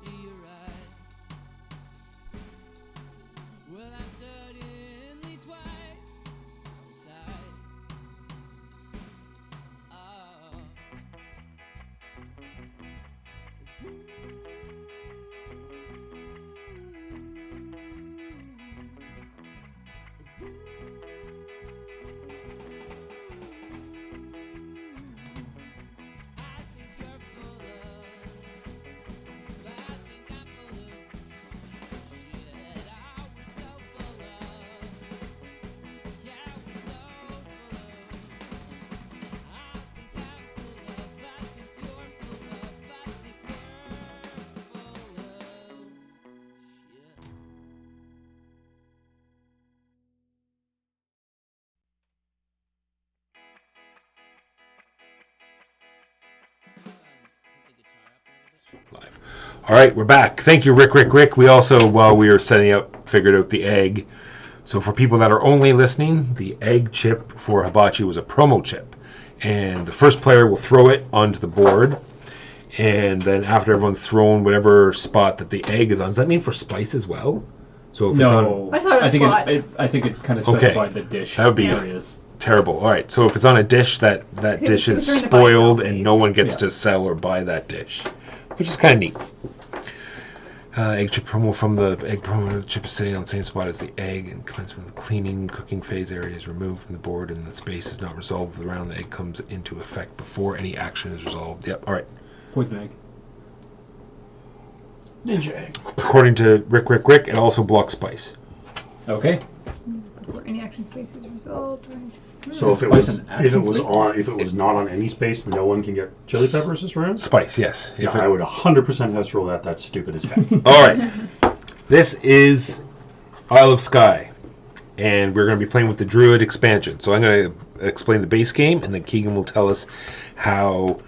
Speaker 1: your eyes, well, I'm certainly twice the size. Oh. I think you're full of, I think I'm full of shit. I was so full of, yeah, I was so full of. I think I'm full of, I think you're full of, I think we're full of shit. Put the guitar up a little bit.
Speaker 2: Live. All right, we're back. Thank you, Rick. We also, while we were setting up, figured out the egg. So for people that are only listening, the egg chip for Hibachi was a promo chip. And the first player will throw it onto the board. And then after everyone's thrown whatever spot that the egg is on, does that mean for spice as well? So if it's on...
Speaker 5: No,
Speaker 4: I thought it was spot.
Speaker 5: I think it kind of
Speaker 2: Okay.
Speaker 5: specified the dish
Speaker 2: That would be-
Speaker 5: areas.
Speaker 2: Terrible. All right, so if it's on a dish, that dish is
Speaker 4: it's by
Speaker 2: spoiled
Speaker 4: itself,
Speaker 2: and no one gets
Speaker 5: Yeah.
Speaker 2: to sell or buy that dish, which is kind of neat. Egg chip promo from the egg promo. The chip is sitting on the same spot as the egg, and commencement of the cleaning cooking phase area is removed from the board, and the space is not resolved around the egg comes into effect before any action is resolved. Yep. All right.
Speaker 5: Poison egg.
Speaker 3: Ninja egg.
Speaker 2: According to Rick, it also blocks spice.
Speaker 5: Okay.
Speaker 4: Before any action space is resolved. Right?
Speaker 3: So if it
Speaker 5: Spice
Speaker 3: was
Speaker 5: and action space?
Speaker 3: if it was not on any space, no one can get chili peppers this round.
Speaker 2: Spice, yes.
Speaker 3: Yeah,
Speaker 2: If
Speaker 3: I
Speaker 2: it-
Speaker 3: would 100% house roll that. That's stupid as heck.
Speaker 2: All right. This is Isle of Skye, and we're going to be playing with the Druid expansion. So I'm going to explain the base game, and then Keegan will tell us how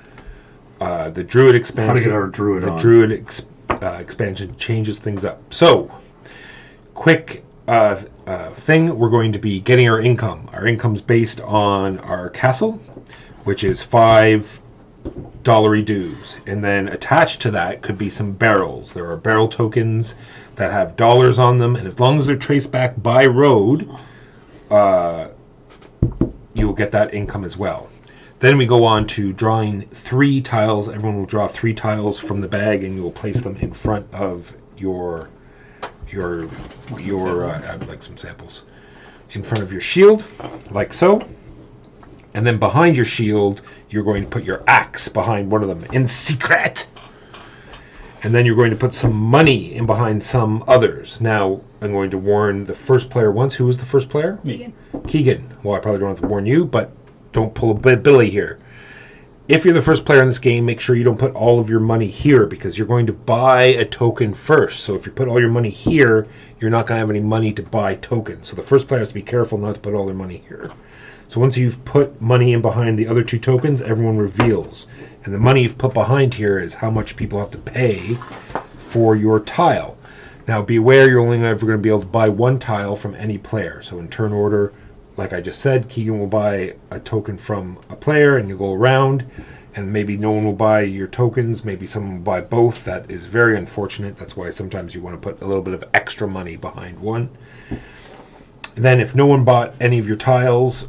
Speaker 2: the Druid expansion,
Speaker 3: How to get our druid
Speaker 2: the
Speaker 3: on.
Speaker 2: Druid expansion changes things up. So, quick thing: we're going to be getting our income. Our income's based on our castle, which is $5 dues, and then attached to that could be some barrels. There are barrel tokens that have dollars on them, and as long as they're traced back by road, you'll get that income as well. Then we go on to drawing 3 tiles. Everyone will draw 3 tiles from the bag, and you will place them in front of your I'd like some samples in front of your shield, like so. And then behind your shield, you're going to put your axe behind one of them in secret. And then you're going to put some money in behind some others. Now, I'm going to warn the first player once. Who was the first player?
Speaker 5: Me.
Speaker 2: Keegan. Well, I probably don't have to warn you, but don't pull a Billy here. If you're the first player in this game, make sure you don't put all of your money here, because you're going to buy a token first. So if you put all your money here, you're not going to have any money to buy tokens. So the first player has to be careful not to put all their money here. So once you've put money in behind the other 2 tokens, everyone reveals. And the money you've put behind here is how much people have to pay for your tile. Now be aware, you're only ever going to be able to buy 1 tile from any player. So in turn order, like I just said, Keegan will buy a token from a player, and you go around, and maybe no one will buy your tokens. Maybe someone will buy both. That is very unfortunate. That's why sometimes you want to put a little bit of extra money behind one. Then if no one bought any of your tiles,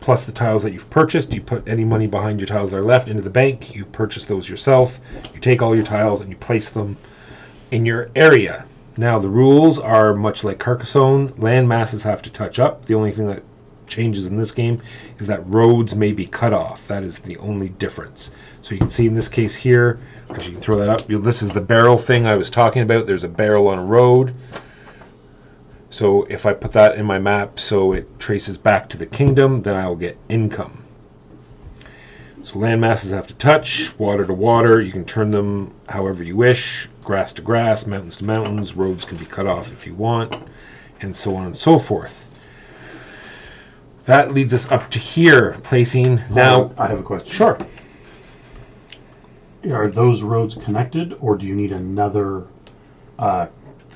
Speaker 2: plus the tiles that you've purchased, you put any money behind your tiles that are left into the bank. You purchase those yourself. You take all your tiles and you place them in your area. Now the rules are much like Carcassonne. Land masses have to touch up. The only thing that changes in this game is that roads may be cut off. That is the only difference. So you can see in this case here, because you can throw that up, this is the barrel thing I was talking about. There's a barrel on a road. So if I put that in my map so it traces back to the kingdom, then I will get income. So land masses have to touch, water to water. You can turn them however you wish. Grass to grass, mountains to mountains. Roads can be cut off if you want, and so on and so forth. That leads us up to here, placing now.
Speaker 3: I have a question.
Speaker 2: Sure.
Speaker 3: Are those roads connected, or do you need another?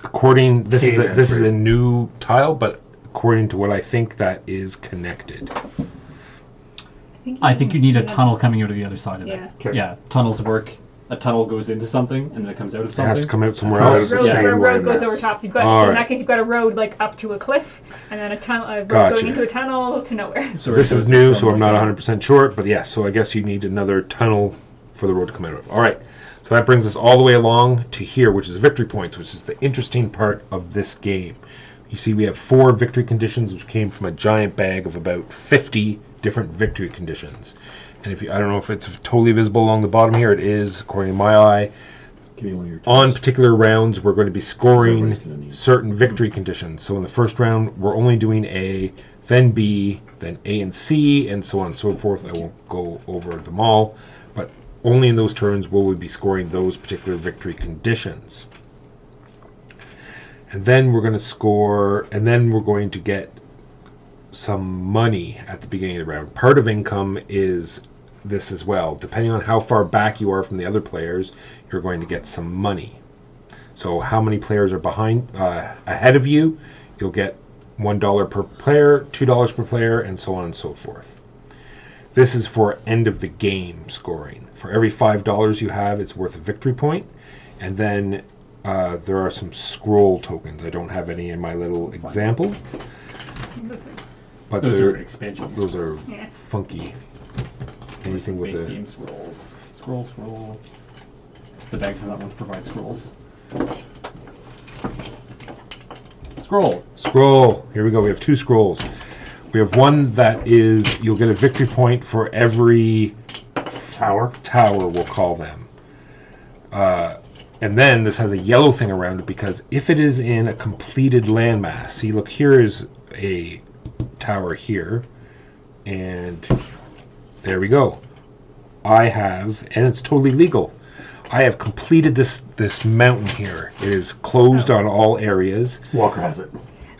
Speaker 2: According, this is
Speaker 3: Cave
Speaker 2: a new tile, but according to what I think, that is connected.
Speaker 5: I think you need a tunnel coming out of the other side of
Speaker 4: Yeah.
Speaker 5: it.
Speaker 3: Okay.
Speaker 5: Yeah, tunnels work. A tunnel goes into something, and then it comes out of
Speaker 2: It
Speaker 5: something.
Speaker 2: has to come out somewhere
Speaker 3: Road-
Speaker 2: else.
Speaker 3: the
Speaker 4: Road,
Speaker 3: same
Speaker 4: a road goes
Speaker 3: landmass.
Speaker 4: over top. So you've got
Speaker 2: All
Speaker 4: so in
Speaker 2: right.
Speaker 4: that case you've got a road like up to a cliff, and then a road
Speaker 2: Gotcha.
Speaker 4: going into a tunnel to nowhere.
Speaker 5: So
Speaker 2: This
Speaker 5: it
Speaker 2: is
Speaker 5: goes
Speaker 2: new,
Speaker 5: from
Speaker 2: so I'm not
Speaker 5: like
Speaker 2: 100% sure, but yes, so I guess you need another tunnel for the road to come out of. All right, so that brings us all the way along to here, which is victory points, which is the interesting part of this game. You see we have 4 victory conditions, which came from a giant bag of about 50 different victory conditions. And if you, I don't know if it's totally visible along the bottom here, it is, according to my eye.
Speaker 5: Give me one of your
Speaker 2: On
Speaker 5: tools.
Speaker 2: particular rounds, we're going to be scoring
Speaker 3: Everybody's gonna need-
Speaker 2: certain victory conditions. So in the first round, we're only doing A, then B, then A and C, and so on and so forth. I won't go over them all, but only in those turns will we be scoring those particular victory conditions. And then we're going to score, and then we're going to get some money at the beginning of the round. Part of income is this as well. Depending on how far back you are from the other players, you're going to get some money. So how many players are behind, ahead of you, you'll get $1 per player, $2 per player, and so on and so forth. This is for end of the game scoring. For every $5 you have, it's worth a victory point. And then there are some scroll tokens. I don't have any in my little example, but
Speaker 5: Those
Speaker 2: they're-
Speaker 5: are expansions.
Speaker 2: those are
Speaker 4: Yeah.
Speaker 2: funky. Anything with
Speaker 5: base
Speaker 2: a
Speaker 5: game scrolls. Scroll. The bag does not want to provide scrolls.
Speaker 2: scroll. Here we go. We have 2 scrolls. We have one that is you'll get a victory point for every
Speaker 3: Tower.
Speaker 2: tower, we'll call them. And then this has a yellow thing around it because if it is in a completed landmass, see, look, here is a tower here, and there we go. I have, and it's totally legal. I have completed this mountain here. It is closed on all areas,
Speaker 3: Walker has it.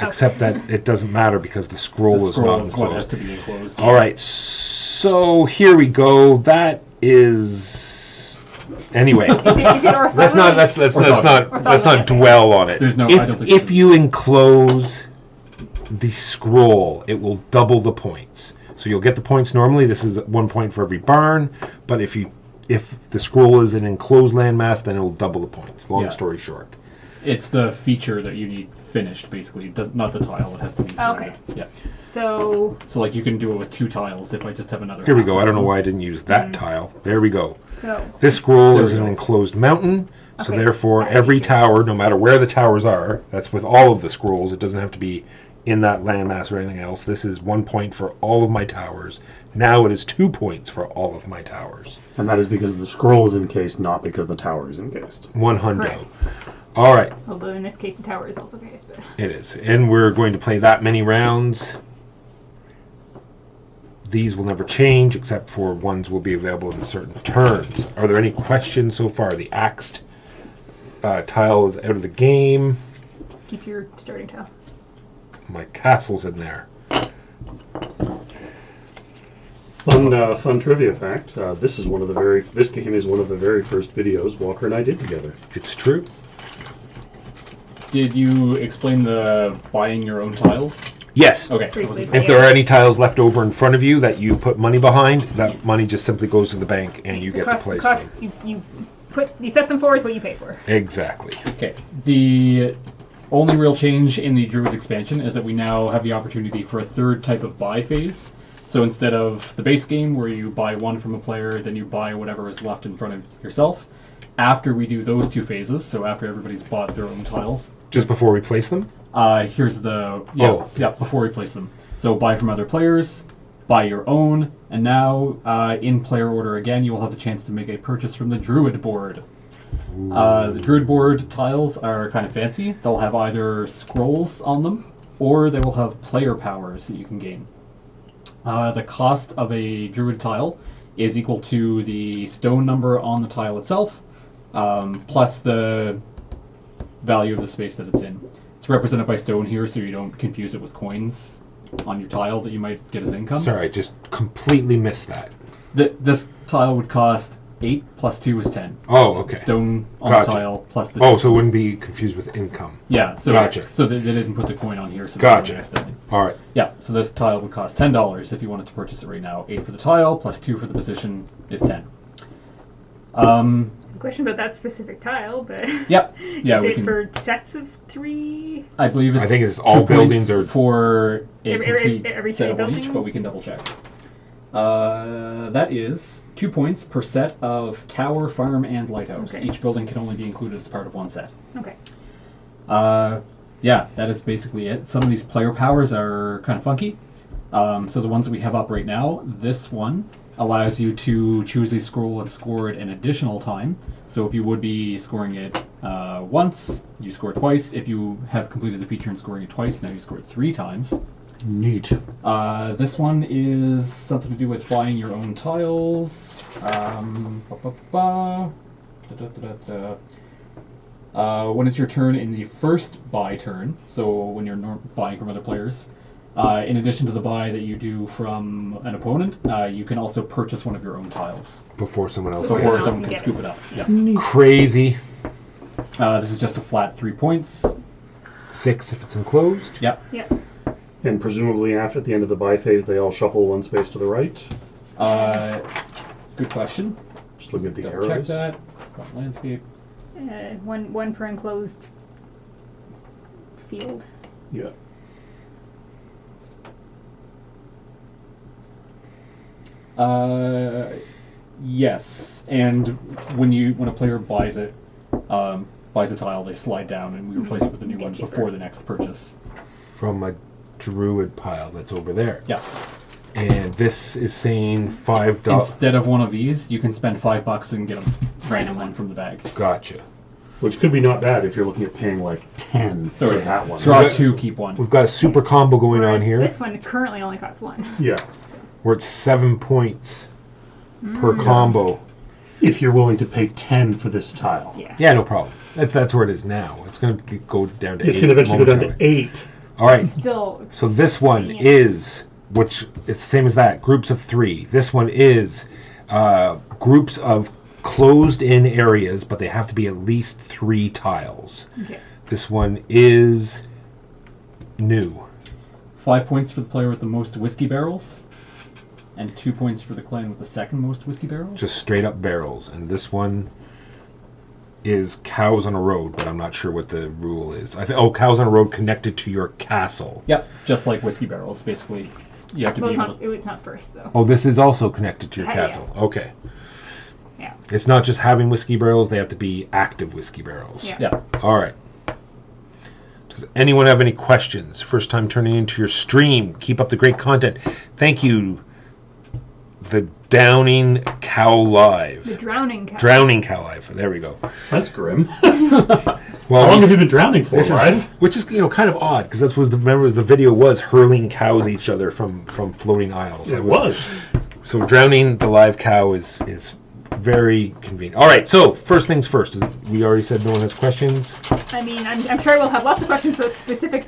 Speaker 2: except that it doesn't matter because the scroll
Speaker 5: The
Speaker 2: is
Speaker 5: scroll
Speaker 2: not
Speaker 5: is what has
Speaker 2: enclosed.
Speaker 5: to be enclosed.
Speaker 2: All right, so here we go. That is anyway.
Speaker 4: Is it orthogonal?
Speaker 2: Let's not dwell on it.
Speaker 5: There's no- I don't think
Speaker 2: if
Speaker 5: so.
Speaker 2: you enclose the scroll, it will double the points. So you'll get the points normally. This is 1 point for every barn, but if the scroll is an enclosed landmass, then it'll double the points. Long
Speaker 5: Yeah.
Speaker 2: story short.
Speaker 5: It's the feature that you need finished, basically. It does not the tile. It has to be surrounded.
Speaker 4: Okay.
Speaker 5: Yeah.
Speaker 4: So
Speaker 5: So like you can do it with 2 tiles if I just have another.
Speaker 2: Here we
Speaker 5: half
Speaker 2: go.
Speaker 5: of
Speaker 2: I don't know
Speaker 5: them.
Speaker 2: why I didn't use that tile. There we go.
Speaker 4: so
Speaker 2: This scroll
Speaker 5: There
Speaker 2: is
Speaker 5: we
Speaker 2: an
Speaker 5: go.
Speaker 2: enclosed mountain, so
Speaker 4: Okay.
Speaker 2: therefore
Speaker 4: That
Speaker 2: every
Speaker 4: feature.
Speaker 2: tower, no matter where the towers are, that's with all of the scrolls, it doesn't have to be in that landmass or anything else. This is 1 point for all of my towers. Now it is 2 points for all of my towers.
Speaker 3: And that is because the scroll is encased, not because the tower is encased.
Speaker 2: 100.
Speaker 4: Correct.
Speaker 2: All right,
Speaker 4: although in this case the tower is also case, but
Speaker 2: it is. And we're going to play that many rounds. These will never change, except for ones will be available in certain turns. Are there any questions so far? The axed tile is out of the game.
Speaker 4: keep your starting tile.
Speaker 2: My castle's in there.
Speaker 3: Fun trivia fact. This game is one of the very first videos Walker and I did together.
Speaker 2: It's true.
Speaker 5: Did you explain the buying your own tiles?
Speaker 2: Yes.
Speaker 5: Okay.
Speaker 4: briefly.
Speaker 2: If there are any tiles left over in front of you that you put money behind, that money just simply goes to the bank and you get to place
Speaker 4: cost
Speaker 2: them.
Speaker 4: you set them for is what you pay for.
Speaker 2: Exactly.
Speaker 5: Okay. The only real change in the Druids expansion is that we now have the opportunity for a third type of buy phase. So instead of the base game where you buy one from a player, then you buy whatever is left in front of yourself, after we do those two phases, so after everybody's bought their own tiles,
Speaker 2: Just before we place them?
Speaker 5: here's the...
Speaker 2: Oh.
Speaker 5: Yeah, before we place them. So buy from other players, buy your own, and now, in player order again, you will have the chance to make a purchase from the Druid board. The Druid board tiles are kind of fancy. They'll have either scrolls on them, or they will have player powers that you can gain. The cost of a Druid tile is equal to the stone number on the tile itself, plus the value of the space that it's in. It's represented by stone here, so you don't confuse it with coins on your tile that you might get as income.
Speaker 2: Sorry, I just completely missed that.
Speaker 5: This tile would cost 8 plus 2 is 10.
Speaker 2: Oh,
Speaker 5: So
Speaker 2: okay.
Speaker 5: Stone on
Speaker 2: Gotcha.
Speaker 5: the tile plus the...
Speaker 2: Oh, so it wouldn't be confused with income.
Speaker 5: Yeah, so
Speaker 2: Gotcha.
Speaker 5: so they didn't put the coin on here. So
Speaker 2: Gotcha.
Speaker 5: accidentally.
Speaker 2: All right.
Speaker 5: Yeah, so this tile would cost $10 if you wanted to purchase it right now. 8 for the tile plus 2 for the position is 10.
Speaker 4: Question about that specific tile, but
Speaker 5: Yep. Yeah,
Speaker 4: is
Speaker 5: we
Speaker 4: it
Speaker 5: can.
Speaker 4: for sets of 3?
Speaker 5: I believe it's.
Speaker 2: I think it's
Speaker 5: 2
Speaker 2: all buildings
Speaker 5: points
Speaker 2: are-
Speaker 5: for a
Speaker 4: Every
Speaker 5: complete
Speaker 4: three
Speaker 5: set of each, but
Speaker 4: buildings?
Speaker 5: we can double check. That is 2 points per set of tower, farm, and lighthouse.
Speaker 4: Okay.
Speaker 5: Each building can only be included as part of one set.
Speaker 4: Okay.
Speaker 5: Yeah, that is basically it. Some of these player powers are kind of funky. So the ones that we have up right now, this one allows you to choose a scroll and score it an additional time. So if you would be scoring it once, you score twice. If you have completed the feature and scoring it twice, now you score it 3 times.
Speaker 3: Neat.
Speaker 5: This one is something to do with buying your own tiles. When it's your turn in the first buy turn, so when you're buying from other players, in addition to the buy that you do from an opponent, you can also purchase one of your own tiles
Speaker 2: Before someone else
Speaker 4: Before
Speaker 5: before
Speaker 2: gets it.
Speaker 5: someone can
Speaker 4: get
Speaker 5: scoop
Speaker 4: it.
Speaker 5: it up. Yeah.
Speaker 2: Crazy.
Speaker 5: This is just a flat 3 points.
Speaker 2: 6 if it's enclosed.
Speaker 5: Yep.
Speaker 4: Yeah.
Speaker 3: And presumably after at the end of the buy phase, they all shuffle one space to the right.
Speaker 5: Good question.
Speaker 3: Just looking at the
Speaker 5: Double check
Speaker 3: arrows.
Speaker 5: that. Landscape.
Speaker 4: One per enclosed field.
Speaker 3: Yeah.
Speaker 5: Yes, and when a player buys it, buys a tile, they slide down, and we replace it with a new
Speaker 4: Get
Speaker 5: one
Speaker 4: cheaper.
Speaker 5: before the next purchase.
Speaker 2: From a druid pile that's over there.
Speaker 5: Yeah.
Speaker 2: And this is saying $5.
Speaker 5: Instead of one of these, you can spend $5 and get a random
Speaker 4: Random
Speaker 5: one
Speaker 4: one.
Speaker 5: from the bag.
Speaker 2: Gotcha.
Speaker 3: Which could be not bad if you're looking at paying like 10 for
Speaker 5: Or
Speaker 3: that one.
Speaker 5: draw 2, keep 1.
Speaker 2: We've got a super combo going on
Speaker 4: Whereas
Speaker 2: here.
Speaker 4: This one currently only costs 1.
Speaker 3: Yeah.
Speaker 2: We're at 7 points per combo.
Speaker 3: If you're willing to pay 10 for this tile.
Speaker 4: Yeah.
Speaker 2: Yeah, no problem. That's where it is now. It's going to go down to 8.
Speaker 3: It's going to eventually go down to
Speaker 2: momentarily.
Speaker 3: 8.
Speaker 2: All right.
Speaker 4: Still.
Speaker 2: So this one
Speaker 4: Yeah.
Speaker 2: is, which is the same as that, groups of 3. This one is groups of closed-in areas, but they have to be at least 3 tiles.
Speaker 4: Okay.
Speaker 2: This one is new.
Speaker 5: 5 points for the player with the most whiskey barrels, and 2 points for the clan with the second most whiskey barrels.
Speaker 2: Just straight up barrels. And this one is cows on a road, but I'm not sure what the rule is. Cows on a road connected to your castle.
Speaker 5: Yep, just like whiskey barrels, basically. You have to
Speaker 4: Well,
Speaker 5: be
Speaker 4: it's
Speaker 5: able
Speaker 4: not,
Speaker 5: to...
Speaker 4: it's not first, though.
Speaker 2: Oh, this is also connected to your
Speaker 4: Yeah.
Speaker 2: castle. Okay.
Speaker 4: Yeah.
Speaker 2: It's not just having whiskey barrels, they have to be active whiskey barrels.
Speaker 4: Yeah.
Speaker 5: Yeah.
Speaker 2: All right. Does anyone have any questions? First time turning into your stream. Keep up the great content. Thank you. The Downing Cow Live.
Speaker 4: The drowning cow.
Speaker 2: Drowning Cow Live. There we go.
Speaker 3: That's grim.
Speaker 2: Well,
Speaker 3: How long have you been drowning for,
Speaker 2: this is,
Speaker 3: right?
Speaker 2: which is kind of odd because that was the video was hurling cows at each other from floating aisles.
Speaker 3: It was.
Speaker 2: So drowning the live cow is very convenient. All right, so first things first. We already said no one has questions.
Speaker 4: I mean, I'm sure we'll have lots of questions about specific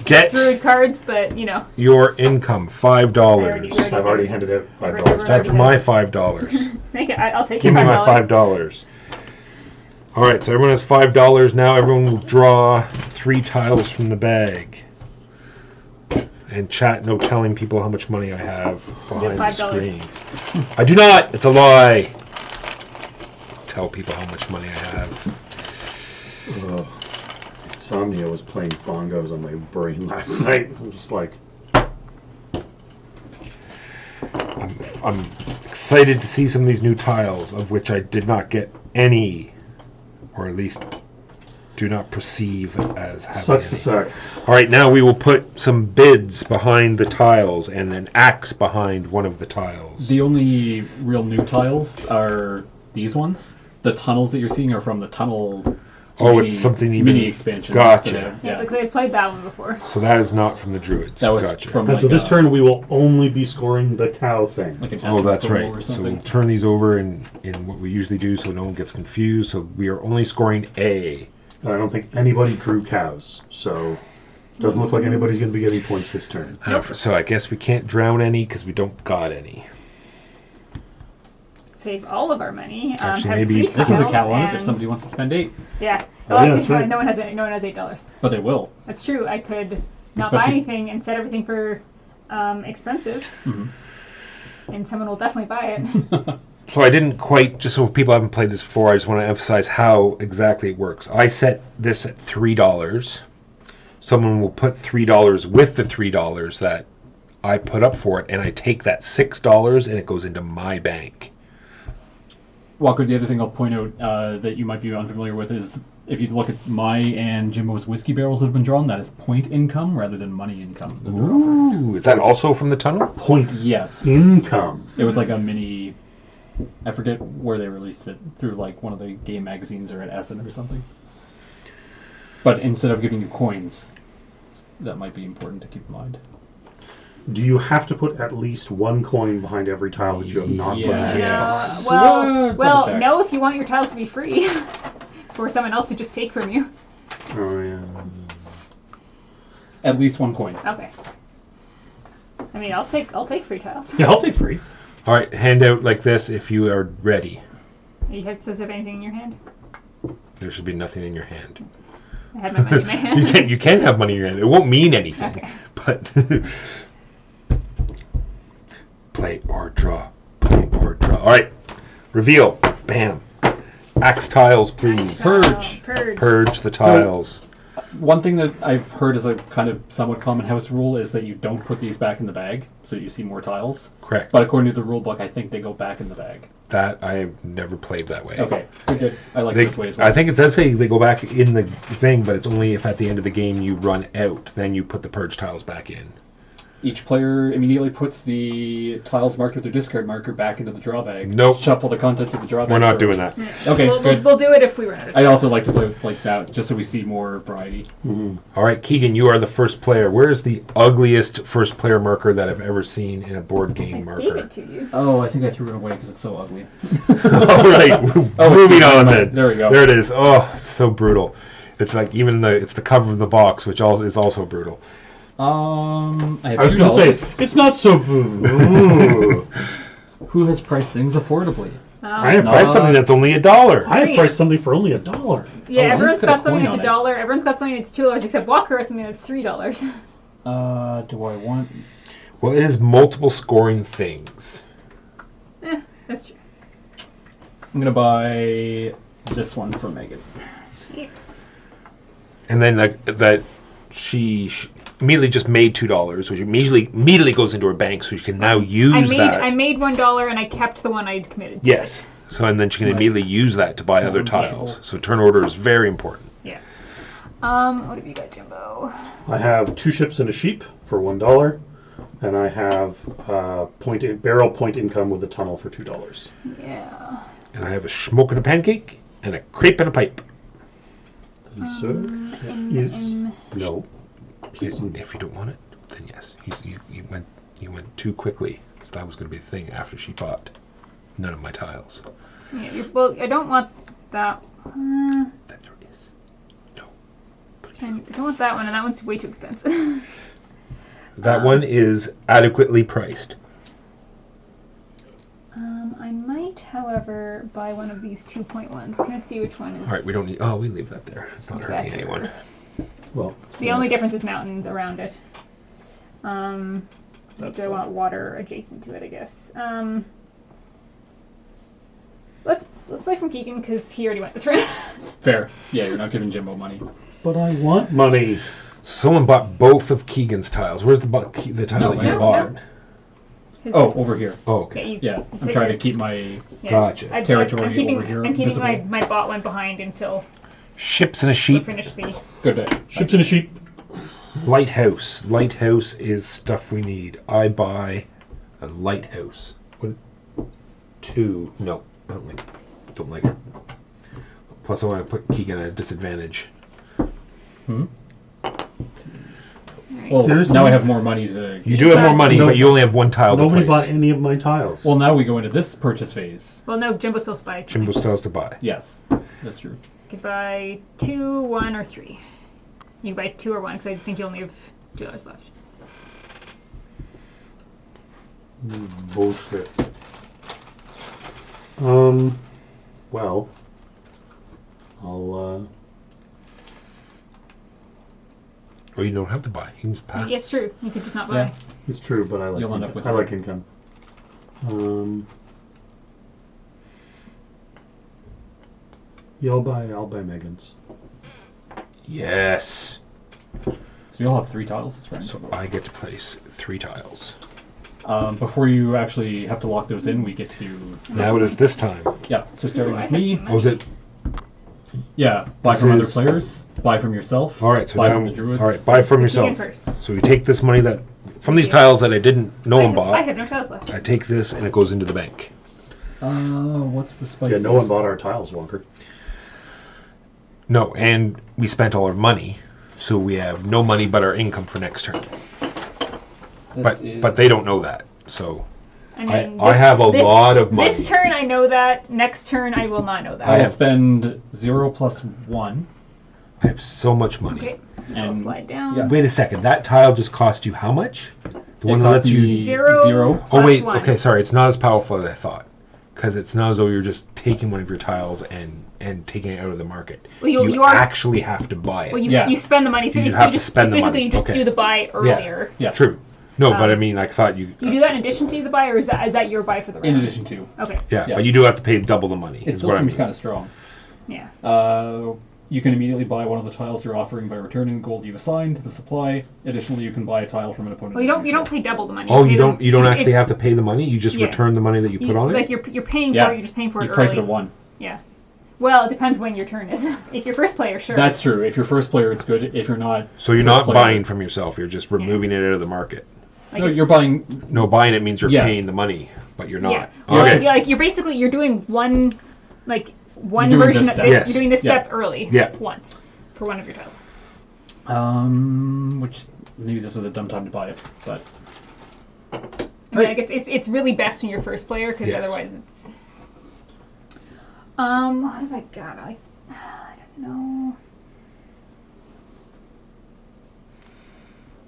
Speaker 2: Get
Speaker 4: druid cards, but, you know.
Speaker 2: your income, $5.
Speaker 3: I've already handed out $5.
Speaker 2: That's my $5.
Speaker 4: Make it. I'll take
Speaker 2: Give
Speaker 4: your
Speaker 2: me my
Speaker 4: $5.
Speaker 2: $5. All right, so everyone has $5 now. Everyone will draw 3 tiles from the bag. And chat, no telling people how much money I have behind the
Speaker 4: $5.
Speaker 2: screen. I do not. It's a lie. Tell people how much money I have.
Speaker 3: Ugh. Insomnia was playing bongos on my brain last night. I'm just like,
Speaker 2: I'm excited to see some of these new tiles, of which I did not get any, or at least do not perceive as having
Speaker 3: sucks to
Speaker 2: any.
Speaker 3: suck.
Speaker 2: All right, now we will put some bids behind the tiles and an axe behind one of the tiles.
Speaker 5: The only real new tiles are these ones. The tunnels that you're seeing are from the tunnel.
Speaker 2: Oh, it's something even-
Speaker 5: mini expansion.
Speaker 2: Gotcha.
Speaker 4: Yeah, it's like they played that one before.
Speaker 2: So that is not from the druids.
Speaker 5: That was
Speaker 2: gotcha.
Speaker 5: from
Speaker 3: And
Speaker 5: like
Speaker 3: so this
Speaker 5: a-
Speaker 3: turn we will only be scoring the cow thing.
Speaker 5: like an
Speaker 2: Oh, that's
Speaker 5: estimate
Speaker 2: right.
Speaker 5: or
Speaker 2: So
Speaker 5: something.
Speaker 2: we'll turn these over in what we usually do so no one gets confused. So we are only scoring A.
Speaker 3: I don't think anybody drew cows, so doesn't look like anybody's going to be getting points this turn.
Speaker 2: So I guess we can't drown any because we don't got any.
Speaker 4: Save all of our money.
Speaker 2: Actually,
Speaker 4: have
Speaker 2: maybe-
Speaker 4: free
Speaker 5: This is a
Speaker 4: tiles
Speaker 5: cow on it if
Speaker 4: and-
Speaker 5: somebody wants to spend 8.
Speaker 4: Yeah.
Speaker 3: Oh,
Speaker 4: Well,
Speaker 3: yeah,
Speaker 4: that's
Speaker 3: that's right.
Speaker 4: no one has $8.
Speaker 5: But they will.
Speaker 4: That's true. I could not buy
Speaker 5: Especially-
Speaker 4: anything and set everything for expensive,
Speaker 5: Mhm.
Speaker 4: and someone will definitely buy it.
Speaker 2: So I didn't quite, just so people haven't played this before, I just want to emphasize how exactly it works. I set this at $3. Someone will put $3 with the $3 that I put up for it, and I take that $6 and it goes into my bank.
Speaker 5: Walker, the other thing I'll point out that you might be unfamiliar with is if you look at my and Jimbo's whiskey barrels that have been drawn, that is point income rather than money income that they're offering.
Speaker 2: Ooh, is that also from the tunnel?
Speaker 3: Point
Speaker 5: Yes.
Speaker 3: income.
Speaker 5: It was like a mini. I forget where they released it, through like one of the game magazines or at Essen or something. But instead of giving you coins, that might be important to keep in mind.
Speaker 3: Do you have to put at least one coin behind every tile that you have not put in?
Speaker 5: Yeah.
Speaker 2: Yes.
Speaker 4: Well,
Speaker 5: double check.
Speaker 4: no. If you want your tiles to be free, for someone else to just take from you.
Speaker 3: Oh, yeah.
Speaker 5: At least one coin.
Speaker 4: Okay. I mean, I'll take free tiles.
Speaker 3: Yeah, I'll take free.
Speaker 2: All right, hand out like this if you are ready.
Speaker 4: You have to have anything in your hand.
Speaker 2: There should be nothing in your hand.
Speaker 4: I had my money in my hand.
Speaker 2: You can have money in your hand. It won't mean anything.
Speaker 4: Okay.
Speaker 2: But play or draw. Play or draw. All right. Reveal. Bam. Axe tiles, please.
Speaker 5: Purge.
Speaker 4: Purge.
Speaker 2: Purge the tiles.
Speaker 5: One thing that I've heard as a kind of somewhat common house rule is that you don't put these back in the bag, so you see more tiles.
Speaker 2: Correct.
Speaker 5: But according to the rule book, I think they go back in the bag.
Speaker 2: That I've never played that way.
Speaker 5: Okay, good. I like
Speaker 2: They,
Speaker 5: this way as well.
Speaker 2: I think it does say they go back in the thing, but it's only if at the end of the game you run out, then you put the purge tiles back in.
Speaker 5: Each player immediately puts the tiles marked with their discard marker back into the draw bag.
Speaker 2: Nope.
Speaker 5: Shuffle the contents of the draw bag.
Speaker 2: We're not
Speaker 5: first.
Speaker 2: doing that.
Speaker 5: Okay,
Speaker 4: We'll
Speaker 5: good.
Speaker 4: do it if we run out of
Speaker 5: I
Speaker 4: time.
Speaker 5: also like to play with like that, just so we see more variety.
Speaker 2: All right, Keegan, you are the first player. Where is the ugliest first player marker that I've ever seen in a board game
Speaker 4: I gave
Speaker 2: marker?
Speaker 4: it to you.
Speaker 5: Oh, I think I threw it away because it's so ugly.
Speaker 2: All right,
Speaker 5: Oh,
Speaker 2: moving
Speaker 5: never
Speaker 2: on
Speaker 5: mind.
Speaker 2: then.
Speaker 5: There we go.
Speaker 2: There it is. Oh, it's so brutal. It's like even it's the cover of the box, which also is also brutal.
Speaker 5: I have
Speaker 3: I was going to
Speaker 5: $2.
Speaker 3: say, it's not so boo.
Speaker 5: Who has priced things affordably?
Speaker 3: I have
Speaker 2: Buy
Speaker 3: priced
Speaker 2: something that's only $1.
Speaker 3: I have priced something for only $1.
Speaker 4: Yeah,
Speaker 5: Oh,
Speaker 4: everyone's
Speaker 5: Link's got
Speaker 4: got
Speaker 5: a
Speaker 4: something
Speaker 5: coin
Speaker 4: that's
Speaker 5: on it.
Speaker 4: $1. Everyone's got something that's $2, except Walker has something that's $3.
Speaker 5: Do I want?
Speaker 2: Well, it is multiple scoring things.
Speaker 4: That's true.
Speaker 5: I'm gonna buy this one for Megan.
Speaker 4: Yes.
Speaker 2: And then that she immediately just made $2, which immediately goes into her bank, so she can now use that.
Speaker 4: I made $1 and I kept the one I'd committed to.
Speaker 2: Yes. So and then she can
Speaker 5: Right.
Speaker 2: immediately use that to buy other tiles. So turn order is very important.
Speaker 4: Yeah. What have you got, Jimbo?
Speaker 3: I have 2 ships and a sheep for $1, and I have barrel point income with a tunnel for $2.
Speaker 4: Yeah.
Speaker 2: And I have a smoke and a pancake and a crepe and a pipe.
Speaker 3: And so is no.
Speaker 2: If you don't want it, then yes. You went too quickly, because that was going to be the thing after she bought none of my tiles.
Speaker 4: Yeah, well, I don't want that.
Speaker 2: That there is. No.
Speaker 4: I
Speaker 2: Please.
Speaker 4: don't want that one, and that one's way too expensive.
Speaker 2: That one is adequately priced.
Speaker 4: I might, however, buy one of these 2-point ones. I'm gonna see which one is.
Speaker 2: All right, we don't need. Oh, we leave that there. It's not hurting
Speaker 4: Better.
Speaker 2: anyone.
Speaker 3: Well,
Speaker 4: The only difference is mountains around it.
Speaker 5: That's
Speaker 4: Do I want water adjacent to it? I guess. Let's buy from Keegan because he already went this round.
Speaker 5: fair. Yeah, you're not giving Jimbo money.
Speaker 3: But I want money.
Speaker 2: Someone bought both of Keegan's tiles. Where's the tile that you
Speaker 4: no,
Speaker 2: bought?
Speaker 4: no. His-
Speaker 5: Oh, over here.
Speaker 2: Oh, okay.
Speaker 5: Yeah, I'm
Speaker 4: so
Speaker 5: trying
Speaker 4: you're-
Speaker 5: to keep my.
Speaker 4: yeah.
Speaker 2: Gotcha.
Speaker 5: Territory
Speaker 4: I'm keeping,
Speaker 5: over here
Speaker 4: I'm keeping
Speaker 5: visible.
Speaker 4: my bot one behind until
Speaker 2: Ships and a
Speaker 4: we
Speaker 2: sheep.
Speaker 4: finish the.
Speaker 5: Good day.
Speaker 3: Ships and a sheep.
Speaker 2: Lighthouse. Lighthouse is stuff we need. I buy a lighthouse. What? 2. No, I don't like it. Plus, I want to put Keegan at a disadvantage.
Speaker 5: Well,
Speaker 3: Seriously?
Speaker 5: now I have more money to.
Speaker 2: You do have more money,
Speaker 3: No-
Speaker 2: but you only have one tile to
Speaker 3: Nobody
Speaker 2: place.
Speaker 3: bought any of my tiles.
Speaker 5: Well, now we go into this purchase phase.
Speaker 4: Well, no, Jimbo still spy.
Speaker 2: Jimbo styles to buy.
Speaker 5: Yes, that's true.
Speaker 4: Could buy 2, 1, or 3. You can buy 2 or 1 because I think you only have $2 left.
Speaker 3: Bullshit. Well, I'll,
Speaker 2: Or you don't have to buy. You can just pass.
Speaker 4: Yeah, it's true. You could just not buy.
Speaker 5: Yeah.
Speaker 3: it's true, but I like
Speaker 5: You'll end
Speaker 3: income.
Speaker 5: up with
Speaker 3: I
Speaker 5: more.
Speaker 3: like income. Yeah, I'll buy Megan's.
Speaker 2: Yes.
Speaker 5: So you'll have 3 tiles this round.
Speaker 2: So I get to place 3 tiles.
Speaker 5: Before you actually have to lock those in, we get to do.
Speaker 2: Now it is this time.
Speaker 5: Yeah. So starting
Speaker 4: Ooh, I
Speaker 5: with
Speaker 4: have
Speaker 5: me.
Speaker 4: some
Speaker 2: Oh, is it?
Speaker 5: Yeah. Buy
Speaker 2: This
Speaker 5: from other
Speaker 2: is-
Speaker 5: players. Buy from yourself.
Speaker 2: All right. So
Speaker 5: buy
Speaker 2: now,
Speaker 5: from the druids.
Speaker 2: all right. Buy from
Speaker 4: So
Speaker 2: yourself.
Speaker 4: Keegan first.
Speaker 2: So we take this money that from these tiles that I didn't no one
Speaker 4: I
Speaker 2: bought.
Speaker 4: have no tiles left.
Speaker 2: I take this and it goes into the bank.
Speaker 5: What's the
Speaker 3: Yeah,
Speaker 5: spiciest?
Speaker 3: no one bought our tiles, Walker.
Speaker 2: No, and we spent all our money, so we have no money but our income for next turn. But they don't know that. So I have a lot of money.
Speaker 4: This turn I know that. Next turn I will not know that.
Speaker 5: I'll
Speaker 2: have-
Speaker 5: spend 0 plus 1.
Speaker 2: I have so much money.
Speaker 4: Okay. So I'll
Speaker 5: And-
Speaker 4: slide down.
Speaker 5: yeah.
Speaker 2: Wait a second. That tile just cost you how much? The one
Speaker 5: It
Speaker 2: that
Speaker 5: cost
Speaker 2: lets you.
Speaker 5: me
Speaker 4: Zero.
Speaker 5: 0.
Speaker 2: Oh
Speaker 4: plus
Speaker 2: wait.
Speaker 4: 1.
Speaker 2: Okay. Sorry. It's not as powerful as I thought. Because it's not as though you're just taking one of your tiles and taking it out of the market.
Speaker 4: Well, you are-
Speaker 2: actually have to buy it.
Speaker 4: Well, you,
Speaker 5: Yeah.
Speaker 4: you spend the money. So
Speaker 2: You
Speaker 4: basically
Speaker 2: have to
Speaker 4: just,
Speaker 2: spend
Speaker 4: it's
Speaker 2: the
Speaker 4: basically
Speaker 2: money.
Speaker 4: you just
Speaker 2: Okay.
Speaker 4: do the buy earlier.
Speaker 5: Yeah.
Speaker 2: True. No, but I
Speaker 4: Um,
Speaker 2: mean, I thought you.
Speaker 4: You do that in addition to the buy, or is that your buy for the round?
Speaker 5: In addition to.
Speaker 4: Okay.
Speaker 2: Yeah,
Speaker 5: Yeah.
Speaker 2: but you do have to pay double the money.
Speaker 5: It
Speaker 2: is
Speaker 5: still
Speaker 2: what I'm
Speaker 5: seems
Speaker 2: doing.
Speaker 5: kind of strong.
Speaker 4: Yeah.
Speaker 5: You can immediately buy one of the tiles you're offering by returning gold you assigned to the supply. Additionally, you can buy a tile from an opponent.
Speaker 4: Well, you don't pay double the money.
Speaker 2: Oh,
Speaker 4: pay
Speaker 2: you don't. You don't actually
Speaker 4: it's-
Speaker 2: have to pay the money. You just
Speaker 4: Yeah.
Speaker 2: return the money that you put on
Speaker 4: like
Speaker 2: it.
Speaker 4: you're paying
Speaker 5: Yeah.
Speaker 4: for it. You're just paying for it
Speaker 5: You
Speaker 4: early.
Speaker 5: price it at 1.
Speaker 4: Yeah. Well, it depends when your turn is. If you're first player, sure.
Speaker 5: That's true. If you're first player, it's good. If you're not,
Speaker 2: So you're
Speaker 5: first
Speaker 2: not
Speaker 5: player-
Speaker 2: buying from yourself. You're just removing it out of the market.
Speaker 4: Like
Speaker 5: No,
Speaker 4: it's-
Speaker 5: you're buying.
Speaker 2: No, buying it means you're
Speaker 5: Yeah.
Speaker 2: paying the money, but you're not.
Speaker 4: Yeah.
Speaker 2: Okay.
Speaker 4: Like you're basically you're doing one
Speaker 5: You're doing
Speaker 4: version
Speaker 5: this
Speaker 4: of
Speaker 5: step.
Speaker 4: this.
Speaker 2: Yes.
Speaker 4: You're doing this
Speaker 5: Yeah.
Speaker 4: step early.
Speaker 2: Yeah.
Speaker 4: Once for one of your tiles.
Speaker 5: Which maybe this is a dumb time to buy it, but
Speaker 4: I mean, like it's really best when you're first player because
Speaker 2: Yes.
Speaker 4: otherwise it's. What have I got? I don't know.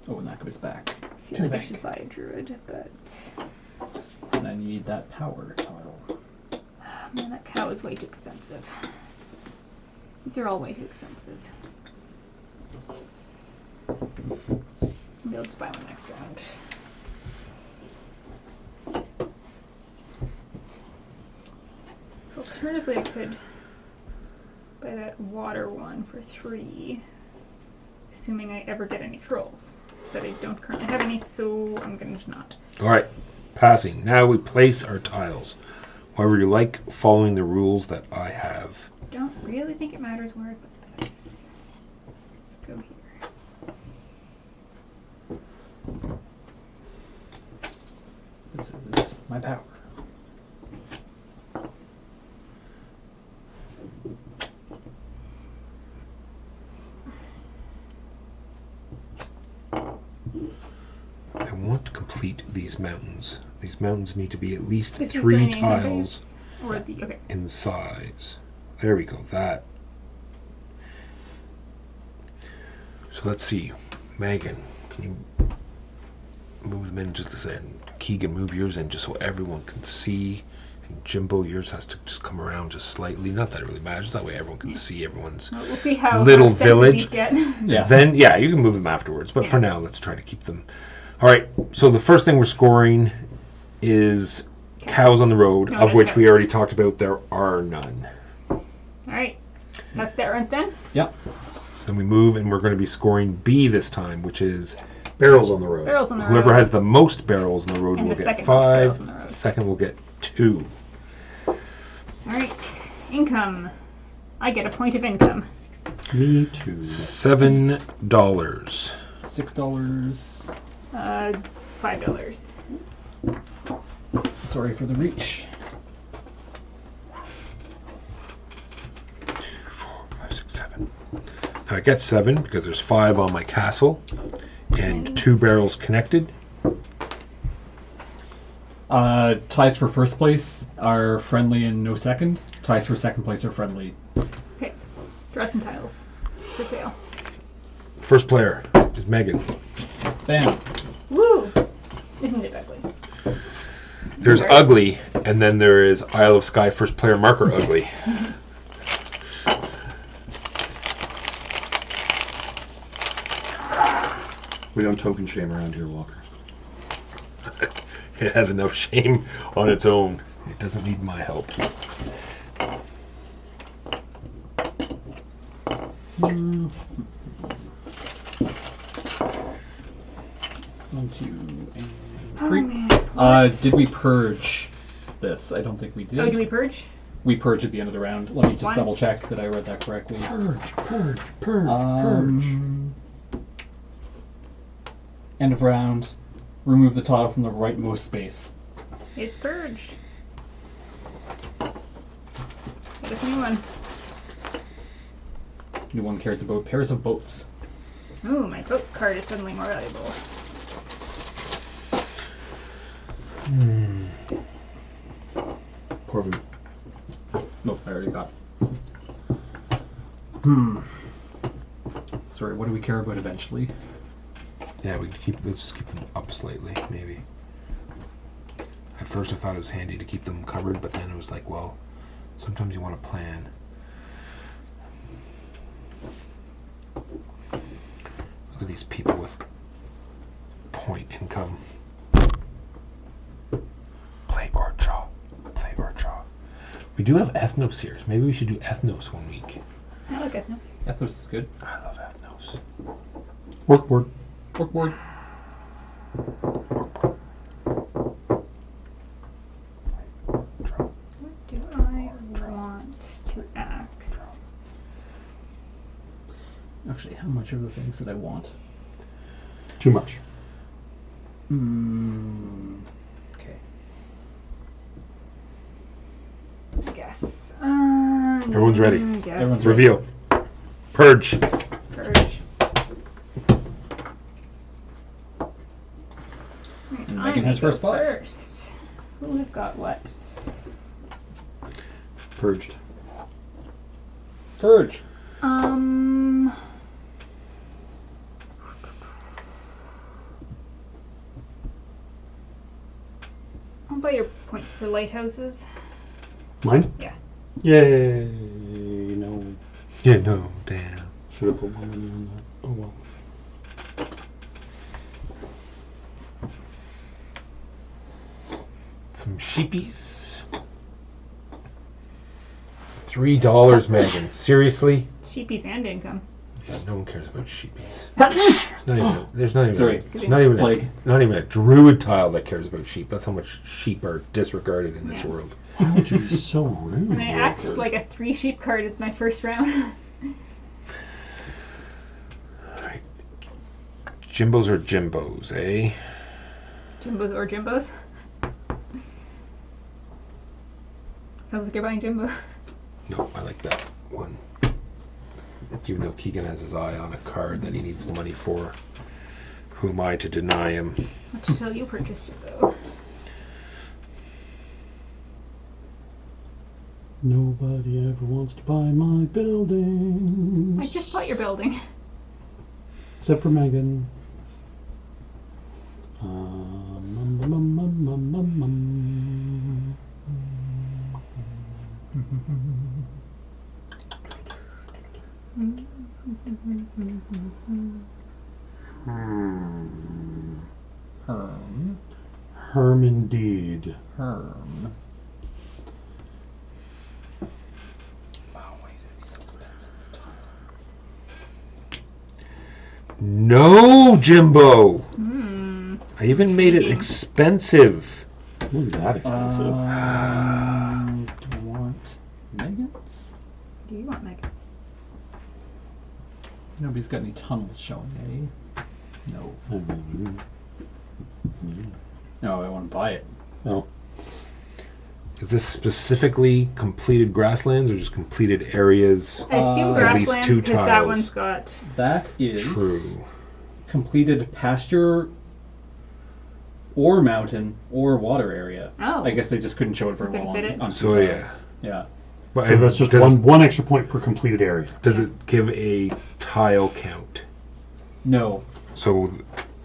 Speaker 5: oh, and that goes back.
Speaker 4: I feel like I should buy a druid, but
Speaker 5: And I need that power tile.
Speaker 4: man, that cow is way too expensive. These are all way too expensive. Maybe I'll just buy one next round. So alternatively, I could buy that water one for 3, assuming I ever get any scrolls. But I don't currently have any, so I'm gonna just not.
Speaker 2: All right. Passing. Now we place our tiles. However you like, following the rules that I have.
Speaker 4: Don't really think it matters where I put this. Let's go here.
Speaker 5: This is my power.
Speaker 2: I want to complete these mountains. These mountains need to be at least
Speaker 4: This is
Speaker 2: 3
Speaker 4: going in
Speaker 2: tiles
Speaker 4: base, or the okay.
Speaker 2: in size. There we go. That. So let's see. Megan, can you move them in just and Keegan, move yours in just so everyone can see. And Jimbo, yours has to just come around just slightly. Not that it really matters. That way everyone can see everyone's.
Speaker 4: Well, we'll see how
Speaker 2: Little
Speaker 4: extensive
Speaker 2: village.
Speaker 4: these get.
Speaker 5: Yeah.
Speaker 2: Then, yeah, you can move them afterwards. But
Speaker 4: Yeah.
Speaker 2: for now, let's try to keep them All right. So the first thing we're scoring is cows on the road,
Speaker 4: No,
Speaker 2: of
Speaker 4: that's
Speaker 2: which we
Speaker 4: cows.
Speaker 2: already talked about. There are none.
Speaker 4: All right. That run's done.
Speaker 5: Yep.
Speaker 2: So then we move, and we're going to be scoring B this time, which is
Speaker 3: Barrels on the road.
Speaker 4: Barrels on the
Speaker 2: whoever
Speaker 4: road.
Speaker 2: has the most barrels on the road
Speaker 4: And
Speaker 2: will
Speaker 4: the
Speaker 2: get
Speaker 4: second most
Speaker 2: 5.
Speaker 4: barrels on the road.
Speaker 2: Second will get 2.
Speaker 4: All right. Income. I get a point of income.
Speaker 3: Me too.
Speaker 2: $7.
Speaker 5: $6.
Speaker 4: $5.
Speaker 5: Sorry for the reach.
Speaker 2: 2, 4, 5, 6, 7. Now I get 7 because there's 5 on my castle and 2 barrels connected.
Speaker 5: Ties for first place are friendly and no second. Ties for second place are friendly.
Speaker 4: Okay. Dress and tiles for sale.
Speaker 2: First player is Megan.
Speaker 5: Bam.
Speaker 4: Woo! Isn't it ugly?
Speaker 2: There's
Speaker 4: Right.
Speaker 2: Ugly, and then there is Isle of Skye first player marker Ugly.
Speaker 3: We don't token shame around here, Walker.
Speaker 2: It has enough shame on its own. It doesn't need my help.
Speaker 5: One, two, and
Speaker 4: Oh,
Speaker 5: three.
Speaker 4: man.
Speaker 5: Did we purge this? I don't think we did.
Speaker 4: Oh, do we purge?
Speaker 5: We purge at the end of the round. Let me just
Speaker 4: One.
Speaker 5: double check that I read that correctly.
Speaker 3: Purge.
Speaker 5: End of round. Remove the tile from the rightmost space.
Speaker 4: It's purged. Get us a new one.
Speaker 5: New one cares about pairs of boats.
Speaker 4: Ooh, my boat card is suddenly more valuable.
Speaker 5: Corvin. Nope, I already got. Sorry, what do we care about eventually?
Speaker 2: Yeah, we can let's just keep them up slightly, maybe. At first I thought it was handy to keep them covered, but then it was like, well, sometimes you want to plan. Look at these people with point income. Play or draw. Play or draw. We do have ethnos here, so maybe we should do ethnos one week.
Speaker 4: I like ethnos.
Speaker 5: Ethnos is good.
Speaker 2: I love ethnos.
Speaker 3: Workboard.
Speaker 5: Corkboard.
Speaker 2: Draw.
Speaker 4: What do I want to axe?
Speaker 5: Actually, how much of the things that I want?
Speaker 3: Too much.
Speaker 5: Okay.
Speaker 4: I guess.
Speaker 2: Everyone's ready.
Speaker 4: I guess.
Speaker 5: Everyone's
Speaker 2: Reveal. Purge.
Speaker 4: Purge. Right,
Speaker 5: And
Speaker 4: I
Speaker 5: Megan
Speaker 4: may
Speaker 5: has
Speaker 4: go
Speaker 5: first spot.
Speaker 4: First. Who has got what?
Speaker 3: Purged.
Speaker 5: Purge.
Speaker 4: I'll buy your points for lighthouses.
Speaker 3: Mine?
Speaker 4: Yeah.
Speaker 3: Yay. No.
Speaker 2: Yeah, no, damn.
Speaker 3: Should have put more money on that. Oh well.
Speaker 2: Some sheepies. $3, Megan. Seriously?
Speaker 4: Sheepies and income.
Speaker 2: God, no one cares about sheepies. There's not even.
Speaker 5: Sorry.
Speaker 2: There's not even.
Speaker 5: Like-
Speaker 2: Not even a druid tile that cares about sheep. That's how much sheep are disregarded in this
Speaker 4: Yeah.
Speaker 2: world.
Speaker 3: Why would you be so rude?
Speaker 4: And I axed
Speaker 3: Walker?
Speaker 4: like a 3 sheep card at my first round.
Speaker 2: Alright. Jimbos or Jimbos, eh?
Speaker 4: Jimbos or Jimbos. Sounds like you're buying Jimbo.
Speaker 2: No, I like that one. Even though Keegan has his eye on a card that he needs money for. Who am I to deny him?
Speaker 4: Not until you purchased Jimbo.
Speaker 3: Nobody ever wants to buy my building.
Speaker 4: I just bought your building.
Speaker 3: Except for Megan.
Speaker 5: Herm.
Speaker 3: Herm indeed.
Speaker 5: Herm. Oh wait, it's so expensive.
Speaker 2: No, Jimbo.
Speaker 4: Hmm.
Speaker 2: I even made it expensive.
Speaker 3: Ooh, that expensive.
Speaker 5: Do I want Megan's?
Speaker 4: Do you want Megan?
Speaker 5: Nobody's got any tunnels showing, eh? No. No, I want to buy it.
Speaker 3: Oh,
Speaker 2: Is this specifically completed grasslands or just completed areas?
Speaker 4: I assume
Speaker 5: At
Speaker 2: least
Speaker 4: grasslands
Speaker 2: two
Speaker 4: because that
Speaker 2: tiles.
Speaker 4: one's got.
Speaker 5: That is
Speaker 2: True.
Speaker 5: completed pasture or mountain or water area.
Speaker 4: Oh.
Speaker 5: I guess they just couldn't show it very
Speaker 4: Couldn't
Speaker 5: well
Speaker 4: fit
Speaker 5: on,
Speaker 4: it?
Speaker 5: on
Speaker 2: So,
Speaker 5: two
Speaker 2: yeah.
Speaker 5: tiles. Yeah.
Speaker 2: But
Speaker 3: so that's just
Speaker 2: does,
Speaker 3: one extra point per completed area.
Speaker 2: Does it give a tile count?
Speaker 5: No.
Speaker 2: So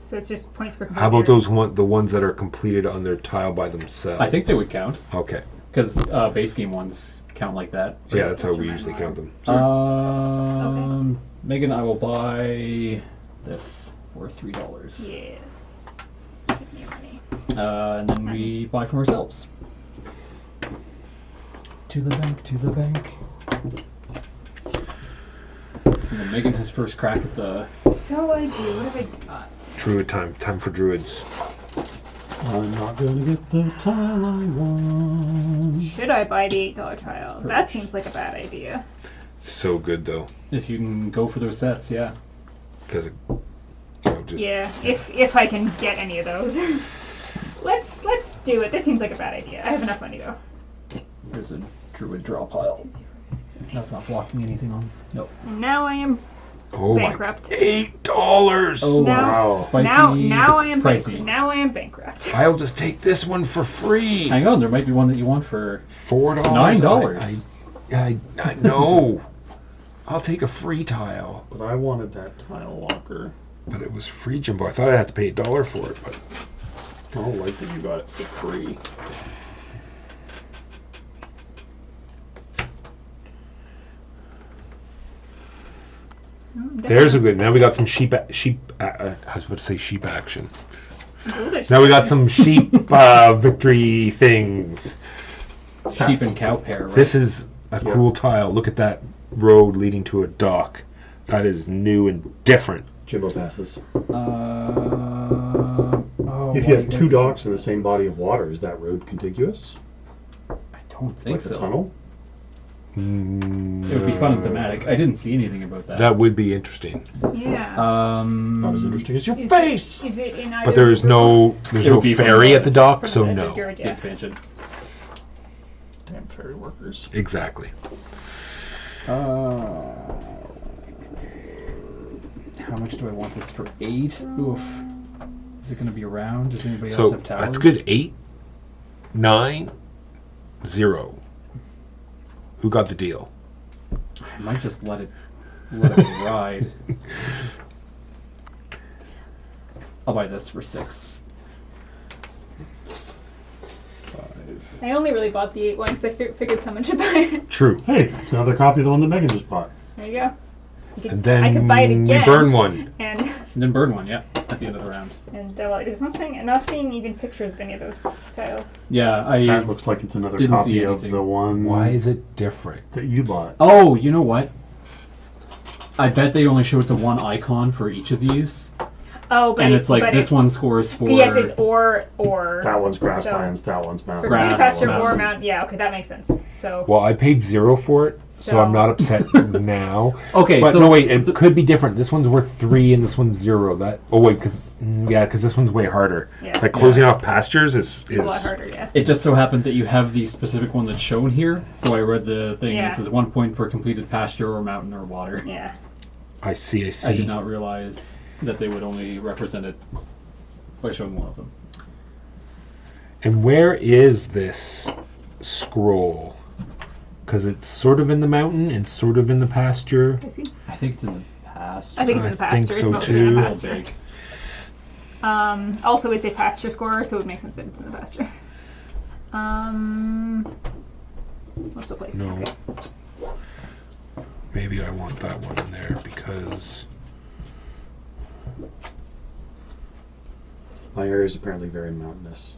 Speaker 4: So it's just points per.
Speaker 2: how about those the ones that are completed on their tile by themselves?
Speaker 5: I think they would count
Speaker 2: Okay.
Speaker 5: because base game ones count like that.
Speaker 2: Yeah, that's how we usually count them.
Speaker 5: Megan, I will buy this for $3.
Speaker 4: Yes. Give me your money.
Speaker 5: And then we buy from ourselves. To the bank, to the bank. And then Megan has first crack at the.
Speaker 4: So I do. What have I got?
Speaker 2: Druid time. Time for druids.
Speaker 3: I'm not gonna get the tile I want.
Speaker 4: Should I buy the $8 tile?
Speaker 5: Purge.
Speaker 4: That seems like a bad idea.
Speaker 2: So good though,
Speaker 5: If you can go for those sets, yeah.
Speaker 2: because just
Speaker 4: Yeah, if I can get any of those. let's do it. This seems like a bad idea. I have enough money though.
Speaker 5: There's a druid draw pile. That's not blocking anything on. Nope.
Speaker 4: And now I am
Speaker 2: oh
Speaker 4: bankrupt.
Speaker 2: my $8.
Speaker 5: Oh
Speaker 4: Now-
Speaker 5: wow. Spicy.
Speaker 4: now I am
Speaker 5: pricey.
Speaker 4: bankrupt. Now I am bankrupt.
Speaker 2: I'll just take this one for free.
Speaker 5: Hang on, there might be one that you want for
Speaker 2: $4.
Speaker 5: $9.
Speaker 2: I know. I'll take a free tile.
Speaker 3: But I wanted that tile locker.
Speaker 2: But it was free, Jimbo. I thought I'd have to pay $1 for it, but
Speaker 3: I don't like that you got it for free.
Speaker 2: there's a good. Now we got some sheep. I was about to say sheep action. Now we got some sheep victory things.
Speaker 5: sheep and cow pair, right?
Speaker 2: This is a cool tile. Look at that road leading to a dock. That is new and different.
Speaker 3: Jimbo passes.
Speaker 5: Oh,
Speaker 3: If you have two docks in the same body of water, is that road contiguous?
Speaker 5: I don't think
Speaker 3: Like
Speaker 5: so.
Speaker 3: a tunnel?
Speaker 5: It would be fun and thematic. I didn't see anything about that.
Speaker 2: That would be interesting.
Speaker 4: Yeah.
Speaker 3: Not as interesting as your
Speaker 4: Is
Speaker 3: face!
Speaker 4: Is it in either
Speaker 2: But there is no
Speaker 5: It would be from
Speaker 2: ferry
Speaker 5: the-
Speaker 2: at the dock,
Speaker 4: from
Speaker 2: so
Speaker 4: the
Speaker 2: no.
Speaker 4: Jared,
Speaker 5: The
Speaker 4: yeah.
Speaker 5: expansion.
Speaker 3: Damn ferry workers.
Speaker 2: Exactly.
Speaker 5: How much do I want this for? 8? Oof. Is it going to be around? Does anybody else
Speaker 2: So
Speaker 5: have towers?
Speaker 2: that's good. 8, 9, 0. Who got the deal?
Speaker 5: I might just let it ride. I'll buy this for 6. 5.
Speaker 4: I only really bought the 8 one because I figured someone should buy it.
Speaker 2: True.
Speaker 3: Hey, it's another copy of the one that Megan just bought.
Speaker 4: There you go.
Speaker 2: And then
Speaker 4: I could buy it
Speaker 2: we
Speaker 4: again.
Speaker 2: burn one.
Speaker 4: And
Speaker 5: And then burn one, yeah, at the end of the round.
Speaker 4: well, there's nothing. I'm not seeing even pictures of any of those tiles.
Speaker 5: Yeah, I.
Speaker 3: That looks like it's another
Speaker 5: Didn't
Speaker 3: copy
Speaker 5: see
Speaker 3: of
Speaker 5: anything.
Speaker 3: the one
Speaker 2: Why is it different?
Speaker 3: that you bought.
Speaker 5: Oh, you know what? I bet they only showed the one icon for each of these,
Speaker 4: Oh, but
Speaker 5: and it's like
Speaker 4: but
Speaker 5: this one scores for.
Speaker 4: Yes, it's or.
Speaker 3: That one's
Speaker 4: So,
Speaker 3: grasslands, that one's mountain.
Speaker 4: for
Speaker 5: Grass,
Speaker 4: Green Pasture
Speaker 5: mountain.
Speaker 4: or Mountain. Yeah, okay, that makes sense. So.
Speaker 2: Well, I paid 0 for it, so I'm
Speaker 4: So-
Speaker 2: not upset now.
Speaker 5: Okay,
Speaker 2: But
Speaker 5: so
Speaker 2: no, wait, it could be different. This one's worth 3 and this one's 0. That because this one's way harder.
Speaker 4: Yeah.
Speaker 2: Like closing off pastures is
Speaker 4: It's a lot harder, yeah.
Speaker 5: It just so happened that you have the specific one that's shown here, so I read the thing and
Speaker 4: Yeah.
Speaker 5: it says 1 point for completed pasture or mountain or water.
Speaker 4: Yeah.
Speaker 2: I see.
Speaker 5: I did not realize that they would only represent it by showing one of them.
Speaker 2: And where is this scroll? Because it's sort of in the mountain and sort of in the pasture.
Speaker 4: I see.
Speaker 5: I think it's in the pasture.
Speaker 4: I think it's in the
Speaker 2: I think
Speaker 4: pasture.
Speaker 2: so
Speaker 4: It's mostly in the
Speaker 2: too.
Speaker 4: pasture.
Speaker 5: Big.
Speaker 4: Also, it's a pasture score, so it makes sense that it's in the pasture. What's the place?
Speaker 2: No.
Speaker 4: Okay.
Speaker 2: Maybe I want that one in there because
Speaker 3: My area is apparently very mountainous.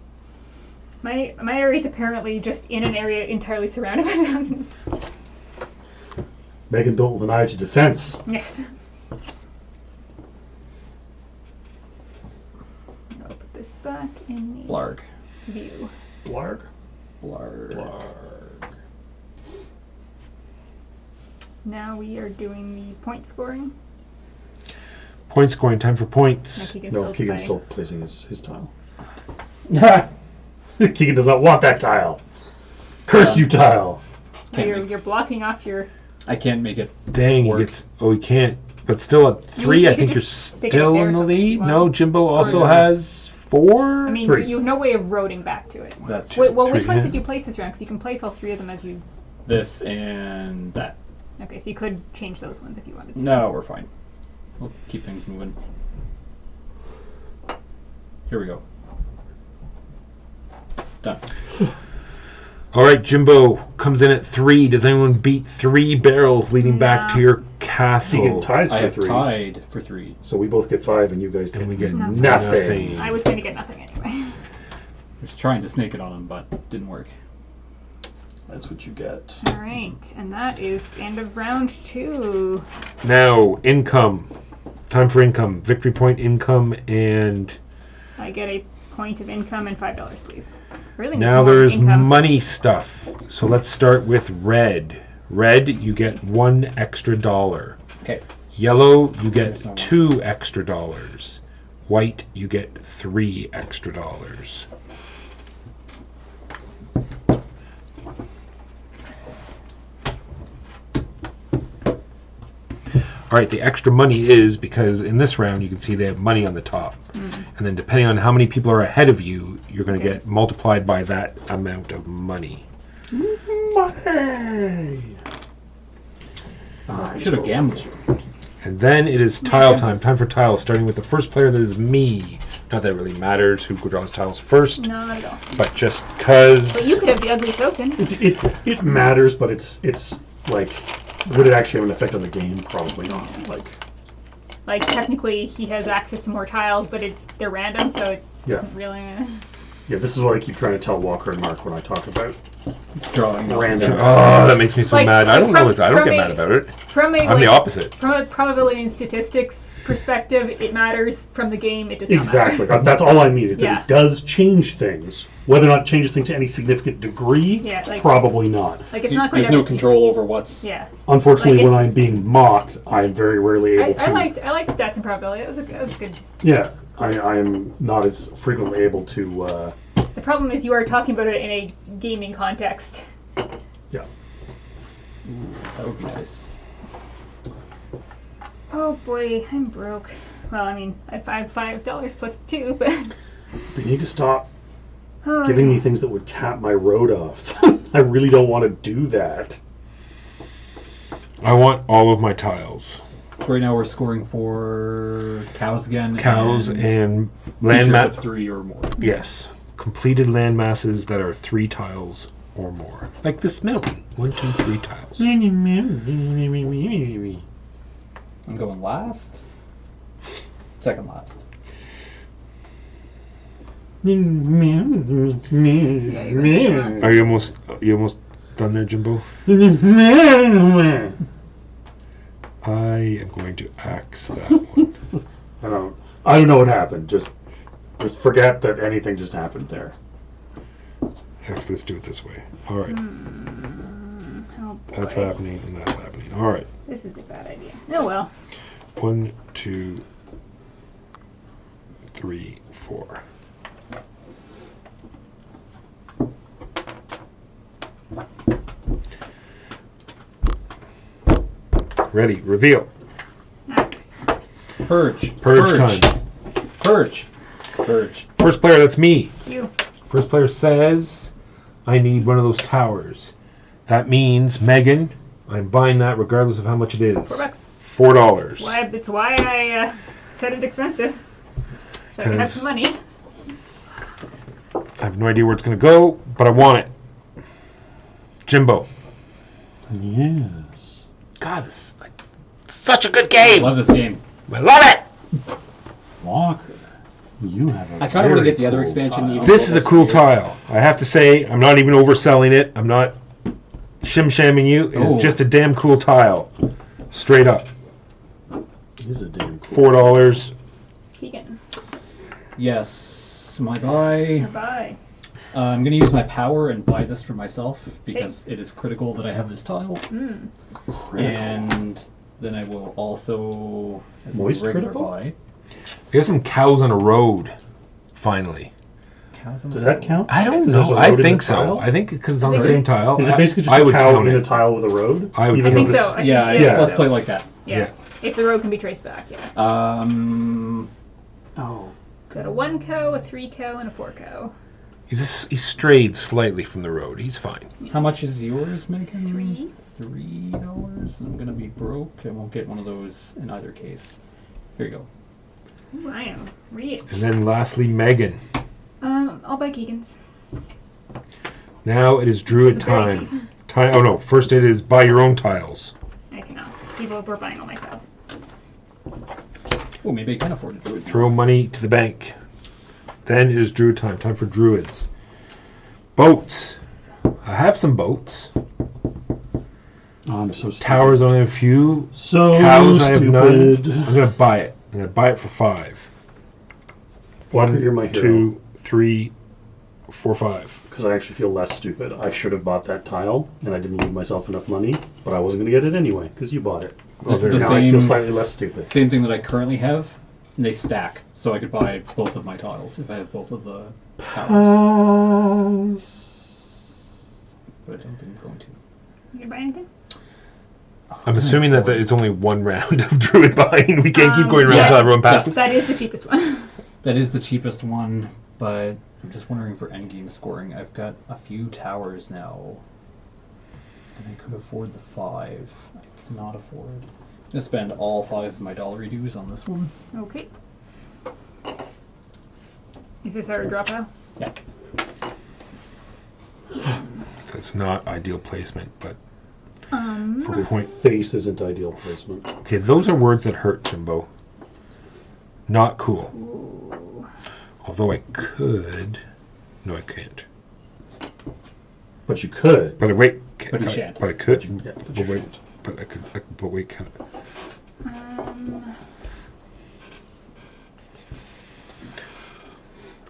Speaker 4: My area is apparently just in an area entirely surrounded by mountains.
Speaker 3: Megan, don't deny it to defense.
Speaker 4: Yes. I'll put this back in the
Speaker 5: Blarg.
Speaker 4: view.
Speaker 3: Blarg?
Speaker 5: Blarg.
Speaker 4: Now we are doing the point scoring.
Speaker 2: Point scoring, time for
Speaker 4: No,
Speaker 2: points.
Speaker 4: Keegan's
Speaker 3: No,
Speaker 4: still
Speaker 3: Keegan's
Speaker 4: deciding.
Speaker 3: still placing his tile. Keegan does not want that tile. Curse you, tile.
Speaker 4: No, you're blocking off your.
Speaker 5: I can't make it.
Speaker 2: Dang, he
Speaker 5: Work.
Speaker 2: gets. Oh, he can't. But still at 3,
Speaker 4: you
Speaker 2: I
Speaker 4: could
Speaker 2: think you're
Speaker 4: just stick it up
Speaker 2: still
Speaker 4: there
Speaker 2: in the
Speaker 4: or something.
Speaker 2: lead.
Speaker 4: Wow.
Speaker 2: No, Jimbo also
Speaker 4: no.
Speaker 2: has 4.
Speaker 4: I mean,
Speaker 3: 3.
Speaker 4: you have no way of roading back to it.
Speaker 5: That's
Speaker 4: Wait, well, which
Speaker 2: Three,
Speaker 4: ones
Speaker 2: yeah.
Speaker 4: did you place this round? Because you can place all 3 of them as you.
Speaker 5: this and that.
Speaker 4: Okay, so you could change those ones if you wanted to.
Speaker 5: No, we're fine. We'll keep things moving. Here we go. Done.
Speaker 2: All right, Jimbo comes in at 3. Does anyone beat 3 barrels leading back to
Speaker 4: No.
Speaker 2: your castle?
Speaker 3: Keegan ties
Speaker 5: I
Speaker 3: for
Speaker 5: have
Speaker 3: 3.
Speaker 5: tied for 3.
Speaker 3: So we both get 5 and you guys get
Speaker 2: And we get
Speaker 4: Nothing.
Speaker 3: nothing.
Speaker 4: I was going to get nothing anyway.
Speaker 5: I was trying to snake it on him, but didn't work.
Speaker 3: That's what you get.
Speaker 4: All right, and that is the end of round 2.
Speaker 2: Now, income. Time for income. Victory point income, and
Speaker 4: I get a point of income and $5, please. Really?
Speaker 2: now
Speaker 4: needs more
Speaker 2: there's
Speaker 4: income.
Speaker 2: money stuff. So let's start with red. Red, you get $1 extra.
Speaker 5: Okay.
Speaker 2: Yellow, you get $2 extra. White, you get $3 extra. All right, the extra money is because in this round you can see they have money on the top. And then depending on how many people are ahead of you, you're going to
Speaker 4: Okay.
Speaker 2: get multiplied by that amount of money.
Speaker 3: Money.
Speaker 5: I should have gambled.
Speaker 2: And then it is tile time. Time for tiles, starting with the first player, that is me. Not that it really matters who draws tiles first,
Speaker 4: Not at all.
Speaker 2: but just because...
Speaker 4: But you could have the ugly token.
Speaker 3: It matters, but it's like, would it actually have an effect on the game? Probably not.
Speaker 4: Like, technically, he has access to more tiles, but they're random, so it
Speaker 3: Yeah.
Speaker 4: doesn't really...
Speaker 3: Yeah, this is what I keep trying to tell Walker and Mark when I talk about
Speaker 5: Drawing.
Speaker 3: random.
Speaker 2: Oh, that makes me so
Speaker 4: Like-
Speaker 2: mad. I don't know.
Speaker 4: from-
Speaker 2: I don't
Speaker 4: from
Speaker 2: get
Speaker 4: a-
Speaker 2: mad about it.
Speaker 4: From a,
Speaker 2: I'm
Speaker 4: like,
Speaker 2: the opposite.
Speaker 4: From a probability and statistics perspective, it matters. From the game, it does not
Speaker 3: Exactly.
Speaker 4: matter.
Speaker 3: That's all I mean. Is that
Speaker 4: Yeah.
Speaker 3: it does change things. Whether or not it changes things to any significant degree,
Speaker 4: Yeah, like-
Speaker 3: probably not.
Speaker 4: Like, it's not going
Speaker 5: There's
Speaker 4: to...
Speaker 5: no control over what's.
Speaker 4: Yeah.
Speaker 3: Unfortunately,
Speaker 4: Like,
Speaker 3: when
Speaker 4: it's-
Speaker 3: I'm being mocked, I'm very rarely able to.
Speaker 4: I liked stats and probability. That was good.
Speaker 3: Yeah, I am not as frequently able to.
Speaker 4: The problem is you are talking about it in a gaming context.
Speaker 3: Yeah.
Speaker 5: That would be nice.
Speaker 4: Oh boy, I'm broke. Well, I mean, I have $5 plus 2, but...
Speaker 3: They need to stop
Speaker 4: Oh,
Speaker 3: giving me things that would cap my road off. I really don't want to do that.
Speaker 2: I want all of my tiles.
Speaker 5: Right now we're scoring for cows again.
Speaker 2: Cows and
Speaker 5: features
Speaker 2: land
Speaker 5: of
Speaker 2: map.
Speaker 5: 3 or more.
Speaker 2: Yes. Completed land masses that are 3 tiles or more. Like this mountain. 1, 2, 3 tiles.
Speaker 5: I'm going last. Second last.
Speaker 4: Yeah, you're gonna
Speaker 2: Are you almost done there, Jimbo? I am going to axe that one.
Speaker 3: I don't know what happened. Just forget that anything just happened there.
Speaker 2: Actually, let's do it this way. All right.
Speaker 4: Oh boy.
Speaker 2: That's happening and that's happening. All right.
Speaker 4: This is a bad idea. Oh well.
Speaker 2: 1, 2, 3, 4. Ready. Reveal.
Speaker 4: Axe.
Speaker 5: Purge.
Speaker 2: Purge time.
Speaker 5: Purge. Purge.
Speaker 2: First player, that's me.
Speaker 4: It's you.
Speaker 2: First player says, I need one of those towers. That means, Megan, I'm buying that regardless of how much it is.
Speaker 4: $4.
Speaker 2: $4.
Speaker 4: It's why I said it expensive. So I can have
Speaker 2: 'Cause-
Speaker 4: some money.
Speaker 2: I have no idea where it's going to go, but I want it. Jimbo.
Speaker 3: Yes.
Speaker 2: God, this is like such a good
Speaker 5: I
Speaker 2: game.
Speaker 5: love this game.
Speaker 2: I love it.
Speaker 3: Walker. You have a
Speaker 5: I kind of want to
Speaker 3: very
Speaker 5: get the other
Speaker 3: cool
Speaker 5: expansion.
Speaker 3: tile.
Speaker 5: Even
Speaker 2: This is a
Speaker 5: though
Speaker 2: cool
Speaker 5: it's
Speaker 2: tile. I have to say, I'm not even overselling it. I'm not shim-shamming you. It's
Speaker 5: Oh.
Speaker 2: just a damn cool tile. Straight up.
Speaker 3: It is a damn cool.
Speaker 2: $4.
Speaker 4: Keegan.
Speaker 5: Yes, my buy.
Speaker 4: Bye.
Speaker 5: I'm going to use my power and buy this for myself because it is critical that I have this tile. And then I will also, as
Speaker 3: Moist
Speaker 5: a regular
Speaker 3: critical?
Speaker 5: buy,
Speaker 2: We have some cows on a road, finally.
Speaker 5: cows on the
Speaker 3: Does that
Speaker 5: road.
Speaker 3: count?
Speaker 2: I don't
Speaker 3: There's
Speaker 2: know.
Speaker 3: a
Speaker 2: I
Speaker 3: road in
Speaker 2: think
Speaker 3: the
Speaker 2: so.
Speaker 3: tile?
Speaker 2: I think because it's on the
Speaker 4: Is it-
Speaker 2: same tile.
Speaker 3: Is it basically just
Speaker 2: I
Speaker 3: a
Speaker 2: would
Speaker 3: cow
Speaker 2: count
Speaker 3: in a
Speaker 2: it.
Speaker 3: tile with a road?
Speaker 2: I would
Speaker 3: Even
Speaker 4: I think
Speaker 3: though
Speaker 4: so.
Speaker 3: this-
Speaker 4: I think-
Speaker 5: Yeah,
Speaker 3: Yeah.
Speaker 5: let's play like that.
Speaker 4: Yeah. If the road can be traced back, yeah.
Speaker 5: Oh,
Speaker 4: Got a 1 cow, a 3 cow, and a 4 cow.
Speaker 2: He's strayed slightly from the road. He's fine.
Speaker 5: how much is yours, Megan?
Speaker 4: $3.
Speaker 5: $3. I'm gonna be broke. I won't get one of those in either case. Here you go.
Speaker 4: Ooh, I am rich.
Speaker 2: And then lastly, Megan.
Speaker 4: I'll buy Keegan's.
Speaker 2: Now it is Druid
Speaker 4: This is very
Speaker 2: time. Oh no! First it is buy your own tiles.
Speaker 4: I cannot. People were buying all my cows.
Speaker 5: Oh, maybe I can afford to do it.
Speaker 2: Throw money to the bank. Then it is Druid time. Time for Druids. Boats. I have some boats.
Speaker 3: Oh, I'm so stupid.
Speaker 2: Towers, I only have a few.
Speaker 3: So
Speaker 2: Cows, I have none.
Speaker 3: stupid.
Speaker 2: I'm gonna buy it. I'm gonna buy it for 5.
Speaker 3: Walker, you're my hero.
Speaker 2: 2, 3, 4, 5.
Speaker 3: Because I actually feel less stupid. I should have bought that tile, and I didn't leave myself enough money, but I wasn't going to get it anyway, because you bought it.
Speaker 5: This is the
Speaker 3: Now I feel
Speaker 5: same,
Speaker 3: slightly less stupid.
Speaker 5: same thing that I currently have, and they stack, so I could buy both of my tiles if I have both of the powers. But I don't think I'm going to.
Speaker 4: You gonna buy anything?
Speaker 2: I'm assuming that it's only one round of Druid buying. We can't keep going around
Speaker 5: Yeah.
Speaker 2: until everyone passes.
Speaker 4: That is the cheapest one.
Speaker 5: That is the cheapest one, but I'm just wondering for endgame scoring. I've got a few towers now, and I could afford the 5. I cannot afford. I'm gonna spend all 5 of my dollary dues on this one.
Speaker 4: Okay. Is this our drop out?
Speaker 5: Yeah.
Speaker 2: That's not ideal placement, but for
Speaker 4: Um.
Speaker 2: point.
Speaker 3: Face isn't ideal placement.
Speaker 2: Okay, those are words that hurt, Timbo. Not cool.
Speaker 4: Ooh.
Speaker 2: Although I could. No, I can't.
Speaker 3: But you could.
Speaker 2: But wait.
Speaker 5: But you shan't.
Speaker 2: But I could.
Speaker 3: Yeah, but
Speaker 2: But
Speaker 3: you
Speaker 2: wait.
Speaker 3: shan't.
Speaker 2: But I could. But wait. Can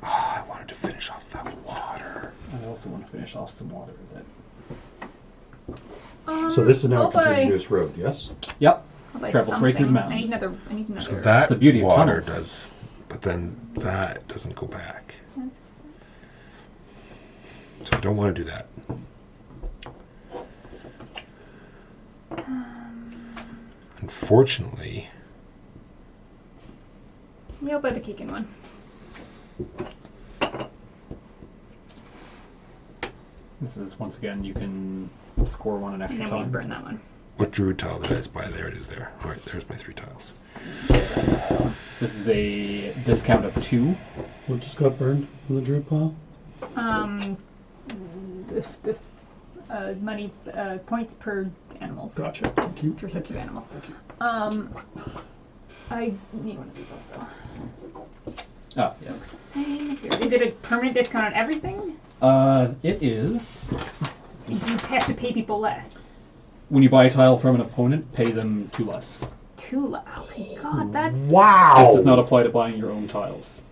Speaker 2: I wanted to finish off that water.
Speaker 5: I also want to finish off some water.
Speaker 3: So this is now
Speaker 4: I'll
Speaker 3: a
Speaker 4: buy-
Speaker 3: continuous road, yes?
Speaker 5: Yep.
Speaker 4: I'll buy
Speaker 5: Travels right through the
Speaker 4: something.
Speaker 5: mountains.
Speaker 4: I need another.
Speaker 2: So that
Speaker 5: the beauty of
Speaker 2: water
Speaker 5: tunnels.
Speaker 2: does, but then that doesn't go back.
Speaker 4: That's-
Speaker 2: So I don't want to do that. Unfortunately,
Speaker 4: Yeah, I'll buy the Keegan one.
Speaker 5: This is once again you can score one an
Speaker 4: And
Speaker 5: extra
Speaker 4: then we
Speaker 5: time.
Speaker 4: burn that one.
Speaker 2: what Druid tile did I just buy? There it is there. Alright, there's my 3 tiles.
Speaker 5: This is a discount of 2.
Speaker 3: What just got burned in the druid pile?
Speaker 4: The money points per animals.
Speaker 3: Gotcha. Thank you.
Speaker 4: For such animals. I need one of these also.
Speaker 5: Ah, yes.
Speaker 4: Same as here. Is it a permanent discount on everything?
Speaker 5: It is.
Speaker 4: Do you have to pay people less?
Speaker 5: When you buy a tile from an opponent, pay them 2 less.
Speaker 4: Oh my god, that's
Speaker 3: Wow!
Speaker 5: This does not apply to buying your own tiles.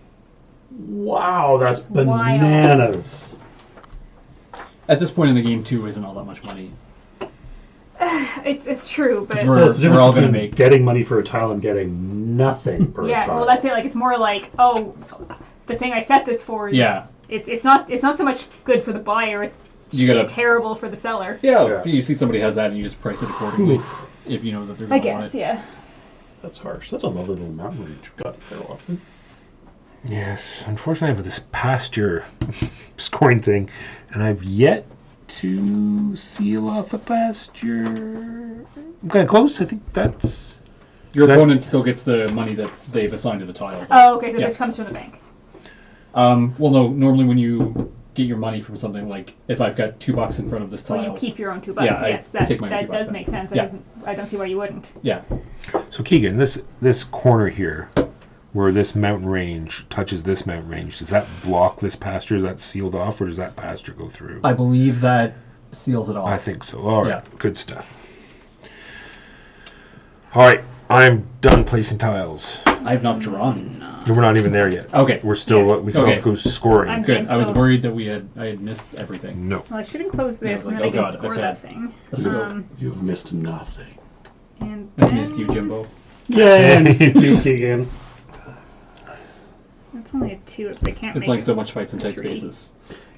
Speaker 3: Wow, that's
Speaker 4: That's wild.
Speaker 3: bananas.
Speaker 5: At this point in the game, 2 isn't all that much money.
Speaker 4: it's true, but
Speaker 5: It's
Speaker 3: Well, it's the
Speaker 5: We're all
Speaker 3: difference
Speaker 5: gonna
Speaker 3: between
Speaker 5: make-
Speaker 3: getting money for a tile and getting nothing per
Speaker 4: yeah,
Speaker 3: tile.
Speaker 4: well that's it. Like it's more like, oh, the thing I set this for is
Speaker 5: Yeah.
Speaker 4: It's not so much good for the buyer. It's
Speaker 5: You gotta-
Speaker 4: terrible for the seller.
Speaker 5: Yeah,
Speaker 3: Yeah.
Speaker 5: you see somebody has that and you just price it accordingly. If you know that they're
Speaker 4: I
Speaker 5: going to want
Speaker 4: guess,
Speaker 5: it.
Speaker 4: yeah.
Speaker 3: That's harsh. That's a lovely little mountain range you've got there often.
Speaker 2: Yes, unfortunately I have this pasture scoring thing, and I've yet to seal off a pasture. I'm kind of close. I think that's...
Speaker 5: Your
Speaker 2: That-
Speaker 5: opponent still gets the money that they've assigned to the tile.
Speaker 4: Oh, okay, so
Speaker 5: Yeah.
Speaker 4: this comes from the bank.
Speaker 5: Well, no, normally when you get your money from something, like if I've got $2 in front of this tile.
Speaker 4: Well, you keep your own $2.
Speaker 5: Yeah, I
Speaker 4: Yes, that
Speaker 5: take my
Speaker 4: that
Speaker 5: $2
Speaker 4: does
Speaker 5: back.
Speaker 4: make sense. That
Speaker 5: Yeah.
Speaker 4: doesn't, I don't see why you wouldn't.
Speaker 5: Yeah.
Speaker 2: So Keegan, this corner here, where this mountain range touches this mountain range, does that block this pasture? Is that sealed off, or does that pasture go through?
Speaker 5: I believe that seals it off.
Speaker 2: I think so. All right,
Speaker 5: Yeah.
Speaker 2: good stuff. All right, I'm done placing tiles.
Speaker 5: I have not drawn.
Speaker 2: We're not even there yet.
Speaker 5: Okay.
Speaker 2: We're still we still have to go scoring.
Speaker 4: I'm-
Speaker 5: Good. I was
Speaker 4: still-
Speaker 5: worried that I had missed everything.
Speaker 2: No.
Speaker 4: Well, I should enclose this,
Speaker 5: Yeah,
Speaker 4: and
Speaker 5: like,
Speaker 4: then I
Speaker 5: oh
Speaker 4: can
Speaker 5: God,
Speaker 4: score
Speaker 5: okay.
Speaker 4: that thing.
Speaker 3: You've missed nothing.
Speaker 4: And
Speaker 5: I missed you,
Speaker 4: then-
Speaker 5: Jimbo.
Speaker 3: Yeah, you Keegan.
Speaker 4: That's only a 2 if they can't
Speaker 5: Been
Speaker 4: make
Speaker 5: playing
Speaker 4: it.
Speaker 5: so much fights in tight
Speaker 4: 3.
Speaker 5: spaces.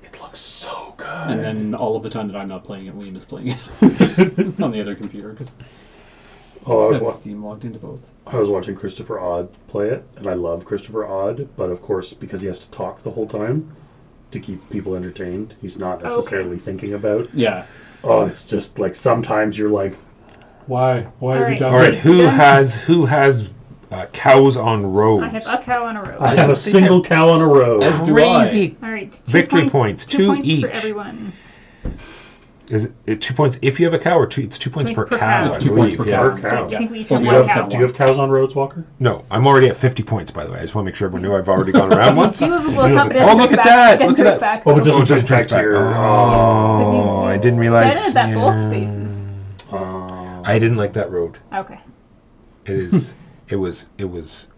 Speaker 3: It looks so good.
Speaker 5: And then all of the time that I'm not playing it, Liam is playing it on the other computer because
Speaker 3: Oh,
Speaker 5: I have Steam logged into both.
Speaker 3: I was watching Christopher Odd play it, and I love Christopher Odd, but of course, because he has to talk the whole time to keep people entertained, he's not necessarily thinking about.
Speaker 5: Yeah.
Speaker 3: Oh, it's just like sometimes you're like, why? Why have you
Speaker 4: Alright.
Speaker 3: done
Speaker 2: All right,
Speaker 3: this?
Speaker 2: who has cows on rows?
Speaker 4: I have a cow on a row.
Speaker 3: I have a single cow on a row.
Speaker 5: As do
Speaker 2: Crazy.
Speaker 4: All right, 2
Speaker 2: Victory
Speaker 4: points.
Speaker 2: points,
Speaker 4: 2
Speaker 2: 2
Speaker 4: points
Speaker 2: each.
Speaker 4: for everyone.
Speaker 2: Is it 2 points if you have a cow, or it's 2 points per
Speaker 4: Points per
Speaker 2: cow?
Speaker 4: cow.
Speaker 2: I
Speaker 5: 2 points
Speaker 2: believe.
Speaker 5: per
Speaker 2: Yeah.
Speaker 5: cow.
Speaker 3: Per cow.
Speaker 4: I think we each
Speaker 5: But
Speaker 4: have
Speaker 5: we
Speaker 4: one
Speaker 5: have
Speaker 4: cow.
Speaker 5: some-
Speaker 3: Do you have cows on roads, Walker?
Speaker 2: No, I'm already at 50 points, by the way. I just want to make sure everyone knew I've already gone around once.
Speaker 4: You have, well, it's not, it
Speaker 2: Oh,
Speaker 4: doesn't
Speaker 2: look
Speaker 4: trace
Speaker 2: at
Speaker 4: back.
Speaker 2: that,
Speaker 4: It doesn't
Speaker 2: look at
Speaker 4: trace
Speaker 2: that.
Speaker 4: back.
Speaker 3: Oh, it
Speaker 4: though.
Speaker 3: doesn't
Speaker 2: Oh, just
Speaker 3: trace back to your.
Speaker 4: Because you
Speaker 2: I didn't realize.
Speaker 4: edited that both spaces.
Speaker 2: I didn't like that road.
Speaker 4: Okay.
Speaker 2: It was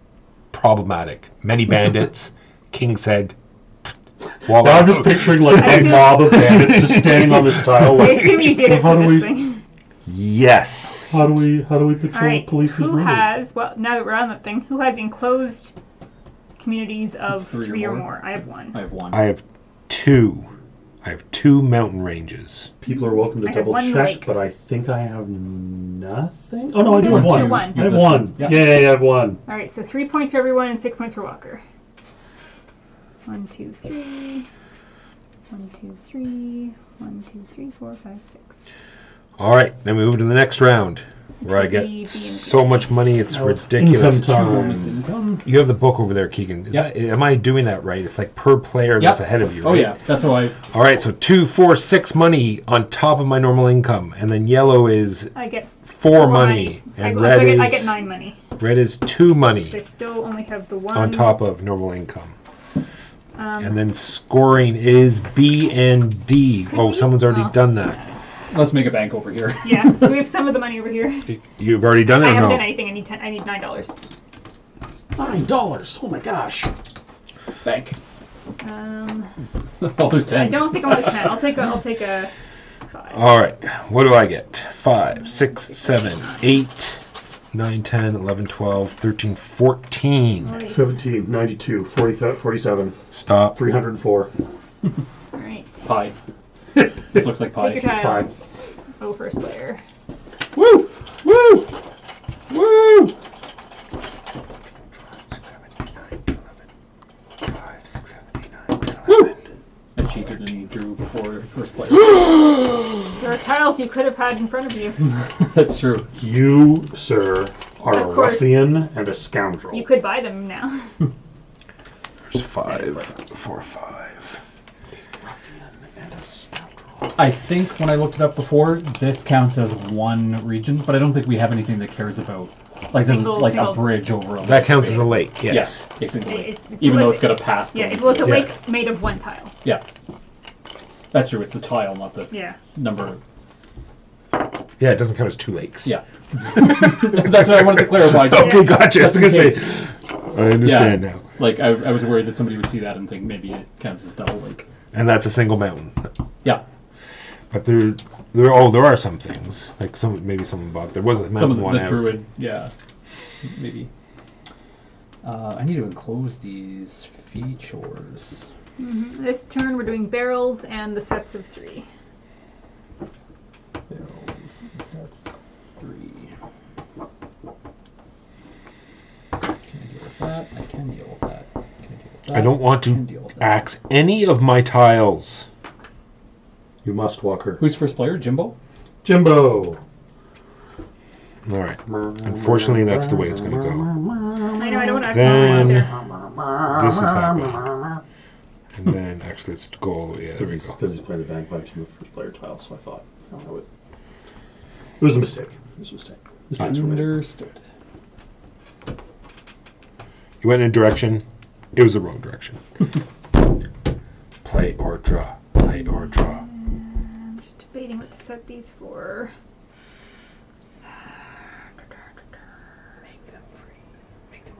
Speaker 2: problematic. Many bandits. King said.
Speaker 3: Now I'm just picturing like a mob of bandits just standing on this tile.
Speaker 4: I
Speaker 3: Like,
Speaker 4: assume you did it
Speaker 3: How
Speaker 4: for
Speaker 3: do
Speaker 4: this
Speaker 3: we-
Speaker 4: thing.
Speaker 2: Yes.
Speaker 3: how do we patrol
Speaker 4: All right.
Speaker 3: police's
Speaker 4: Who
Speaker 3: road?
Speaker 4: has? Well, now that we're on that thing, who has enclosed communities of
Speaker 5: 3 or
Speaker 4: 3 or
Speaker 5: more?
Speaker 4: more? I have 1.
Speaker 5: I have 1.
Speaker 2: I have 2. I have 2 mountain ranges.
Speaker 3: People are welcome to
Speaker 4: I have
Speaker 3: double
Speaker 4: 1
Speaker 3: check,
Speaker 4: lake.
Speaker 3: but I think I have nothing. Oh no, I do
Speaker 4: You
Speaker 3: have
Speaker 4: have
Speaker 3: 1.
Speaker 4: 2, 1.
Speaker 3: I have 1.
Speaker 5: Yeah.
Speaker 3: Yeah, I have 1.
Speaker 4: All right. So 3 points for everyone and 6 points for Walker. 1, 2, 3. 1, 2, 3. 1, 2, 3, 4, 5, 6.
Speaker 2: All right, then we move to the next round, where I get
Speaker 4: B, and
Speaker 2: so
Speaker 4: B.
Speaker 2: much money it's
Speaker 3: Now it's
Speaker 2: ridiculous.
Speaker 3: income time.
Speaker 5: Bonus income.
Speaker 2: You have the book over there, Keegan. Am I doing that right? It's like per player that's
Speaker 5: Yep.
Speaker 2: ahead of you,
Speaker 5: Oh
Speaker 2: right?
Speaker 5: yeah, that's how I.
Speaker 2: All right, so 2, 4, 6 money on top of my normal income, and then yellow is
Speaker 4: I get
Speaker 2: 4 money, and
Speaker 4: so
Speaker 2: red
Speaker 4: I
Speaker 2: is
Speaker 4: get 9 money.
Speaker 2: red is 2 money
Speaker 4: I still only have the 1
Speaker 2: on top of normal income,
Speaker 4: Um,
Speaker 2: and then scoring is B and D.
Speaker 4: Could
Speaker 2: Oh,
Speaker 4: we-
Speaker 2: someone's already
Speaker 4: oh,
Speaker 2: done that.
Speaker 5: Let's make a bank over here.
Speaker 4: yeah, we have some of the money over here.
Speaker 2: You've already done it,
Speaker 4: I
Speaker 2: or
Speaker 4: haven't
Speaker 2: no?
Speaker 4: done anything. I need $9.
Speaker 3: $9. Oh my gosh.
Speaker 5: Bank.
Speaker 4: I
Speaker 5: All those tens.
Speaker 4: don't think I'll take 10. I'll take a 5.
Speaker 2: All right, what do I get? 5, 6, 7, 8, 9, 10, 11, 12, 13, 14.
Speaker 3: 17, 92, 40, 47,
Speaker 2: Stop.
Speaker 3: 304.
Speaker 4: All right.
Speaker 5: Pie. This looks like pie.
Speaker 4: Take your tiles. Oh, first player.
Speaker 2: Woo! Woo! Woo! 6, 7, 8, 9, 11, 5, 6, 7, 8, 9, 10, 11.
Speaker 5: I cheated and drew before first player.
Speaker 4: There are tiles you could have had in front of you.
Speaker 5: That's true.
Speaker 3: You, sir, are a
Speaker 4: Of course.
Speaker 3: ruffian and a scoundrel.
Speaker 4: You could buy them now.
Speaker 2: There's 5, 4, 5.
Speaker 3: And a scoundrel.
Speaker 5: I think when I looked it up before, this counts as 1 region, but I don't think we have anything that cares about. Like this is like
Speaker 4: Single-
Speaker 5: a bridge over a
Speaker 2: That
Speaker 5: lake,
Speaker 2: counts as a
Speaker 5: basically.
Speaker 2: lake, yes.
Speaker 5: Yeah, a single lake.
Speaker 4: It's
Speaker 5: Even
Speaker 4: a
Speaker 5: though
Speaker 4: lake.
Speaker 5: it's got a path.
Speaker 4: Yeah,
Speaker 5: going.
Speaker 4: well, it's a
Speaker 2: Yeah.
Speaker 4: lake made of 1 tile.
Speaker 5: Yeah. That's true. It's the tile, not the
Speaker 4: Yeah.
Speaker 5: number.
Speaker 2: Yeah, it doesn't count as 2 lakes.
Speaker 5: Yeah. That's what I wanted to clarify.
Speaker 2: Okay, gotcha. I was
Speaker 5: Just in
Speaker 2: going to
Speaker 5: case.
Speaker 2: say. I understand now.
Speaker 5: Like, I was worried that somebody would see that and think maybe it counts as double lake.
Speaker 2: And that's a single mountain.
Speaker 5: Yeah.
Speaker 2: But there are some things. Like maybe someone bought. There was a
Speaker 5: Some
Speaker 2: mountain
Speaker 5: of
Speaker 2: one
Speaker 5: the
Speaker 2: out.
Speaker 5: druid, yeah. Maybe. I need to enclose these features.
Speaker 4: This turn we're doing barrels and the sets of 3.
Speaker 5: Barrels, sets 3. Can I deal with that? I can deal with that. Can I deal with that?
Speaker 2: I don't want
Speaker 5: Can
Speaker 2: to
Speaker 5: deal with that.
Speaker 2: axe any of my tiles.
Speaker 3: You must, Walker.
Speaker 5: Who's first player? Jimbo?
Speaker 3: Jimbo.
Speaker 2: All right. Unfortunately, that's the way it's going to go.
Speaker 4: I know, I don't want to
Speaker 2: Then-
Speaker 4: accidentally either.
Speaker 2: This is happening. And then, actually, let's go all the way. Yeah, there we go.
Speaker 3: Because he's playing the bagpipes in the first player tile, so I thought I would. It was a mistake. It was a mistake. Mistakes were made.
Speaker 5: Understood.
Speaker 2: You went in a direction. It was the wrong direction. Play or draw. Play or draw.
Speaker 4: I'm just debating what to set these for.
Speaker 5: Make them free. Make them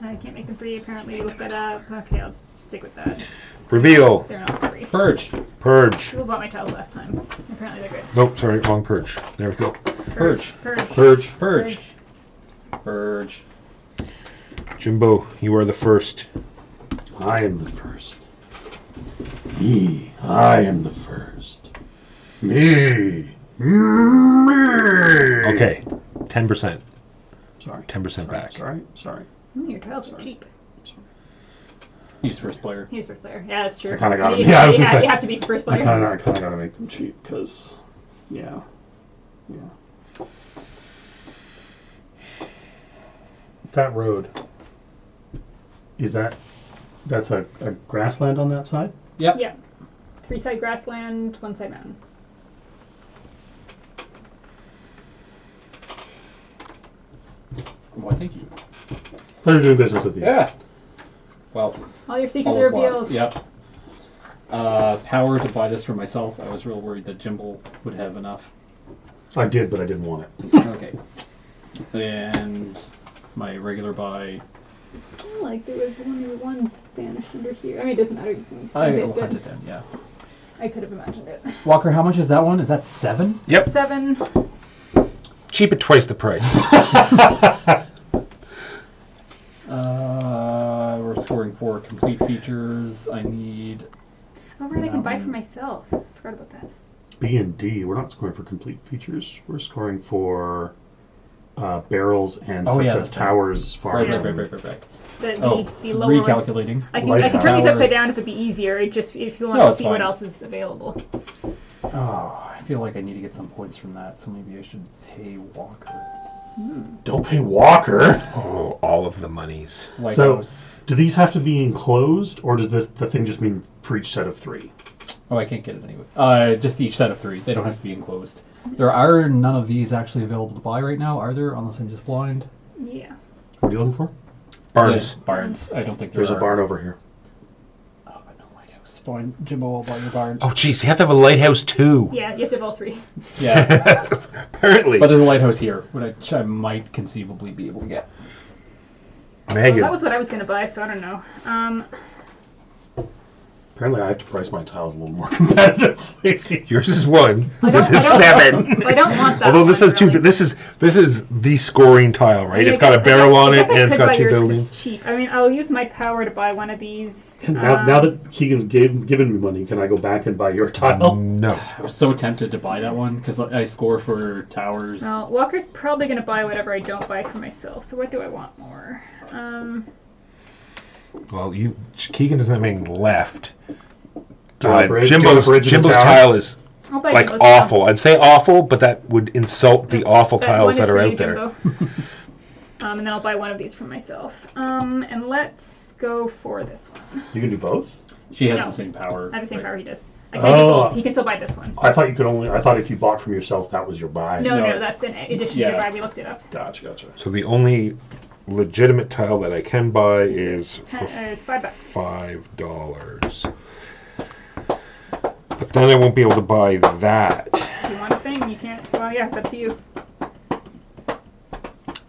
Speaker 5: $1.
Speaker 4: I can't make them free, apparently. Look that up. Okay, I'll stick with that.
Speaker 2: Reveal.
Speaker 4: They're not free.
Speaker 5: Purge.
Speaker 2: Purge.
Speaker 4: People bought my tiles last time. Apparently they're good.
Speaker 2: Nope, sorry, wrong purge. There we go.
Speaker 5: Purge.
Speaker 4: Purge.
Speaker 3: Purge.
Speaker 5: Purge. Purge.
Speaker 2: Jimbo, you are the first.
Speaker 3: I am the first. Me. I am the first. Me. Me.
Speaker 2: Okay, 10%.
Speaker 3: Sorry.
Speaker 2: 10% back.
Speaker 3: Sorry.
Speaker 4: Your tiles are cheap.
Speaker 5: He's first player.
Speaker 4: He's first player. Yeah, that's true.
Speaker 3: I kinda got him.
Speaker 4: You,
Speaker 3: Yeah, I was gonna say.
Speaker 4: you have to be first
Speaker 3: I
Speaker 4: player.
Speaker 3: kind of gotta make them cheap because, yeah. That road. That's a grassland on that side?
Speaker 5: Yep.
Speaker 4: Yeah. 3-side grassland, 1-side mountain.
Speaker 5: Why, thank you.
Speaker 3: Pleasure doing business with you.
Speaker 5: Yeah. Well,
Speaker 4: All your secrets
Speaker 5: all
Speaker 4: are
Speaker 5: is lost.
Speaker 4: revealed.
Speaker 5: Yep. Power to buy this for myself. I was real worried that Jimbo would have enough.
Speaker 3: I did, but I didn't want it.
Speaker 5: Okay. And my regular buy.
Speaker 4: Like there was one of the ones vanished under here. I mean, it doesn't matter. You
Speaker 5: I
Speaker 4: spent
Speaker 5: will
Speaker 4: it,
Speaker 5: hunt
Speaker 4: but
Speaker 5: it then, yeah.
Speaker 4: I could have imagined it.
Speaker 5: Walker, how much is that one? Is that 7?
Speaker 2: Yep.
Speaker 4: 7.
Speaker 2: Cheap at twice the price.
Speaker 5: We're scoring 4 complete features. I need.
Speaker 4: Oh, right, I can buy for myself. Forgot about that.
Speaker 3: B and D, we're not scoring for complete features. We're scoring for barrels and
Speaker 5: Oh,
Speaker 3: such
Speaker 5: yeah,
Speaker 3: as
Speaker 5: that's
Speaker 3: towers, farms.
Speaker 5: Right.
Speaker 4: The lower ones.
Speaker 5: Recalculating.
Speaker 4: I can
Speaker 3: Lighthouse.
Speaker 4: turn these upside down if it'd be easier. It just if you want
Speaker 5: No,
Speaker 4: to
Speaker 5: it's
Speaker 4: see what
Speaker 5: fine.
Speaker 4: else is available.
Speaker 5: Oh, I feel like I need to get some points from that, so maybe I should pay Walker.
Speaker 3: Don't pay Walker.
Speaker 2: Oh, all of the monies.
Speaker 5: Lighthouse.
Speaker 3: Do these have to be enclosed, or does the thing just mean for each set of 3?
Speaker 5: Oh, I can't get it anyway. Just each set of 3. They don't have to be enclosed. There are none of these actually available to buy right now, are there? Unless I'm just blind.
Speaker 4: Yeah.
Speaker 3: What are you looking for?
Speaker 2: Barns.
Speaker 5: Yeah, barns. I don't think
Speaker 3: There's
Speaker 5: there
Speaker 3: a
Speaker 5: are.
Speaker 3: barn over here.
Speaker 5: Oh, but no lighthouse. Fine, Jimbo, I'll buy your barn.
Speaker 2: Oh, geez, you have to have a lighthouse too.
Speaker 4: Yeah, you have to have all 3.
Speaker 5: Yeah,
Speaker 2: Apparently.
Speaker 5: but there's a lighthouse here, which I might conceivably be able to get.
Speaker 2: Megan.
Speaker 4: Well, that was what I was going to buy, so I don't know.
Speaker 3: Apparently, I have to price my tiles a little more competitively.
Speaker 2: Yours is 1.
Speaker 4: I
Speaker 2: This
Speaker 4: don't-
Speaker 2: is
Speaker 4: I don't-
Speaker 2: 7.
Speaker 4: I don't want that.
Speaker 2: Although this
Speaker 4: one,
Speaker 2: has 2.
Speaker 4: really.
Speaker 2: This is the scoring tile, right?
Speaker 4: I mean,
Speaker 2: It's got a
Speaker 4: I
Speaker 2: barrel on
Speaker 4: I
Speaker 2: it
Speaker 4: guess I
Speaker 2: and it's
Speaker 4: could
Speaker 2: got
Speaker 4: buy
Speaker 2: 2
Speaker 4: yours 'cause
Speaker 2: buildings.
Speaker 4: It's cheap. I mean, I'll use my power to buy one of these.
Speaker 3: Now that Keegan's given me money, can I go back and buy your tile?
Speaker 2: No.
Speaker 5: I was so tempted to buy that one because I score for towers.
Speaker 4: Well, Walker's probably going to buy whatever I don't buy for myself. So what do I want more?
Speaker 2: Well, Keegan doesn't have anything left.
Speaker 3: Do you want a bridge? Do you want a
Speaker 2: Jimbo's
Speaker 3: bridge in the tower?
Speaker 2: tile is
Speaker 4: I'll buy
Speaker 2: like
Speaker 4: Jimbo's
Speaker 2: awful. I'd say awful, but that would insult the awful
Speaker 4: That
Speaker 2: tiles
Speaker 4: one
Speaker 2: that
Speaker 4: is
Speaker 2: are
Speaker 4: for you,
Speaker 2: out there.
Speaker 4: Jimbo. And then I'll buy one of these for myself. And let's go for this one.
Speaker 3: You can do both?
Speaker 5: She has
Speaker 4: No.
Speaker 5: the same power.
Speaker 4: I have the same
Speaker 5: right?
Speaker 4: power he does. I can't do
Speaker 3: Oh.
Speaker 4: both. He can still buy this one.
Speaker 3: I thought if you bought from yourself, that was your buy.
Speaker 4: No,
Speaker 5: No,
Speaker 4: no,
Speaker 5: it's-
Speaker 4: that's in addition to
Speaker 5: yeah.
Speaker 4: your buy. We looked it up.
Speaker 3: Gotcha.
Speaker 2: So the only legitimate tile that I can buy is for
Speaker 4: It's $5.
Speaker 2: $5. But then I won't be able to buy that.
Speaker 4: If you want a thing, you can't. Well, yeah, it's up to you.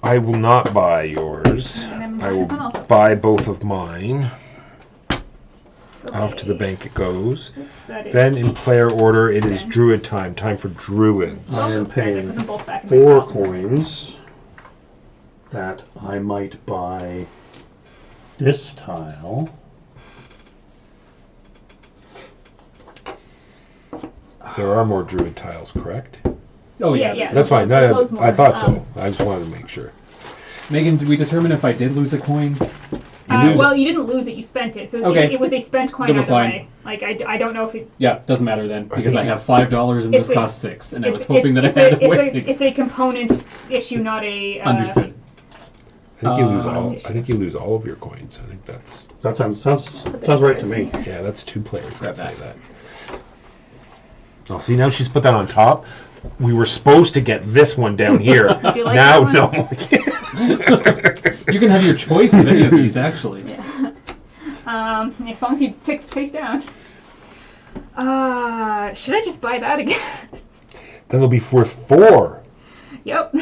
Speaker 2: I will not buy yours.
Speaker 4: And then
Speaker 2: I
Speaker 4: mine
Speaker 2: will
Speaker 4: is one also.
Speaker 2: buy both of mine.
Speaker 4: Okay.
Speaker 2: Off to the bank it goes.
Speaker 4: Oops, that is.
Speaker 2: Then in player order, it is
Speaker 4: Spent.
Speaker 2: Druid time. Time for Druids.
Speaker 4: I'll
Speaker 3: I am
Speaker 4: also spend it,
Speaker 3: paying
Speaker 4: put them both back in my
Speaker 3: 4
Speaker 4: columns.
Speaker 3: coins that I might buy this tile.
Speaker 2: There are more Druid tiles, correct?
Speaker 5: Oh
Speaker 4: Yeah,
Speaker 5: yeah.
Speaker 4: yeah.
Speaker 2: That's fine.
Speaker 4: There's
Speaker 2: No,
Speaker 4: loads more.
Speaker 2: I thought so. I just wanted to make sure.
Speaker 5: Megan, did we determine if I did lose a coin?
Speaker 4: Well, you didn't lose it. You spent it. So
Speaker 5: Okay.
Speaker 4: it was a spent coin
Speaker 5: Double
Speaker 4: either
Speaker 5: fine.
Speaker 4: way. Like I don't know if it.
Speaker 5: Yeah, doesn't matter then because I
Speaker 2: think-
Speaker 5: have $5 and this
Speaker 4: It's a-
Speaker 5: costs 6, and I was hoping that I had a way.
Speaker 4: It's a component issue, not a.
Speaker 5: Understood.
Speaker 2: I think you lose all.
Speaker 4: Constitution.
Speaker 2: I think you lose all of your coins. I think that's.
Speaker 3: That sounds right to me.
Speaker 2: Yeah, that's 2 players
Speaker 5: Grab
Speaker 2: that say
Speaker 5: that.
Speaker 2: that. Oh, see now she's put that on top. We were supposed to get this one down here.
Speaker 4: Do you like
Speaker 2: Now,
Speaker 4: that
Speaker 2: no.
Speaker 4: one?
Speaker 5: You can have your choice of any of these, actually.
Speaker 4: Yeah. As long as you take face down. Should I just buy that again?
Speaker 2: Then they'll be worth 4.
Speaker 4: Yep.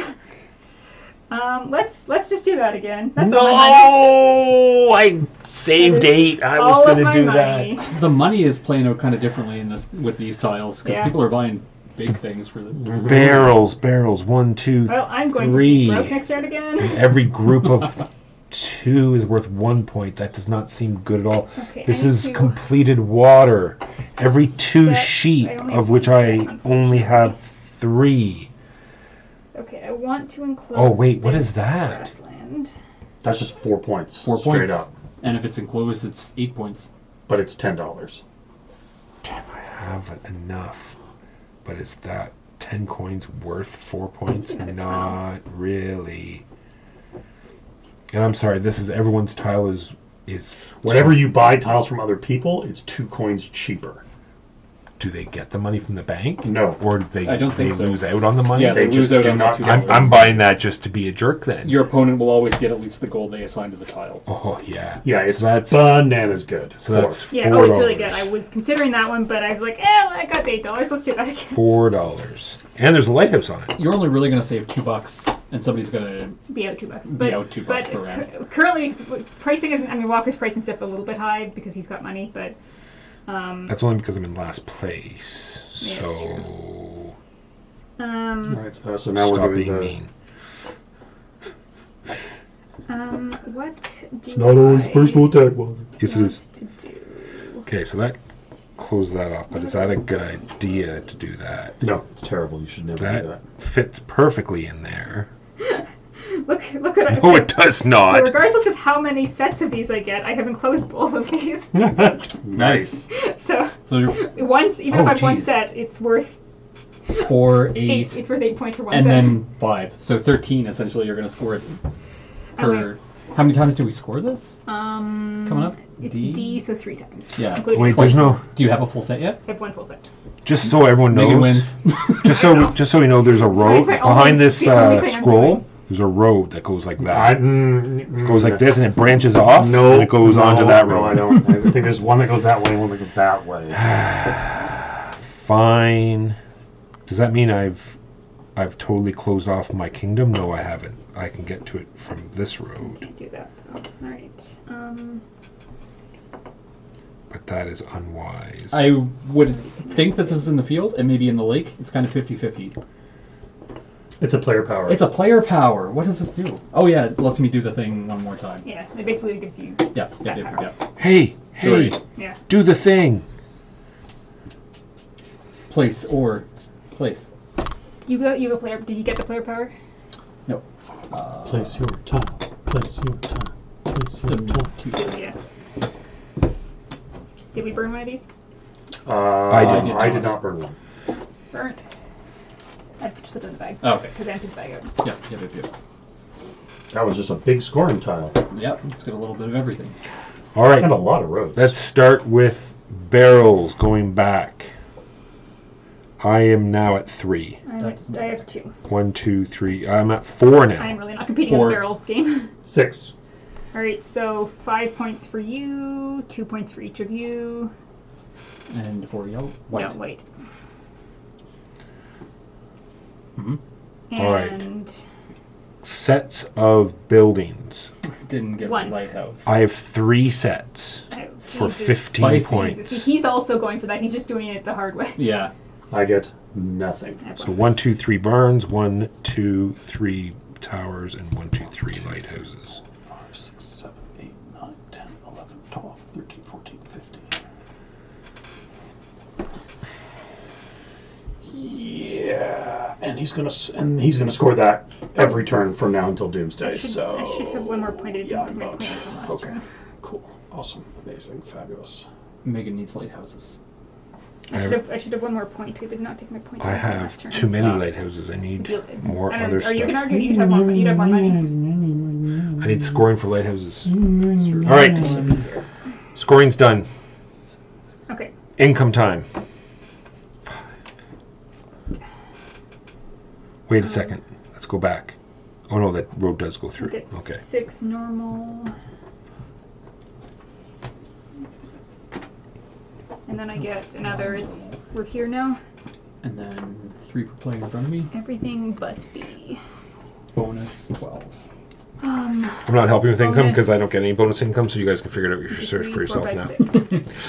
Speaker 4: Let's just do that again. That's all my money.
Speaker 2: No, I saved 8. I was
Speaker 4: All of
Speaker 2: going to
Speaker 4: my
Speaker 2: do
Speaker 4: money.
Speaker 2: that.
Speaker 5: The money is playing out kind of differently in this with these tiles because
Speaker 4: Yeah.
Speaker 5: people are buying big things for the.
Speaker 2: Barrels. 1, 2,
Speaker 4: Well, I'm going
Speaker 2: 3.
Speaker 4: to be broke next round again.
Speaker 2: Every group of 2 is worth 1 point. That does not seem good at all.
Speaker 4: Okay,
Speaker 2: This
Speaker 4: I need
Speaker 2: is
Speaker 4: to
Speaker 2: completed water. Every 2
Speaker 4: set-
Speaker 2: sheep,
Speaker 4: I only
Speaker 2: of
Speaker 4: have
Speaker 2: which
Speaker 4: one
Speaker 2: I
Speaker 4: set,
Speaker 2: only
Speaker 4: unfortunately.
Speaker 2: have 3.
Speaker 4: Okay, I want to enclose.
Speaker 2: Oh, wait, what is
Speaker 4: this
Speaker 2: that?
Speaker 4: grassland.
Speaker 3: That's just 4 points.
Speaker 5: 4
Speaker 3: straight
Speaker 5: points.
Speaker 3: up.
Speaker 5: And if it's enclosed, it's 8 points.
Speaker 3: But it's $10.
Speaker 2: Damn, I have enough. But is that 10 coins worth 4 points?
Speaker 4: Another
Speaker 2: Not really. And I'm sorry, this is everyone's tile is
Speaker 3: Whenever you buy tiles from other people, it's 2 coins cheaper.
Speaker 2: Do they get the money from the bank?
Speaker 3: No.
Speaker 2: Or do they,
Speaker 5: I don't think
Speaker 2: they
Speaker 5: so.
Speaker 2: lose out on the money?
Speaker 5: Yeah,
Speaker 3: They
Speaker 5: they
Speaker 3: just
Speaker 5: lose out
Speaker 3: do
Speaker 5: on
Speaker 3: not
Speaker 5: the
Speaker 3: get
Speaker 5: $2.
Speaker 2: I'm buying that just to be a jerk then.
Speaker 5: Your opponent will always get at least the gold they assign to the tile.
Speaker 2: Oh, yeah.
Speaker 3: Yeah, it's
Speaker 2: so that's
Speaker 3: bananas good.
Speaker 2: so that's
Speaker 4: Yeah,
Speaker 2: $4.
Speaker 4: oh, it's really good. I was considering that one, but I was like, I got the $8. Let's do that again.
Speaker 2: $4. And there's a lighthouse on it.
Speaker 5: You're only really going to save $2, and somebody's going to.
Speaker 4: Be out $2.
Speaker 5: Be out $2
Speaker 4: but
Speaker 5: per round.
Speaker 4: Currently, pricing isn't. I mean, Walker's pricing stuff a little bit high because he's got money, but
Speaker 2: That's only because I'm in last place.
Speaker 4: Yeah, that's
Speaker 2: So
Speaker 3: Alright, so now
Speaker 2: stop
Speaker 3: we're doing
Speaker 2: being
Speaker 3: the...
Speaker 2: mean.
Speaker 4: what do
Speaker 3: It's not always
Speaker 4: I
Speaker 3: personal attack, Walker.
Speaker 2: Yes, it
Speaker 4: want
Speaker 2: is.
Speaker 4: to do?
Speaker 2: Okay, so that closes that off. But is that a good idea to do that?
Speaker 3: No, it's terrible. You should never do
Speaker 2: That
Speaker 3: that.
Speaker 2: fits perfectly in there.
Speaker 4: Look what I.
Speaker 2: No, it does
Speaker 4: So
Speaker 2: not.
Speaker 4: regardless of how many sets of these I get, I have enclosed both of these.
Speaker 3: Nice.
Speaker 4: So
Speaker 5: So you're
Speaker 4: once, even if
Speaker 2: Oh,
Speaker 4: I have one
Speaker 2: geez.
Speaker 4: set, it's worth
Speaker 5: 4, 8,
Speaker 4: 8. It's worth 8 points for one
Speaker 5: and
Speaker 4: set.
Speaker 5: then 5. So 13, essentially, you're going to score it per. How many times do we score this? Coming up?
Speaker 4: It's
Speaker 5: D?
Speaker 4: D, so 3 times.
Speaker 5: Yeah.
Speaker 4: Including
Speaker 2: Wait,
Speaker 4: full-
Speaker 2: there's no.
Speaker 5: Do you have a full set yet?
Speaker 4: I have one full set.
Speaker 2: Just so everyone knows.
Speaker 5: Megan wins.
Speaker 2: Just so we know, there's a road
Speaker 4: it's my
Speaker 2: behind
Speaker 4: only-
Speaker 2: this
Speaker 4: the only thing I'm
Speaker 2: scroll.
Speaker 4: doing.
Speaker 2: There's a road that goes like
Speaker 3: I,
Speaker 2: that.
Speaker 3: mm,
Speaker 2: Goes like this, and it branches off.
Speaker 3: No,
Speaker 2: and it goes
Speaker 3: no,
Speaker 2: onto that
Speaker 3: No, I
Speaker 2: road.
Speaker 3: don't. I think there's one that goes that way and one that goes that way.
Speaker 2: Fine. Does that mean I've totally closed off my kingdom? No, I haven't. I can get to it from this road,
Speaker 4: Can't do that. Oh, all right.
Speaker 2: but that is unwise.
Speaker 5: I would think that this is in the field and maybe in the lake. It's kind of 50-50.
Speaker 3: It's a player power.
Speaker 5: It's a player power. What does this do? Oh, yeah, it lets me do the thing one more time.
Speaker 4: Yeah, it basically gives you.
Speaker 5: Yeah.
Speaker 2: Hey,
Speaker 5: Sorry.
Speaker 4: Yeah.
Speaker 2: do the thing.
Speaker 5: Place or place.
Speaker 4: You go player. Did you get the player power?
Speaker 5: No.
Speaker 3: Place your tile. Place your tile. Place your tile.
Speaker 4: Yeah. Did we burn one of these?
Speaker 2: I did.
Speaker 3: I did not burn one.
Speaker 4: Burnt. I just put them in the bag.
Speaker 5: Oh, okay.
Speaker 4: Because I emptied the bag out.
Speaker 5: Yep.
Speaker 3: That was just a big scoring tile.
Speaker 5: Yep, it's got a little bit of everything.
Speaker 2: All right.
Speaker 3: And a lot of roads.
Speaker 2: Let's start with barrels going back. I am now at 3.
Speaker 4: I have 2.
Speaker 2: 1, 2, 3. I'm at 4 now.
Speaker 4: I am really not competing in
Speaker 5: 4.
Speaker 4: the barrel game.
Speaker 3: 6.
Speaker 4: All right, so 5 points for you, 2 points for each of you.
Speaker 5: And for yellow, white.
Speaker 4: No, wait.
Speaker 5: Mhm.
Speaker 2: All right.
Speaker 4: And
Speaker 2: Sets of buildings.
Speaker 5: Didn't get
Speaker 4: One.
Speaker 5: a lighthouse.
Speaker 2: I have 3 sets for
Speaker 4: Jesus.
Speaker 2: 15
Speaker 5: Spicy.
Speaker 2: points.
Speaker 4: Jesus, he's also going for that. He's just doing it the hard way.
Speaker 5: Yeah.
Speaker 3: I get nothing.
Speaker 2: So 1, 2, 3 barns, 1, 2, 3 towers, and 1, 2, 3 lighthouses.
Speaker 3: 5, 6, 7, 8, 9, 10, 11, 12, 13, 14, 15. Yeah, and he's gonna score that every turn from now until Doomsday.
Speaker 4: I should have one more point. I didn't
Speaker 3: yeah,
Speaker 4: have my point from last
Speaker 3: okay,
Speaker 4: turn.
Speaker 3: cool, awesome, amazing, fabulous.
Speaker 5: Megan needs lighthouses.
Speaker 4: I should have one more point. I did not take my point.
Speaker 2: I
Speaker 4: from
Speaker 2: have
Speaker 4: last turn.
Speaker 2: too many
Speaker 5: Ah.
Speaker 2: lighthouses. I need
Speaker 4: You-
Speaker 2: more
Speaker 4: I don't
Speaker 2: other
Speaker 4: know, are you gonna
Speaker 2: stuff.
Speaker 4: argue? You'd have more. You'd have more money.
Speaker 2: I need scoring for lighthouses.
Speaker 5: All
Speaker 2: All right, scoring's done.
Speaker 4: Okay.
Speaker 2: Income time. Wait a second. Let's go back. Oh no, that road does go through.
Speaker 4: Get
Speaker 2: Okay.
Speaker 4: 6 normal. And then I get another. We're here now.
Speaker 5: And then 3 per player in front of me.
Speaker 4: Everything but B.
Speaker 5: Bonus 12.
Speaker 2: I'm not helping with income because I don't
Speaker 4: Bonus.
Speaker 2: get any bonus income, so you guys can figure it out for
Speaker 4: 3,
Speaker 2: yourself
Speaker 4: 4,
Speaker 2: now.
Speaker 4: 5, 6.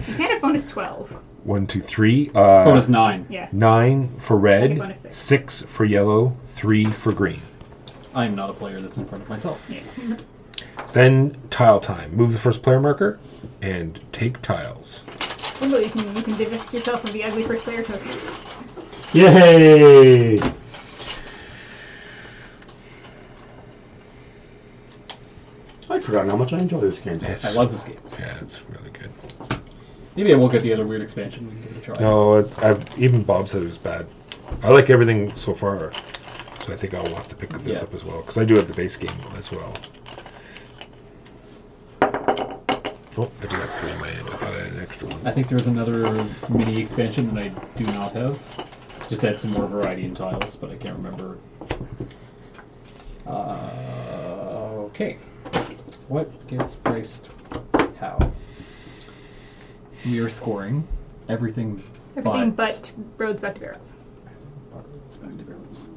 Speaker 4: You can't have bonus 12.
Speaker 2: 1, 2, 3.
Speaker 5: Bonus 9.
Speaker 4: Yeah.
Speaker 2: 9 for
Speaker 4: I
Speaker 2: red,
Speaker 4: get bonus 6.
Speaker 2: 6 for yellow, 3 for green.
Speaker 5: I am not a player that's in front of myself.
Speaker 4: Yes.
Speaker 2: Then tile time. Move the first player marker and take tiles.
Speaker 4: Although you can divest yourself of the ugly first player token.
Speaker 3: Yay! I'd forgotten how much I enjoy this game.
Speaker 2: It's,
Speaker 5: I love this game.
Speaker 2: Yeah, it's really good.
Speaker 5: Maybe I will get the other weird expansion. We can give it a try.
Speaker 2: No, even Bob said it was bad. I like everything so far, so I think I'll have to pick this
Speaker 5: Yeah.
Speaker 2: up as well because I do have the base game as well. Oh, I do have 3 in my hand. I thought I had an extra one.
Speaker 5: I think there's another mini expansion that I do not have. Just add some more variety in tiles, but I can't remember. Okay. What gets priced how? We are scoring everything,
Speaker 4: Everything but roads back to barrels.
Speaker 5: back to barrels.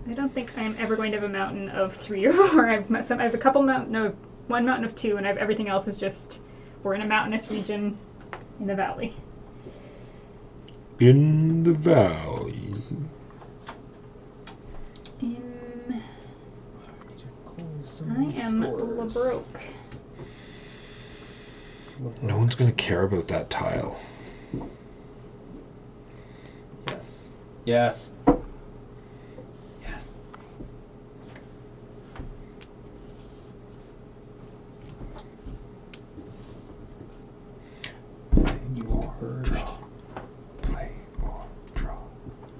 Speaker 4: I don't think I am ever going to have a mountain of 3 or 4. I have a couple one mountain of 2, and everything else is just we're in a mountainous region in the valley.
Speaker 2: In the valley.
Speaker 4: I am broke.
Speaker 2: No one's going to care about that tile.
Speaker 5: Yes. Yes. Yes. You are heard.
Speaker 2: Play or draw.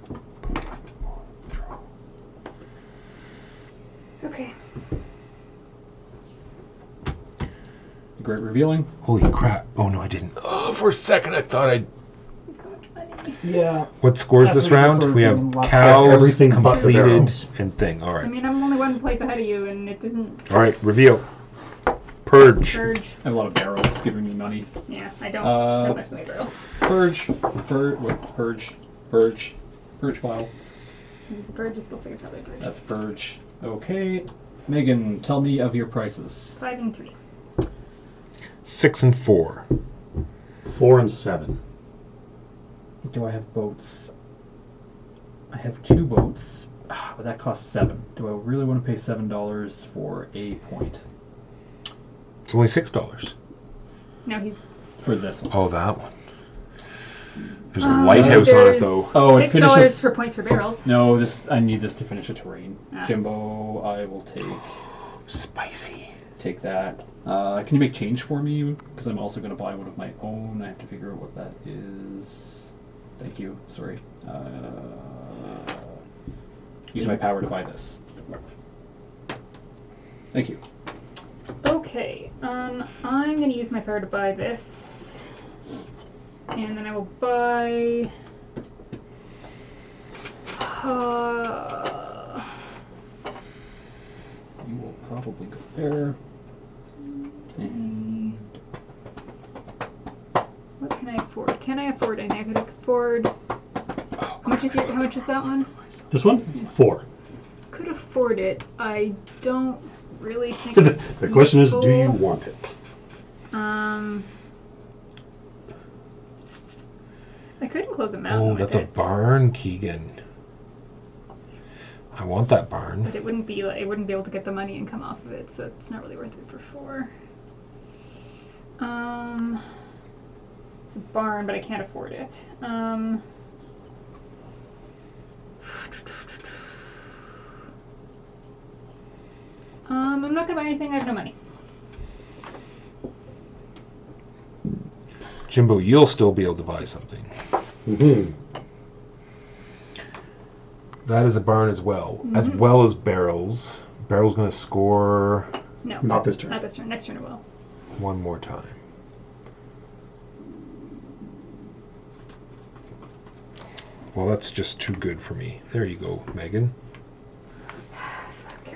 Speaker 2: Play or draw.
Speaker 4: Okay.
Speaker 5: Great revealing.
Speaker 2: Holy crap. Oh no, I didn't. Oh, for a second I thought I'd...
Speaker 4: So much money.
Speaker 5: Yeah.
Speaker 2: What scores
Speaker 5: That's
Speaker 2: this
Speaker 5: what you
Speaker 2: round?
Speaker 5: prefer
Speaker 2: We have
Speaker 5: being lost.
Speaker 2: cows,
Speaker 3: Everything but the
Speaker 2: completed,
Speaker 3: barrels.
Speaker 2: and thing. All
Speaker 4: I
Speaker 2: right.
Speaker 4: mean, I'm only one place ahead of you, and it doesn't
Speaker 2: All right, reveal. Purge.
Speaker 4: purge.
Speaker 5: I have a lot of barrels giving me money.
Speaker 4: Yeah, I don't
Speaker 5: Uh,
Speaker 4: have much money barrels.
Speaker 5: Purge. Purge pile.
Speaker 4: This is a purge. This looks like it's probably a purge.
Speaker 5: That's purge. Okay. Megan, tell me of your prices.
Speaker 4: 5 and 3.
Speaker 2: 6 and 4.
Speaker 3: 4 and 7.
Speaker 5: Do I have boats? I have 2 boats, but that costs 7. Do I really want to pay $7 for a point
Speaker 2: It's only $6.
Speaker 4: No, he's
Speaker 5: for this one?
Speaker 2: Oh, that one. There's a lighthouse on it,
Speaker 4: there's
Speaker 2: though.
Speaker 5: Oh, it
Speaker 4: $6
Speaker 5: finishes-
Speaker 4: for points for barrels.
Speaker 5: No, I need this to finish a terrain.
Speaker 4: Ah.
Speaker 5: Jimbo, I will
Speaker 2: Spicy.
Speaker 5: take that. Can you make change for me? Because I'm also going to buy one of my own. I have to figure out what that is. Thank you. Sorry. Use my power to buy this. Thank you.
Speaker 4: Okay, I'm gonna use my power to buy this, and then I will buy.
Speaker 5: You will probably go there. And
Speaker 4: What can I afford? Can I afford? I could afford. How much is that one?
Speaker 3: This one? 4.
Speaker 4: Could afford it. I don't really think
Speaker 3: The
Speaker 4: it's
Speaker 3: question is, do you
Speaker 4: useful.
Speaker 3: want it?
Speaker 4: I could enclose a mountain
Speaker 2: Oh,
Speaker 4: with
Speaker 2: that's a
Speaker 4: it,
Speaker 2: barn, Keegan. I want that barn.
Speaker 4: but it wouldn't be able to get the money and come off of it, so it's not really worth it for 4. It's a barn, but I can't afford it. I'm not gonna buy anything. I have no money.
Speaker 2: Jimbo, you'll still be able to buy something.
Speaker 3: Mm-hmm.
Speaker 2: That is a barn as well as barrels. Barrel's going to score
Speaker 4: No,
Speaker 3: Not this turn.
Speaker 4: Not this turn. Next turn it will.
Speaker 2: one more time. Well, that's just too good for me. There you go, Megan.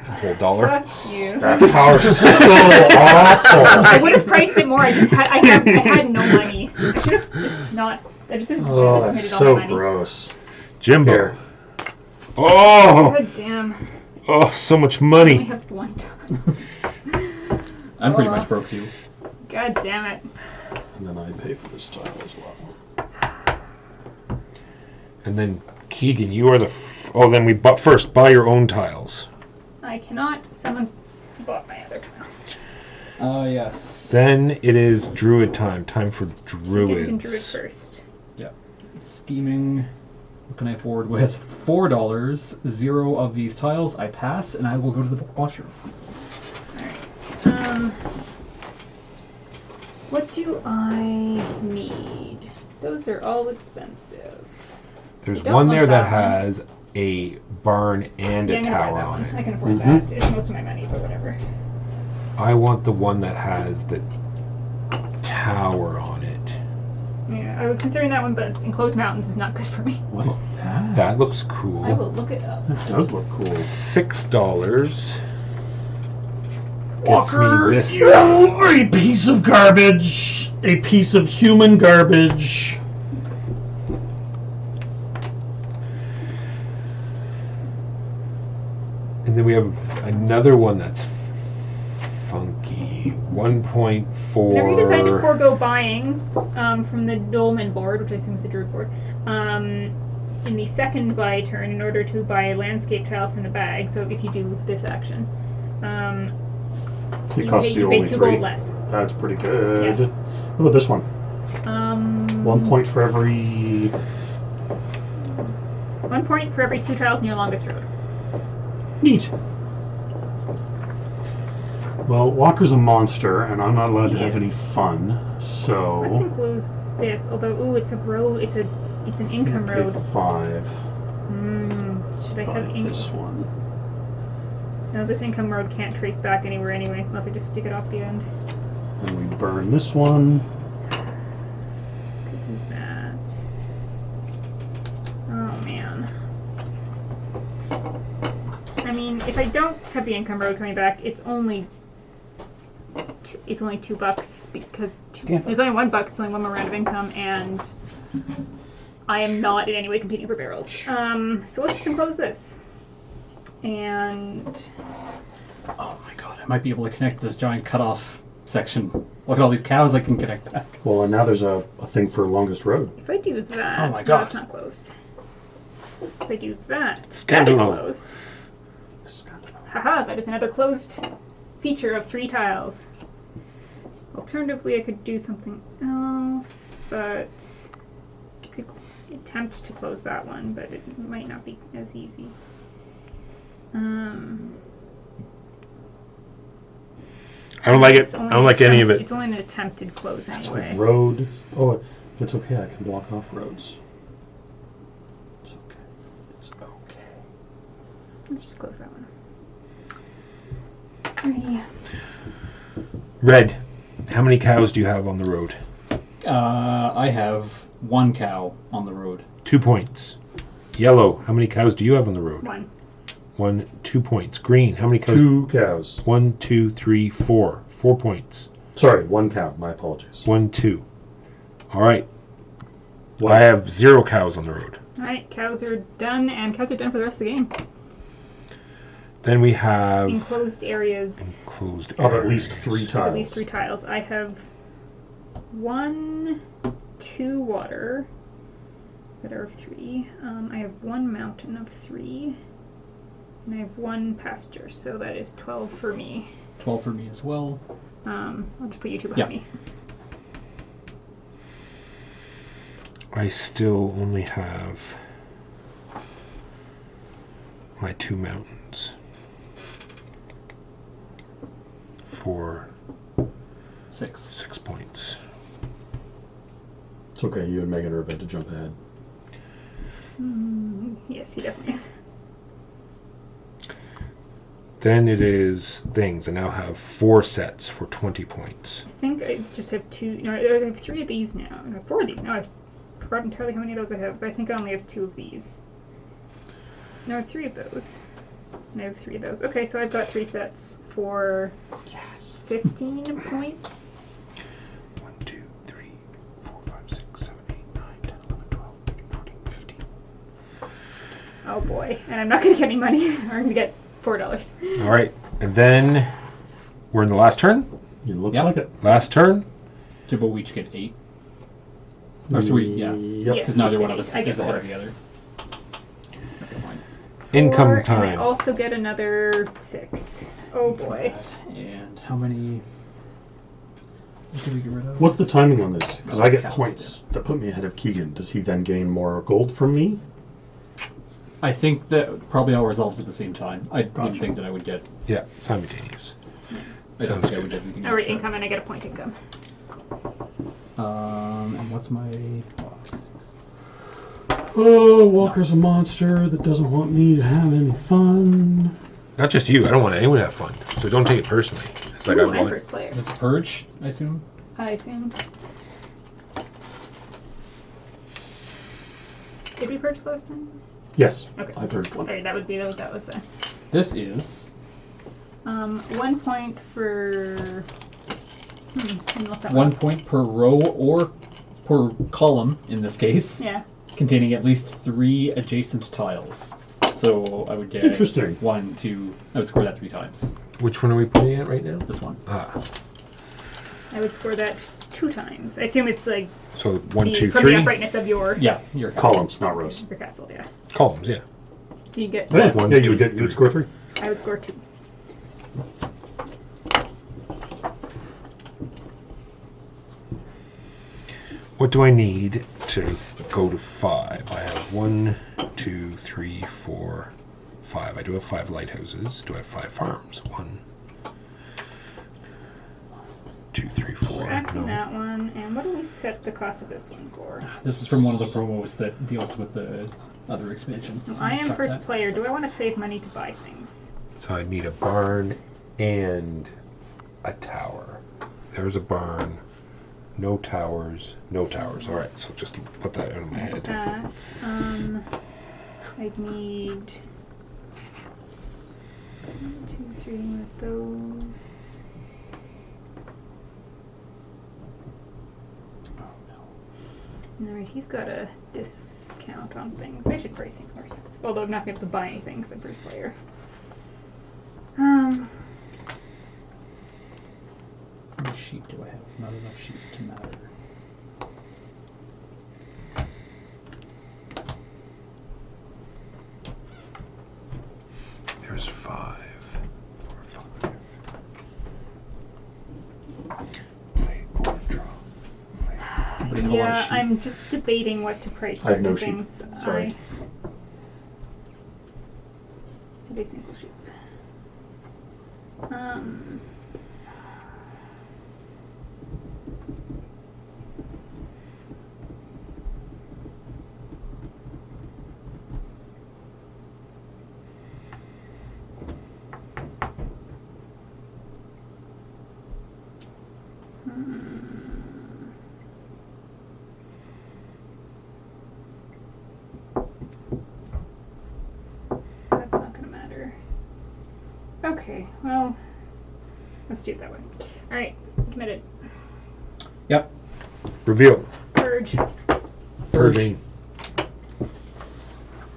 Speaker 2: A whole dollar.
Speaker 4: Fuck you.
Speaker 3: That house is so awful.
Speaker 4: I would have priced it more. I had no money. I should have just not. I just should have
Speaker 3: Oh,
Speaker 4: just
Speaker 3: that's
Speaker 4: committed all
Speaker 3: so
Speaker 4: my money.
Speaker 3: gross.
Speaker 2: Jimbo.
Speaker 3: Here.
Speaker 2: Oh,
Speaker 4: God damn.
Speaker 2: oh, so much
Speaker 4: I
Speaker 2: money.
Speaker 4: have one.
Speaker 5: I'm pretty
Speaker 4: Oh.
Speaker 5: much broke too.
Speaker 4: God damn it.
Speaker 3: And then I pay for this tile as well.
Speaker 2: And then Keegan, you are the. Oh, then we first buy your own tiles.
Speaker 4: I cannot. Someone bought my other tile.
Speaker 5: Oh, yes.
Speaker 2: Then it is Druid time. Time for
Speaker 4: You can druid
Speaker 2: Druids.
Speaker 4: first.
Speaker 5: Scheming. What can I afford with? $4. 0 of these tiles. I pass, and I will go to the washroom.
Speaker 4: Alright. What do I need? Those are all expensive.
Speaker 2: There's
Speaker 4: Don't
Speaker 2: one
Speaker 4: want
Speaker 2: there that
Speaker 4: that one.
Speaker 2: has a barn and
Speaker 4: Yeah,
Speaker 2: a
Speaker 4: I'm gonna buy
Speaker 2: tower
Speaker 4: that
Speaker 2: on
Speaker 4: one. I
Speaker 2: it.
Speaker 4: can afford
Speaker 3: Mhm.
Speaker 4: that. It's most of my money, but whatever.
Speaker 2: I want the one that has the tower on it.
Speaker 4: Yeah, I was considering that one, but Enclosed Mountains is not good for me.
Speaker 3: What is that?
Speaker 2: That looks
Speaker 4: I
Speaker 2: cool.
Speaker 4: will look it up.
Speaker 3: That does look cool.
Speaker 2: $6 gets
Speaker 3: Walker,
Speaker 2: me this.
Speaker 3: you are a piece of garbage. A piece of human garbage.
Speaker 2: And then we have another one that's funky. 1.4.
Speaker 4: Whenever you decide to forego buying from the Dolmen board, which I assume is the Druid board, in the second buy turn, in order to buy a landscape tile from the bag, so if you do this action,
Speaker 3: It
Speaker 4: you
Speaker 3: costs
Speaker 4: pay,
Speaker 3: you
Speaker 4: you pay
Speaker 3: only
Speaker 4: 2
Speaker 3: three.
Speaker 4: gold less.
Speaker 3: That's pretty good. What about this one? 1 point for every.
Speaker 4: 1 point for every 2 tiles in your longest road.
Speaker 3: Neat. Well, Walker's a monster, and I'm not allowed to have
Speaker 4: Yes.
Speaker 3: any fun.
Speaker 4: Let's
Speaker 3: So
Speaker 4: enclose this, although, ooh, it's a road, it's an income
Speaker 3: pay
Speaker 4: road.
Speaker 3: 5.
Speaker 4: Should I
Speaker 3: Buy
Speaker 4: have income?
Speaker 3: this one.
Speaker 4: No, this income road can't trace back anywhere anyway, unless I just stick it off the end.
Speaker 3: And we burn this one.
Speaker 4: Could do that. Oh man. I mean, if I don't have the income road coming back, it's only $2 because
Speaker 3: Yeah.
Speaker 4: there's only $1. It's only one more round of income, and I am not in any way competing for barrels. So let's just enclose this. And
Speaker 5: Oh my god, I might be able to connect this giant cutoff section. Look at all these cows I can connect back.
Speaker 3: Well, and now there's a thing for longest road.
Speaker 4: if I do that,
Speaker 5: Oh my
Speaker 4: no,
Speaker 5: God.
Speaker 4: it's not closed. If I do that, that is
Speaker 2: Standalone.
Speaker 4: closed. Haha, that is another closed feature of 3 tiles. Alternatively, I could do something else, but I could attempt to close that one, but it might not be as easy.
Speaker 2: I don't like it.
Speaker 4: It's
Speaker 2: I
Speaker 4: only
Speaker 2: don't
Speaker 4: an
Speaker 2: like any of
Speaker 4: attempt-
Speaker 2: it.
Speaker 4: It's only an attempted close anyway.
Speaker 3: Road. Oh, it's okay. I can block off roads. It's okay. It's okay.
Speaker 4: Let's just close that one. Alrighty.
Speaker 2: Red, how many cows do you have on the road?
Speaker 5: I have 1 cow on the road.
Speaker 2: 2 points. Yellow, how many cows do you have on the road?
Speaker 4: 1.
Speaker 2: 1, 2 points. Green, how many cows?
Speaker 3: 2 cows.
Speaker 2: 1, 2, 3, 4. 4 points.
Speaker 3: Sorry, 1 cow. My apologies.
Speaker 2: 1, 2. All right.
Speaker 3: One.
Speaker 2: I have 0 cows on the road.
Speaker 4: Alright, cows are done, and cows are done for the rest of the game.
Speaker 2: Then we have
Speaker 4: Enclosed areas.
Speaker 2: closed
Speaker 3: Of at
Speaker 2: areas.
Speaker 3: least 3 tiles.
Speaker 4: At least 3 tiles. I have 1, 2 water that are of 3. I have 1 mountain of 3. And I have 1 pasture, so that is 12 for me.
Speaker 5: 12 for me as well.
Speaker 4: I'll just put you 2 behind
Speaker 5: Yeah.
Speaker 4: me.
Speaker 2: I still only have my 2 mountains for
Speaker 5: 6.
Speaker 2: 6 points.
Speaker 3: It's okay. You and Megan are about to jump ahead.
Speaker 4: Yes, he definitely is.
Speaker 2: Then it is things. I now have 4 sets for 20 points.
Speaker 4: I think I just have 2. No, I have 3 of these now. No, 4 of these now. I have forgot entirely how many of those I have, but I think I only have 2 of these. No, 3 of those. And I have 3 of those. Okay, so I've got 3 sets for 15 points.
Speaker 2: 1, 2, 3, 4, 5, 6, 7, 8, 9, 10, 11, 12, 13, 14, 15.
Speaker 4: Oh boy, and I'm not going to get any money. I'm going to get $4.
Speaker 2: All right, and then we're in the last turn.
Speaker 3: It looks
Speaker 5: Yep.
Speaker 3: like it.
Speaker 2: Last turn.
Speaker 5: So, but we each get 8. Or 3, yeah.
Speaker 3: Yep.
Speaker 5: Because neither
Speaker 4: each
Speaker 5: one
Speaker 4: get
Speaker 5: of us
Speaker 4: 8. I get
Speaker 5: is ahead
Speaker 4: 4.
Speaker 5: of the other. Okay, fine.
Speaker 2: Income
Speaker 4: 4, and I
Speaker 2: time.
Speaker 4: also get another 6. Oh boy.
Speaker 5: And how many did we get rid of?
Speaker 3: What's the timing on this? Because I get
Speaker 5: Counts,
Speaker 3: points that put me ahead of Keegan. Does he then gain more gold from me?
Speaker 5: I think that probably all resolves at the same time. I
Speaker 3: Gotcha.
Speaker 5: would think that I would get.
Speaker 2: Yeah, simultaneous.
Speaker 5: I don't
Speaker 2: Sounds
Speaker 5: think I
Speaker 2: good.
Speaker 5: would get anything
Speaker 4: Alright,
Speaker 5: extra.
Speaker 4: income, and I get a point income.
Speaker 5: And what's my box?
Speaker 3: Oh, Walker's a monster that doesn't want me having fun.
Speaker 2: Not just you. I don't want anyone to have fun. So don't take it personally. It's like
Speaker 4: Ooh,
Speaker 2: I
Speaker 4: I'm
Speaker 2: want.
Speaker 4: first player.
Speaker 5: Is it the Purge, I assume?
Speaker 4: I assume. Did we purge last time?
Speaker 3: Yes,
Speaker 4: Okay.
Speaker 3: I purged one.
Speaker 4: Alright, that would be that was the.
Speaker 5: This is
Speaker 4: 1 point for. Didn't look that
Speaker 5: 1
Speaker 4: well.
Speaker 5: point per row or per column, in this case,
Speaker 4: Yeah.
Speaker 5: containing at least 3 adjacent tiles. So I would get
Speaker 3: Interesting.
Speaker 5: 1, 2. I would score that 3 times.
Speaker 2: Which one are we putting at right now?
Speaker 5: This one.
Speaker 2: Ah,
Speaker 4: I would score that 2 times. I assume it's like
Speaker 2: so 1,
Speaker 4: the,
Speaker 2: 2,
Speaker 4: from
Speaker 2: 3
Speaker 4: the uprightness of your
Speaker 5: Yeah, your
Speaker 3: Columns, not rows.
Speaker 4: castle. Yeah.
Speaker 2: columns. Yeah.
Speaker 4: You get.
Speaker 3: Oh, yeah,
Speaker 2: One,
Speaker 3: yeah,
Speaker 2: two,
Speaker 3: you would score 3.
Speaker 4: I would score 2.
Speaker 2: What do I need to go to 5? I have 1, 2, 3, 4, 5. I do have 5 lighthouses. Do I have 5 farms? 1, 2, 3, 4.
Speaker 4: We're axing
Speaker 2: No.
Speaker 4: that one, and what do we set the cost of this one for?
Speaker 5: This is from one of the promos that deals with the other expansion. So
Speaker 4: I am
Speaker 5: check
Speaker 4: first
Speaker 5: that.
Speaker 4: player. Do I want to save money to buy things?
Speaker 2: So I need a barn and a tower. There's a barn. No towers. No towers. All right. So just put that out of my head.
Speaker 4: That. I'd need 1, 2, 3 with those. Alright, he's got a discount on things. I should price things more expensive. Although I'm not going to be able to buy anything as a first player.
Speaker 5: How many sheep do I have? Not enough sheep to matter.
Speaker 2: There's 5. 4, 5. Play or draw.
Speaker 5: Anybody have a lot of
Speaker 4: Yeah,
Speaker 5: sheep?
Speaker 4: I'm just debating what to price
Speaker 3: I have no
Speaker 4: certain
Speaker 3: sheep.
Speaker 4: things.
Speaker 3: Sorry.
Speaker 4: I have a single sheep. That's not going to matter. Okay, well, let's do it that way. Alright, committed.
Speaker 5: Yep.
Speaker 2: Reveal.
Speaker 4: Purge.
Speaker 2: Purging.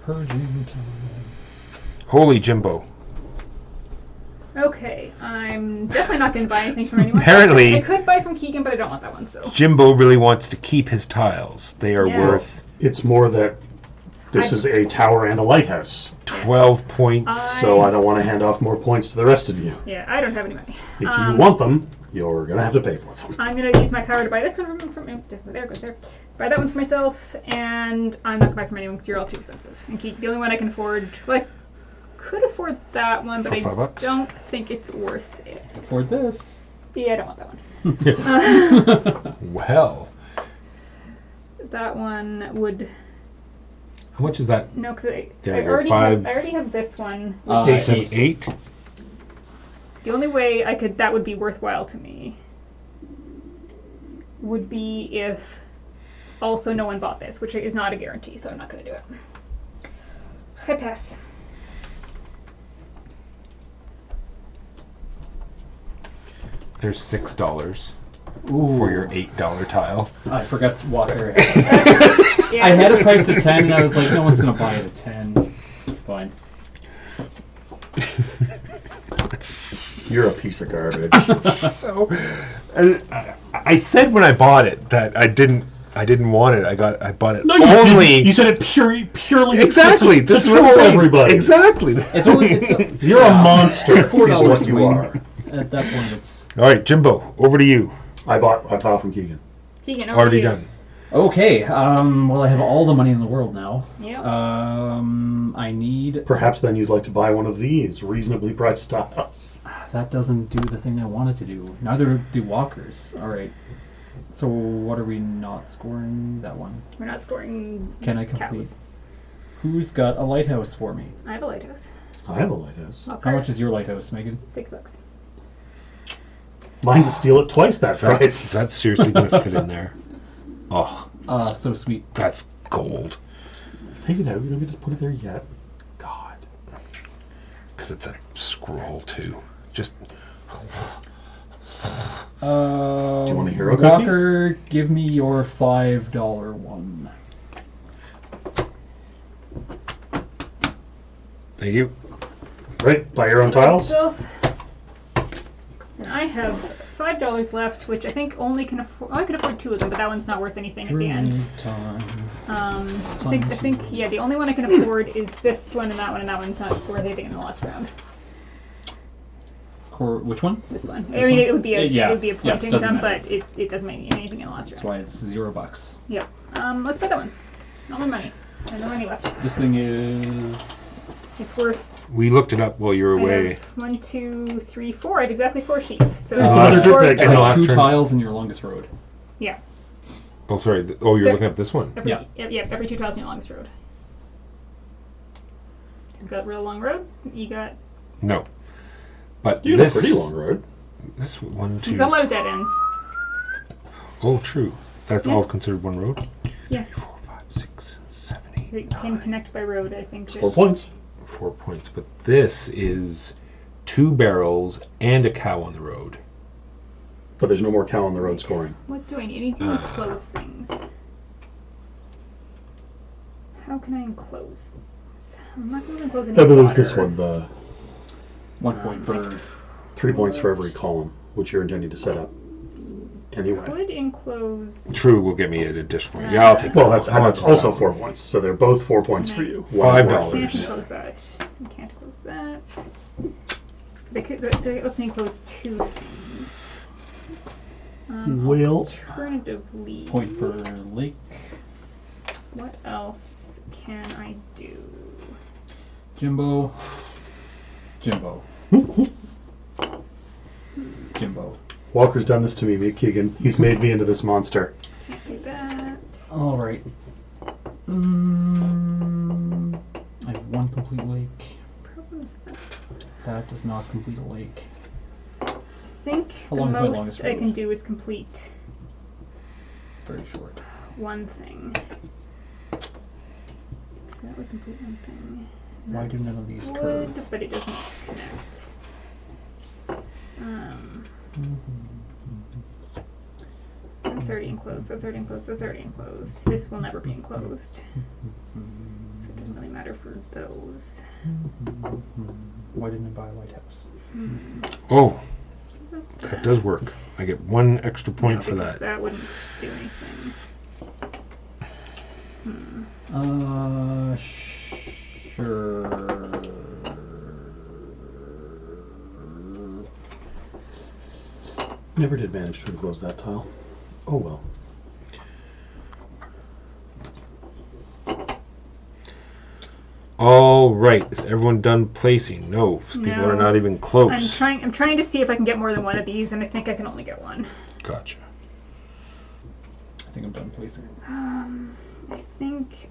Speaker 5: Purging time.
Speaker 2: Holy Jimbo.
Speaker 4: Okay, I'm definitely not going to buy anything from anyone.
Speaker 2: Apparently-
Speaker 4: I could buy from Keegan, but I don't want that one, so.
Speaker 2: Jimbo really wants to keep his tiles. They are
Speaker 4: Yeah.
Speaker 2: worth
Speaker 3: It's more that this is a tower and a lighthouse.
Speaker 2: 12 points.
Speaker 3: So I don't want to hand off more points to the rest of you.
Speaker 4: Yeah, I don't have any money.
Speaker 3: If you want them, you're going to have to pay for them.
Speaker 4: I'm going to use my power to buy this one from this one. There it goes there. Buy that one for myself, and I'm not going to buy from anyone because you're all too expensive. And keep the only one I can afford. Well, I could afford that one, but
Speaker 2: For
Speaker 4: I
Speaker 2: $5?
Speaker 4: don't think it's worth it.
Speaker 5: For this.
Speaker 4: Yeah, I don't want that one.
Speaker 2: Well,
Speaker 4: That one would
Speaker 2: how much is that?
Speaker 4: no, because I
Speaker 2: There you go,
Speaker 4: already
Speaker 2: 5.
Speaker 4: have, I already have this one.
Speaker 5: Uh,
Speaker 2: 8, 8.
Speaker 4: The only way that would be worthwhile to me would be if Also, no one bought this, which is not a guarantee, so I'm not going to do it. I pass.
Speaker 2: There's $6
Speaker 5: Ooh.
Speaker 2: for your $8 tile.
Speaker 5: I forgot Walker.
Speaker 4: Yeah.
Speaker 5: I had it priced at 10, and I was like, no one's gonna buy it at 10. Fine.
Speaker 3: You're a piece of garbage.
Speaker 2: So, I said when I bought it that I didn't want it. I bought it
Speaker 3: No, you
Speaker 2: only.
Speaker 3: didn't. You said it purely
Speaker 2: Exactly.
Speaker 3: to
Speaker 2: This is
Speaker 3: troll
Speaker 2: what I'm saying.
Speaker 3: everybody.
Speaker 2: Exactly.
Speaker 5: It's only
Speaker 3: You're a monster.
Speaker 5: $4
Speaker 3: is what you
Speaker 5: swing.
Speaker 3: are.
Speaker 5: At that point, it's
Speaker 2: All right, Jimbo, over to you.
Speaker 3: I bought a tile from Keegan.
Speaker 4: Vegan, over
Speaker 2: Already
Speaker 4: to you.
Speaker 2: done.
Speaker 5: okay. Well, I have all the money in the world now.
Speaker 4: Yep.
Speaker 5: I need.
Speaker 3: Perhaps then you'd like to buy one of these reasonably priced tiles.
Speaker 5: That doesn't do the thing I wanted to do. Neither do walkers. All right. So what are we not scoring? That one.
Speaker 4: We're not scoring
Speaker 5: Can I complete?
Speaker 4: cows.
Speaker 5: Who's got a lighthouse for me?
Speaker 4: I have a lighthouse.
Speaker 3: I have a lighthouse.
Speaker 5: How much is your lighthouse, Megan?
Speaker 4: $6.
Speaker 3: Mine's a steal at twice that price.
Speaker 2: That's seriously going to fit in there. Oh,
Speaker 5: So sweet.
Speaker 2: that's gold.
Speaker 3: Take it out. You don't get to put it there yet. God.
Speaker 2: Because it's a scroll, too. Just.
Speaker 3: Do you want a hero cookie?
Speaker 5: Walker, give me your $5 one.
Speaker 2: Thank you.
Speaker 3: Right? Buy your own tiles?
Speaker 4: And I have $5 left, which I think only can afford. I could afford 2 of them, but that one's not worth anything at the end. I think yeah, the only one I can afford is this one and that one's not worth anything in the last round.
Speaker 5: Which one?
Speaker 4: This one.
Speaker 5: This
Speaker 4: I mean,
Speaker 5: one?
Speaker 4: it would be a
Speaker 5: Yeah,
Speaker 4: it would be a
Speaker 5: yeah,
Speaker 4: pointing
Speaker 5: doesn't
Speaker 4: sum,
Speaker 5: matter.
Speaker 4: but it doesn't make anything in the last
Speaker 5: That's
Speaker 4: round.
Speaker 5: why it's $0.
Speaker 4: Yep. Let's buy that one. Not my money. I have no money left.
Speaker 5: This thing is.
Speaker 4: It's worth.
Speaker 2: We looked it up while you were
Speaker 4: I
Speaker 2: away.
Speaker 4: have 1, 2, 3, 4. I have exactly 4 sheep. So
Speaker 3: That's another dirtbag.
Speaker 5: I
Speaker 2: And the
Speaker 5: have
Speaker 2: last
Speaker 5: 2
Speaker 2: turn.
Speaker 5: tiles in your longest road.
Speaker 4: Yeah.
Speaker 2: Oh, sorry. You're
Speaker 4: So-
Speaker 2: looking up this one.
Speaker 4: Every,
Speaker 5: Yeah.
Speaker 4: Yep. Every 2 tiles in your longest road. So you've got a real long road. You got.
Speaker 2: No. But
Speaker 3: You have
Speaker 2: this.
Speaker 3: a pretty long road.
Speaker 2: This one, 2.
Speaker 4: You've got a lot of dead ends.
Speaker 2: Oh, true. That's
Speaker 4: Yeah.
Speaker 2: all considered one road?
Speaker 4: Yeah.
Speaker 2: 4, 5, 6, 7, 8.
Speaker 4: You can connect by road. I think.
Speaker 3: 4 points.
Speaker 2: 4 points. But this is 2 barrels and a cow on the road.
Speaker 3: But there's no more cow on the road scoring.
Speaker 4: What do I need? I need to enclose things. How can I enclose things? I'm not going to enclose any
Speaker 3: I believe
Speaker 4: water.
Speaker 3: this one, the
Speaker 5: 1 point per.
Speaker 3: 3 points for every column, which you're intending to set up. Anyway.
Speaker 4: Could enclose.
Speaker 2: True will get me an additional point. Yeah, I'll take
Speaker 3: Well,
Speaker 2: that.
Speaker 3: that's also 4 points, so they're both 4 points for you.
Speaker 2: $5.
Speaker 4: Can't enclose that. I can't close that. So let me enclose 2 things.
Speaker 3: Well-
Speaker 4: Alternatively,
Speaker 5: Point per lake.
Speaker 4: what else can I do?
Speaker 5: Jimbo. Jimbo.
Speaker 3: Walker's done this to me, Keegan. He's made me into this monster.
Speaker 4: Can't do that.
Speaker 5: All right. I have 1 complete lake.
Speaker 4: Problems.
Speaker 5: That does not complete a lake.
Speaker 4: I think
Speaker 5: How
Speaker 4: the
Speaker 5: long is my
Speaker 4: most
Speaker 5: longest
Speaker 4: I
Speaker 5: road?
Speaker 4: can do is complete
Speaker 5: Very short.
Speaker 4: 1 thing. So that would complete 1 thing.
Speaker 5: Why do none of these curve?
Speaker 4: Would, but it doesn't connect. That's already enclosed. That's already enclosed. That's already enclosed. This will never be enclosed. So it doesn't really matter for those.
Speaker 5: Why didn't I buy a lighthouse?
Speaker 2: Oh, that does work. I get 1 extra point
Speaker 4: No,
Speaker 2: for
Speaker 4: because
Speaker 2: that.
Speaker 4: that wouldn't do anything.
Speaker 5: Sure.
Speaker 3: Never did manage to enclose that tile. Oh well.
Speaker 2: All right. Is everyone done placing? No. People are
Speaker 4: No.
Speaker 2: not even
Speaker 4: I'm
Speaker 2: close.
Speaker 4: trying to see if I can get more than 1 of these, and I think I can only get 1.
Speaker 2: Gotcha.
Speaker 5: I think I'm done placing.
Speaker 4: I think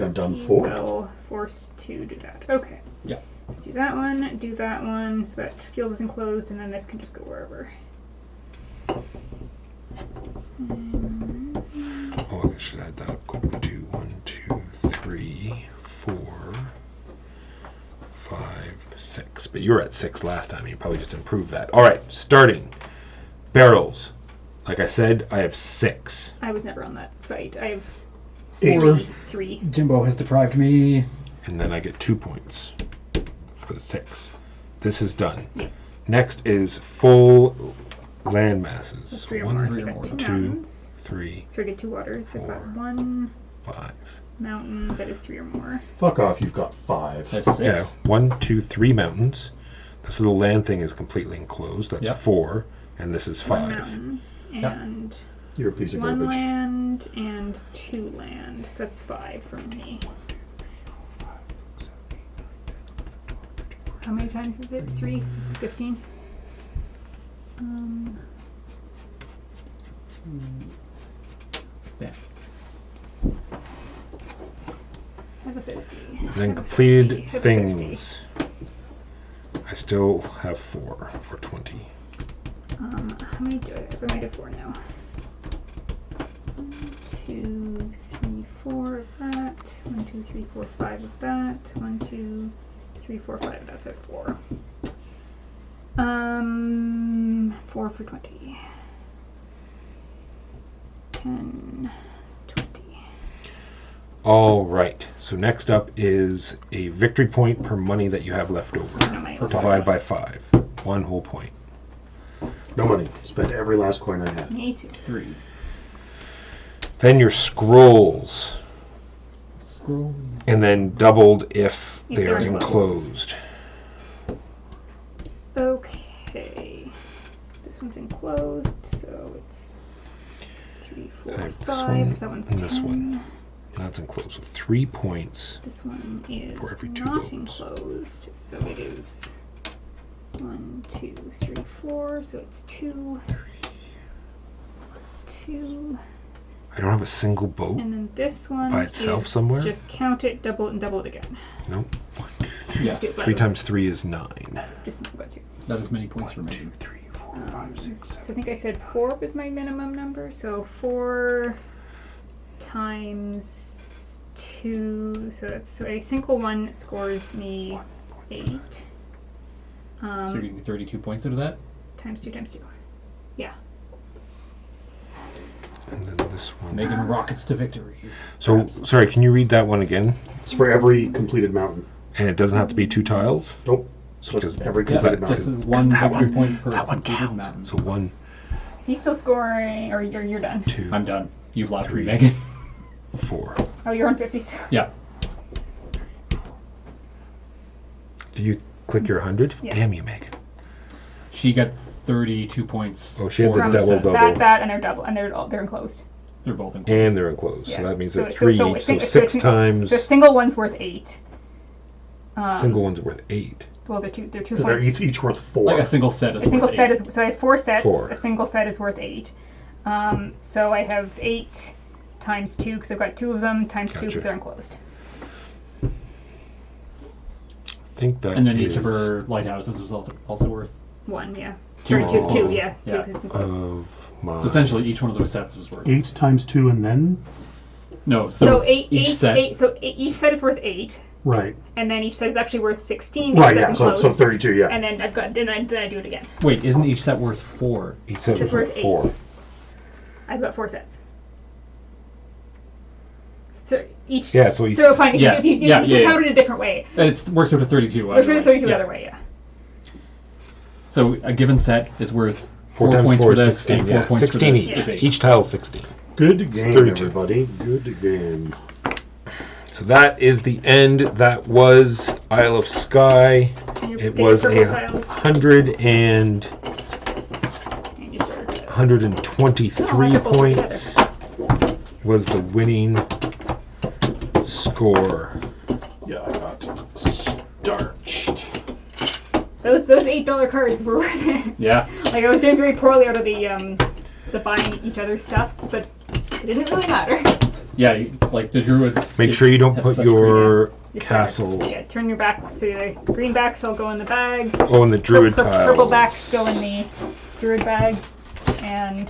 Speaker 4: I'm
Speaker 3: done
Speaker 4: pretty
Speaker 3: 4.
Speaker 4: well forced to do that. Okay.
Speaker 5: Yeah.
Speaker 4: Let's do that one, so that field is enclosed, and then this can just go wherever.
Speaker 2: Oh, look, I should add that up. Go 1, 2, 3, 4, 5, 6. But you were at 6 last time. You probably just improved that. All right, starting. Barrels. Like I said, I have 6.
Speaker 4: I was never on that fight. I have
Speaker 3: 8.
Speaker 4: three.
Speaker 5: Jimbo has deprived me.
Speaker 2: And then I get 2 points for the 6. This is done.
Speaker 4: Yep.
Speaker 2: Next is full land masses.
Speaker 4: So 3 or
Speaker 2: One,
Speaker 4: more.
Speaker 5: three
Speaker 4: I
Speaker 5: or
Speaker 4: got
Speaker 5: more.
Speaker 4: 2
Speaker 2: 2,
Speaker 4: mountains.
Speaker 2: 3,
Speaker 4: So I get 2 waters. I've got
Speaker 2: Four.
Speaker 4: 1
Speaker 2: 5.
Speaker 4: mountain that is 3 or more.
Speaker 3: Fuck off, you've got
Speaker 5: I
Speaker 3: 5.
Speaker 5: have
Speaker 2: Yeah,
Speaker 5: 6.
Speaker 2: 1, 2, 3 mountains. This little land thing is completely enclosed. That's
Speaker 5: Yep.
Speaker 2: 4, and this is
Speaker 4: 1
Speaker 2: 5.
Speaker 4: mountain
Speaker 5: Yep.
Speaker 4: and
Speaker 3: You're a piece of
Speaker 4: 1
Speaker 3: garbage.
Speaker 4: land and 2 land. So that's 5 for me. How many times is it? 3? So it's 15.
Speaker 5: Yeah.
Speaker 4: I have a 50.
Speaker 2: Then
Speaker 4: Have a
Speaker 2: completed
Speaker 4: 50. Have a 50.
Speaker 2: things. I still have 4 for 20.
Speaker 4: How many do I have? I might have 4 now. 1, 2, 3, 4 of that. 1, 2, 3, 4, 5 of that. 1, 2, 3, 4, 5 of that. So I have 4. 4 for 20. 10, 20.
Speaker 2: All right. So next up is a victory point per money that you have left over.
Speaker 4: No money.
Speaker 2: Divide by 5. 1 whole point.
Speaker 3: No money. Spend every last coin I have.
Speaker 4: Me too.
Speaker 5: 3.
Speaker 2: Then your scrolls.
Speaker 5: Scroll.
Speaker 2: And then doubled if
Speaker 4: If
Speaker 2: they
Speaker 4: they're
Speaker 2: are
Speaker 4: enclosed.
Speaker 2: enclosed.
Speaker 4: Okay. This one's enclosed, so it's 3, 4,
Speaker 2: I have this
Speaker 4: 5.
Speaker 2: one
Speaker 4: So that one's
Speaker 2: and
Speaker 4: 10.
Speaker 2: this one. That's enclosed. So 3 points.
Speaker 4: This one is
Speaker 2: For every 2
Speaker 4: not
Speaker 2: goals.
Speaker 4: enclosed, so it is 1, 2, 3, 4. So it's 2, two,
Speaker 2: I don't have a single boat.
Speaker 4: and then this one
Speaker 2: By itself
Speaker 4: is
Speaker 2: somewhere?
Speaker 4: just count it, double it, and double it again.
Speaker 2: Nope. 1, 2, 3.
Speaker 5: Yes.
Speaker 4: Do it
Speaker 2: 3
Speaker 4: flat.
Speaker 2: times 3 is 9.
Speaker 4: Just since I've got 2.
Speaker 5: That is many points
Speaker 2: 1,
Speaker 5: for
Speaker 2: 2,
Speaker 5: me.
Speaker 2: 3, 4, 5, 6, 7.
Speaker 4: So I think I said 4 was my minimum number. So 4 times 2. So a single one scores me 8.
Speaker 5: So you're getting 32 points out of that?
Speaker 4: Times 2 times 2. Yeah.
Speaker 2: And then this one.
Speaker 5: Making rockets to victory.
Speaker 2: So,
Speaker 5: Perhaps.
Speaker 2: sorry, can you read that one again?
Speaker 3: It's for every completed mountain.
Speaker 2: And it doesn't have to be 2 tiles?
Speaker 3: Nope.
Speaker 2: So
Speaker 3: Just
Speaker 2: because-
Speaker 3: every
Speaker 5: Yeah,
Speaker 3: completed
Speaker 5: just
Speaker 3: mountain.
Speaker 5: as one
Speaker 2: that
Speaker 5: victory
Speaker 2: one-
Speaker 5: point per
Speaker 2: that one
Speaker 5: completed
Speaker 2: counts.
Speaker 5: mountain.
Speaker 2: So 1,
Speaker 4: He's still scoring, or you're done.
Speaker 2: 2,
Speaker 5: I'm done. You've lapped me,
Speaker 2: 3.
Speaker 5: Megan.
Speaker 2: 4.
Speaker 4: Oh, you're on 50. So.
Speaker 5: Yeah.
Speaker 2: Did you click your 100?
Speaker 4: Yeah.
Speaker 2: Damn you, Megan.
Speaker 5: She got 32 points.
Speaker 2: Oh, she had the
Speaker 5: for
Speaker 2: double,
Speaker 5: sets.
Speaker 2: double.
Speaker 4: That, and they're double, and they're enclosed.
Speaker 5: They're both in.
Speaker 2: And they're enclosed.
Speaker 4: Yeah.
Speaker 2: So that means
Speaker 4: So
Speaker 2: they're
Speaker 4: it's-
Speaker 2: 3
Speaker 4: so
Speaker 2: each.
Speaker 4: it's-
Speaker 2: So
Speaker 4: it's
Speaker 2: 6
Speaker 4: single-
Speaker 2: times.
Speaker 4: The single one's worth 8.
Speaker 2: Single one's worth 8.
Speaker 4: Well, they're 2
Speaker 3: Because they're
Speaker 4: points.
Speaker 3: each worth 4.
Speaker 5: Like a single set is
Speaker 4: A single
Speaker 5: worth
Speaker 4: set
Speaker 5: eight.
Speaker 4: is, so I have 4 sets.
Speaker 2: 4.
Speaker 4: A single set is worth 8. So I have 8 times 2 because I've got 2 of them, times 2
Speaker 2: Gotcha.
Speaker 4: because they're enclosed.
Speaker 2: I think that
Speaker 5: And then each
Speaker 2: is
Speaker 5: of her lighthouses is also worth.
Speaker 4: 1, yeah.
Speaker 5: Two.
Speaker 4: Or 2,
Speaker 2: Oh.
Speaker 4: yeah. 2
Speaker 5: Yeah.
Speaker 4: because it's enclosed.
Speaker 2: of my...
Speaker 5: So essentially, each one of those sets is worth.
Speaker 3: 8 times 2 and then?
Speaker 5: No,
Speaker 4: So
Speaker 5: each set.
Speaker 4: each set is worth 8,
Speaker 3: Right.
Speaker 4: and then each set is actually worth 16 because
Speaker 3: Right, yeah.
Speaker 4: that's
Speaker 3: So
Speaker 4: enclosed.
Speaker 3: 32, yeah.
Speaker 4: And then I've got then I do it again.
Speaker 5: Wait, isn't each set worth 4?
Speaker 2: Each set
Speaker 4: Each
Speaker 2: was
Speaker 4: is
Speaker 2: worth
Speaker 4: worth
Speaker 2: 4.
Speaker 4: 8. I've got 4 sets. So each.
Speaker 2: Yeah, so each...
Speaker 4: So fine.
Speaker 5: Yeah,
Speaker 4: If you
Speaker 5: yeah,
Speaker 4: you
Speaker 5: yeah,
Speaker 4: count it a different way.
Speaker 5: And it works out to 32.
Speaker 4: Or should
Speaker 5: either
Speaker 4: have 32
Speaker 5: way.
Speaker 4: other way, yeah.
Speaker 5: So a given set is worth
Speaker 2: 4
Speaker 5: 4
Speaker 2: times
Speaker 5: points
Speaker 2: 4
Speaker 5: for
Speaker 2: is
Speaker 5: this
Speaker 2: 16.
Speaker 5: and 4
Speaker 2: Yeah.
Speaker 5: points
Speaker 2: 16
Speaker 5: for this.
Speaker 2: each.
Speaker 5: is 8.
Speaker 2: Each tile is 16.
Speaker 3: Good game,
Speaker 2: 32.
Speaker 3: everybody. Good game.
Speaker 2: So that is the end. That was Isle of Skye.
Speaker 4: And your
Speaker 2: It
Speaker 4: big
Speaker 2: was
Speaker 4: purple
Speaker 2: a
Speaker 4: tiles.
Speaker 2: 123
Speaker 4: Oh,
Speaker 2: points was the winning score.
Speaker 3: Yeah, I got starched.
Speaker 4: Those $8 cards were worth it.
Speaker 5: Yeah.
Speaker 4: Like I was doing very poorly out of the buying each other's stuff, but it didn't really matter.
Speaker 5: Yeah, like the druids.
Speaker 2: Make sure you don't
Speaker 5: have
Speaker 2: put
Speaker 5: such
Speaker 2: your
Speaker 4: Your
Speaker 2: castle.
Speaker 4: Yeah, turn your backs so the green backs will go in the bag.
Speaker 2: Oh, and the druid tile.
Speaker 4: Purple backs go in the druid bag, and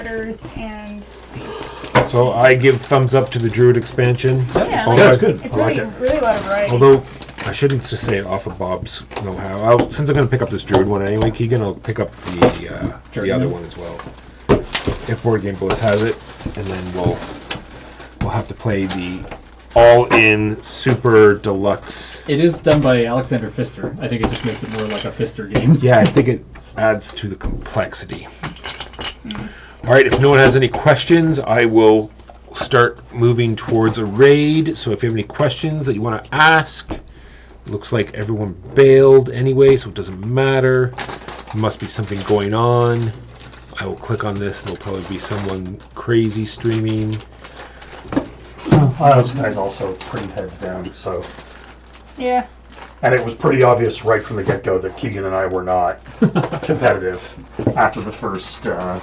Speaker 4: riders and
Speaker 2: So I give thumbs up to the druid expansion.
Speaker 4: yeah,
Speaker 2: Although
Speaker 3: Yeah,
Speaker 2: I-
Speaker 3: it's good.
Speaker 4: it's
Speaker 3: I like
Speaker 4: really
Speaker 3: it.
Speaker 4: really a lot of variety.
Speaker 2: Although I shouldn't just say it off of Bob's know-how. Since I'm going to pick up this druid one anyway, Keegan, I'll pick up the other
Speaker 5: Journeyman.
Speaker 2: one as well. If Board Game Bliss has it, and then we'll have to play the all-in super deluxe.
Speaker 5: It is done by Alexander Pfister. I think it just makes it more like a Pfister game.
Speaker 2: Yeah, I think it adds to the complexity. All right, if no one has any questions, I will start moving towards a raid. So if you have any questions that you want to ask, looks like everyone bailed anyway, so it doesn't matter. There must be something going on. I will click on this, and there'll probably be someone crazy streaming.
Speaker 3: Those guys also putting heads down, so.
Speaker 4: Yeah.
Speaker 3: And it was pretty obvious right from the get-go that Keegan and I were not competitive after the first.
Speaker 4: I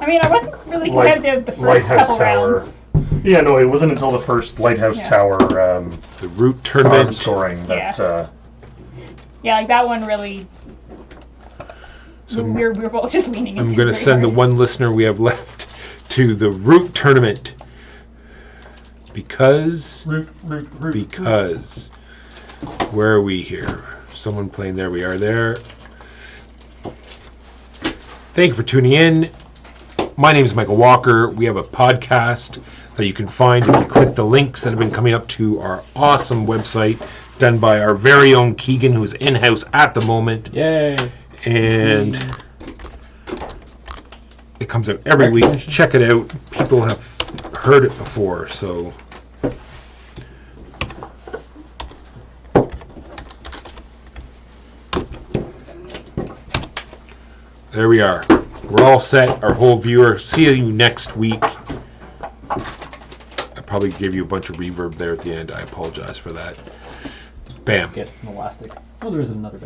Speaker 4: mean, I wasn't really
Speaker 3: Light-
Speaker 4: competitive the first
Speaker 3: Lighthouse
Speaker 4: couple
Speaker 3: Tower.
Speaker 4: rounds.
Speaker 3: Yeah, no, it wasn't until the first Lighthouse
Speaker 4: Yeah.
Speaker 3: Tower
Speaker 2: The root
Speaker 3: farm
Speaker 2: tournament.
Speaker 3: scoring that.
Speaker 4: Yeah, like that one really.
Speaker 2: So
Speaker 4: we were both just leaning into.
Speaker 2: I'm going to
Speaker 4: very
Speaker 2: send the
Speaker 4: hard.
Speaker 2: one listener we have left to the root tournament. Because where are we here? Someone playing there. We are there. Thank you for tuning in. My name is Michael Walker. We have a podcast that you can find if you click the links that have been coming up to our awesome website done by our very own Keegan, who is in-house at the moment.
Speaker 5: Yay!
Speaker 2: And it comes out every week. Check it out. People have heard it before, so there we are. We're all set. Our whole viewer. See you next week. I probably gave you a bunch of reverb there at the end. I apologize for that. Bam.
Speaker 5: Get an elastic. Oh, there is another bag.